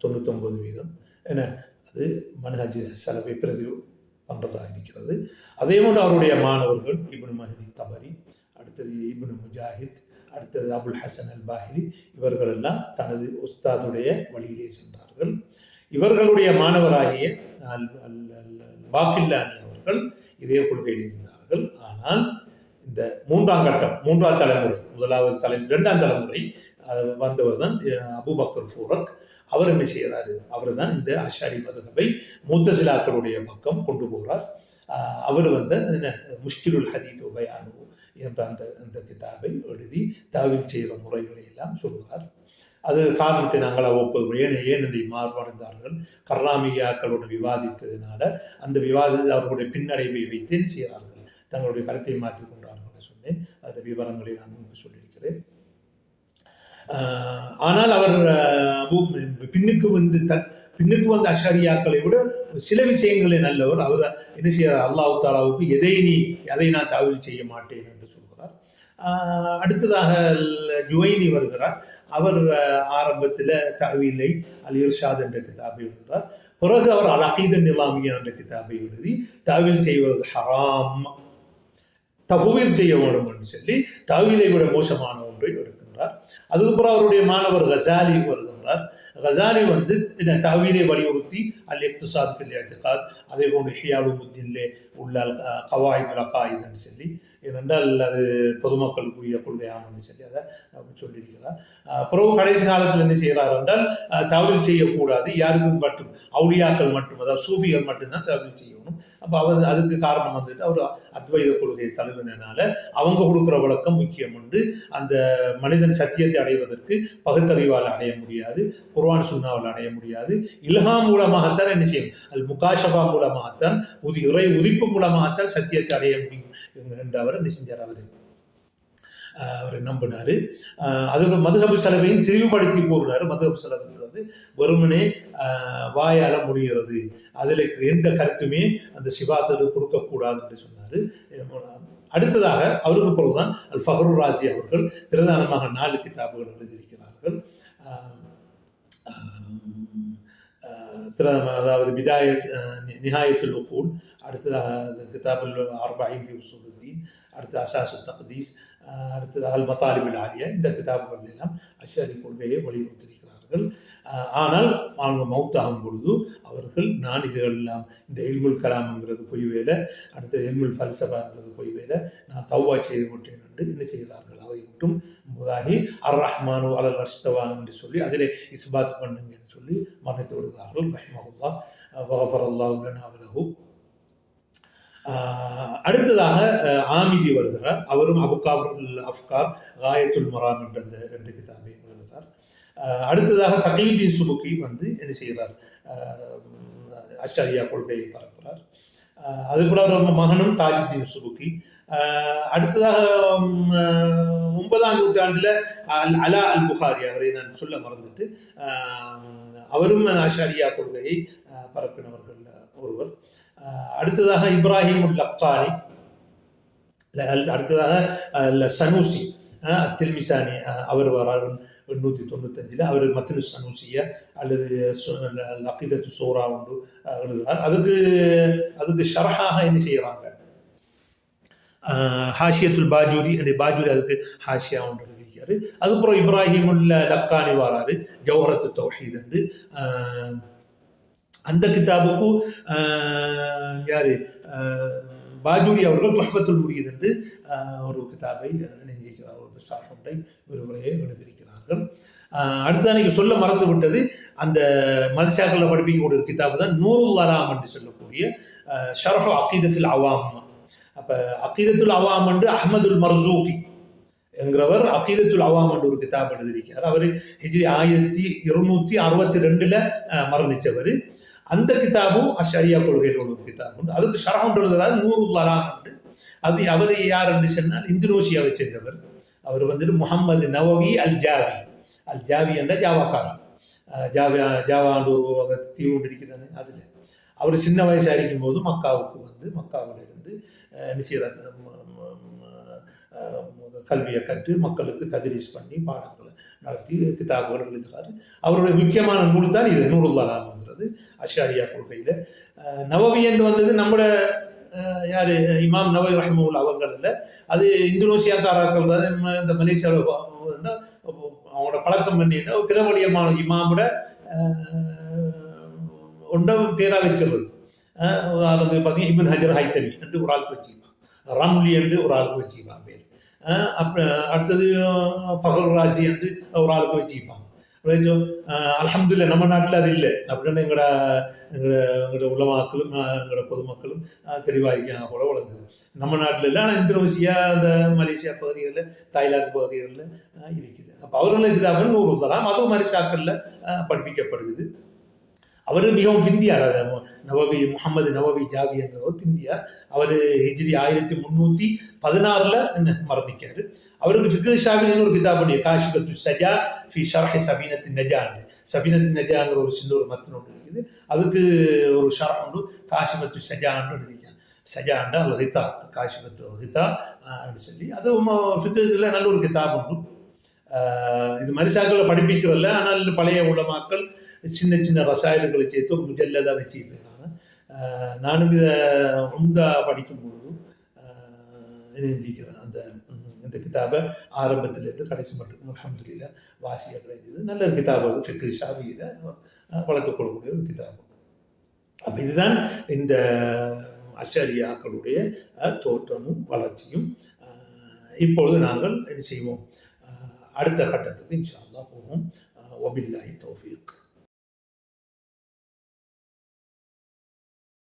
99% என அது மன்ஹஜ் ஸலஃபை பிரதி பண்ணுறதாக இருக்கிறது. அதே போன்று அவருடைய மாணவர்கள் இப்னு மஹதி தபரி, அடுத்தது இப்னு முஜாஹித், அடுத்தது அபுல் ஹசன் அல் பாஹிலி, இவர்களெல்லாம் தனது உஸ்தாதுடைய வழியிலே சென்றார்கள். இவர்களுடைய மாணவராகிய பாக்கில்லானி அவர்கள் இதே கொள்கையில் இருந்தார்கள். ஆனால் இந்த மூன்றாம் தலைமுறை, இரண்டாம் தலைமுறை வந்தவர் தான் அபூபக்கர் ஃபூரக். அவர் என்ன செய்கிறாரு, அவர் தான் இந்த அஷாரி மதுஹபை முத்தசிலாக்களுடைய பக்கம் கொண்டு போகிறார். அவர் வந்து முஷ்கிலுல் ஹதீத் பயானு என்ற அந்த கிதாபை எழுதி தாவில் செய்கிற முறைகளை எல்லாம் சொல்கிறார். அது காரணத்தை நாங்கள் அவ்வப்போது ஏன் இதை மாறுபடைந்தார்கள் கர்ராமியாக்களோடு விவாதித்ததினால அந்த விவாதத்தை அவர்களுடைய பின்னடைவை வைத்து என்ன செய்கிறார்கள், தங்களுடைய கருத்தை மாற்றிக் கொண்டார்கள் சொன்னேன். அந்த விவரங்களை நான் முன்பு சொல்லியிருக்கிறேன். ஆனால் அவர் பின்னுக்கு வந்து அஷாரியாக்களை விட சில விஷயங்களே நல்லவர். அவர் என்ன செய்ய அல்லாஹ் தாலாவுக்கு எதை நான் தாவில் செய்ய மாட்டேன் என்று சொல்கிறார். அடுத்ததாக ஜுவைனி வருகிறார். அவர் ஆரம்பத்தில் தாவீலை அல் இர்ஷாத் என்ற கிதாபை எழுதுகிறார். பிறகு அவர் அல் அகீதா நிலாமியா என்ற கிதாபை எழுதி தாவில் செய்வது ஹராம், தஃவீல் செய்ய வேண்டும் என்று சொல்லி தாவீலை விட மோசமான ஒன்றை எடுக்கின்றார். அதுக்கப்புறம் அவருடைய மாணவர் கசாலி வருகின்றார். கசாலி வந்து இந்த தாவீலை வலியுறுத்தி அல் இக்திசாத் ஃபில் இஅ்திகாத், அதே போன்று ஹியாலுமுத்தீனிலே உள்ள கவாயிதுல் அகாயித் என்று சொல்லி, ஏனென்றால் அது பொதுமக்களுக்குரிய கொள்கையான்னு சொல்லி அதை சொல்லியிருக்கிறார். பிறகு கடைசி காலத்தில் என்ன செய்கிறார் என்றால் தாவீல் செய்யக்கூடாது, யாருக்கும் மட்டும் அவுலியாக்கள் மட்டும், அதாவது சூஃபிகள் மட்டும்தான் தாவீல் செய்யணும். அப்போ அதுக்கு காரணம் வந்துட்டு அவர் அத்வைத கொள்கையை தழுவினால அவங்க கொடுக்குற விளக்கம் முக்கியம் உண்டு. அந்த மனிதன் சத்தியத்தை அடைவதற்கு பகுத்தறிவால் அடைய முடியாது, குர்ஆன் சுன்னாவால் அடைய முடியாது, இல்ஹாம் மூலமாகத்தான் என்ன செய்யும், அல் முகாஷபா மூலமாகத்தான் இறை உதிப்பு மூலமாகத்தான் சத்தியத்தை அடைய முடியும் என்று அவர் என்ன செஞ்சார், அவர் நம்பினார். அதோட மதுஹபு சலவையும் தெளிவுபடுத்தி கூறினார். மதுஹபு சலவுன்றது வெறுமனே வாயால முடிகிறது, அதில் எந்த கருத்துமே அந்த சிவாத்தது கொடுக்கக்கூடாது என்று சொன்னார். அடுத்ததாக அவருக்கு பிறகுதான் அல் ஃபஹ்ருர் ராசி அவர்கள் பிரதானமாக 4 கிதாபுகள் எழுதியிருக்கிறார்கள். அதாவது நிஹாயத்துல் உக்கூல், அடுத்ததாக கிதாபுல் அர்பஈன் ஃபி உஸூலுத்தீன், அடுத்து அஸாஸுத் தக்தீஸ், அடுத்ததாக அல் மதாலிபுல் ஆலியா. இந்த கிதாபுகள் எல்லாம் அஷ்அரி கொள்கையை வலியுறுத்தியிருக்கிறார்கள். ஆனால் அவங்க மௌத்தாகும் பொழுது அவர்கள் நான் இதுகள் எல்லாம் இந்த இல்முல் கலாம்ங்கிறது பொய் வேலை, அடுத்த இல்முல் ஃபல்சஃபாங்கிறது பொய் வேலை, நான் தௌபா செய்து விட்டேன் என்று என்ன செய்கிறார்கள், அவை மட்டும் முதாகி அர் ரஹ்மானு அலல் அர்ஷ்தவா என்று சொல்லி அதிலே இஸ்பாத் பண்ணுங்க என்று சொல்லி மரணித்து விடுகிறார்கள். ரஹ்மஹுல்லாஹ் வகஃபரல்லாஹு லனா வலஹு. அடுத்ததாக ஆமிதி வருகிறார். அவரும் அபுகாபுல் அஃப்கார், காயத்துல் மராம் என்ற அந்த 2 கிதாபை எழுதுகிறார். அடுத்ததாக தகீயுத்தீன் சுபுக்கி வந்து என்ன செய்கிறார், அஷ்அரியா கொள்கையை பரப்புகிறார். அதுபோல அவர் மகனும் தாஜுத்தீன் சுபுக்கி. அடுத்ததாக 9ஆம் நூற்றாண்டில் அலா அல் புகாரி, அவரை நான் சொல்ல மறந்துட்டு, அவரும் அஷ்அரியா கொள்கையை பரப்பினவர்கள் ஒருவர். அடுத்ததாக இப்ராஹிம் உல் லக்கானி, அடுத்ததாக சனூசி அத்தில்மிசானி, அவர் வரார் 895. அவர் மத்னு சனூசிய அல்லது அகீதத்து சூரா ஒன்று எழுதுகிறார். அதுக்கு ஷர்ஹாக என்ன செய்கிறாங்க, ஹாஷியத்துல் பாஜூரி, அந்த பாஜூரி அதுக்கு ஹாஷியா ஒன்று எழுதியிருக்காரு. அதுக்கப்புறம் இப்ராஹிம் உல் லக்கானி வராரு ஜௌஹரத்து தௌஹீத் என்று. அந்த கிதாபுக்கு யார், பாஜூரி அவர்கள் துஹ்ஃபத்துல் முரீத் என்று ஒரு கிதாபை நெஞ்சிருக்கிறார், ஒரு ஷர்ஹை விரிவுரையை எழுதியிருக்கிறார்கள். அடுத்ததான் நீங்கள் சொல்ல மறந்து விட்டது, அந்த மதரசாக்களில் படிப்பிக்கக்கூடிய ஒரு கிதாபு தான் நூருல் அலாம் என்று சொல்லக்கூடிய ஷர்ஹு அகீதத்துல் அவாம். அப்போ அகீதத்துல் அவாம் என்று அஹ்மதுல் மர்சூகி என்கிறவர் அகீதத்துல் அவாம் என்று ஒரு கிதாப் எழுதியிருக்கிறார். அவர் ஹிஜ்ரி 1262 மரணித்தவர். அந்த கிதாபும் அஷ்அரியா கொள்கையில் உள்ள ஒரு கிதாப் உண்டு. அதுக்கு ஷரஹ் எழுதுகிறார் நூருல் அலாம் என்று. அது அவர் யார் என்று சொன்னால் இந்தோனேஷியாவை சேர்ந்தவர். அவர் வந்துட்டு முஹம்மது நவவி அல் ஜாவி என்ற ஜாவாக்காரா, ஜாவாண்டு ஒரு தீவு ஒன்று இருக்கிறாங்க. அதில் அவர் சின்ன வயசு அடிக்கும் போது மக்காவுக்கு வந்து மக்காவிலிருந்து நிச்சயராத் கல்வியை கற்று மக்களுக்கு தத்ரீஸ் பண்ணி பாடங்களை நடத்தி கிதாபுகள் எழுதுகிறார். அவருடைய முக்கியமான நூல் தான் இது நூருல் அலாம்ங்கிறது அஷ்அரியா கொள்கையில். நவவி என்று வந்தது நம்மளோட யார் இமாம் நவவி ரஹ்மத்துல்லாஹி அவர்கள் இல்லை, அது இந்தோனேசியாக்காரர்கள் தான். இந்த மலேசியாவில் அவங்களோட பழக்கம் பண்ணிட்டு பிரபலியமான இமாமோட ஒன்றை பேராக வச்சிருது. உதாரணத்துக்கு பார்த்தீங்கன்னா இப்னு ஹஜர் ஹைத்தமி என்று ஒரு ஆளுக்கு வச்சுக்கலாம், ரம்லி என்று ஒரு ஆளுக்கு வச்சுக்கலாம் பேர். அடுத்தது பகல் ராசி என்று ஒரு ஆளுக்கு வச்சுப்பாங்க. அல்ஹம்துலில்லாஹ் நம்ம நாட்டில் அது இல்லை அப்படின்னு எங்களோட உலமாக்களும் எங்களோட பொதுமக்களும் தெளிவாக கூட வளர்ந்தது. நம்ம நாட்டில் இல்லை, ஆனால் இந்தோனேசியா, அந்த மலேசியா பகுதிகளில், தாய்லாந்து பகுதிகளில் இருக்குது. அப்போ அவர்களுக்கு கிதாபுகள் 100 தராம், அதுவும் மரிசாக்களில் படிப்பிக்கப்படுகிறது. அவர் மிகவும் பிந்தியார். நவவி முகமது நவவி ஜாவி என்கிறவர் பிந்தியார். அவர் ஹிஜ்ரி 1316 என்ன மரணிக்காரு. அவருக்கு ஃபிக்ஹ் ஷாஃபிஈ ஒரு கிதாப் பண்ணி காஷிஃபத்து ஸஜா ஃபி ஷர்ஹ் சஃபீனத்தின் நஜான்னு, சஃபீனத்தின் நஜாங்கிற ஒரு சின்ன ஒரு மத்தன் ஒன்று இருக்குது. அதுக்கு ஒரு ஷர்ஹ் உண்டு, காஷிஃபத்து ஸஜான்னு எழுதிக்காங்க. ஸஜாண்டா அல் ஹிதா, காஷிஃபத்து ஹிதா சொல்லி அது ஃபிக்ஹில் நல்ல ஒரு கிதாப் உண்டு. இது மரிசாக்களை படிப்பிக்கிறதில்ல, ஆனால் பழைய உலமாக்கள் சின்ன சின்ன ரசாயனங்களை சேர்த்து ஒரு முஜல்லதாக வச்சுருக்காங்க. நானும் இதை உண்டா படிக்கும் பொழுதும் நினைஞ்சிக்கிறேன். இந்த கிதாபை ஆரம்பத்திலேருந்து கடைசி மட்டும் அல்ஹம்துலில்லாஹ் வாசியாக கிடைச்சது. நல்ல ஒரு கிதாபு, ஃபிக்ஹ் ஷாஃபிஈல வளர்த்துக் கொள்ளக்கூடிய ஒரு கிதாபு. அப்போ இதுதான் இந்த அஷரியாக்களுடைய தோற்றமும் வளர்ச்சியும். இப்பொழுது நாங்கள் என்ன செய்வோம், அடுத்த கட்டத்துக்கு இன்ஷா அல்லாஹ் போவோம். வபில்லாஹி தௌஃபீக்.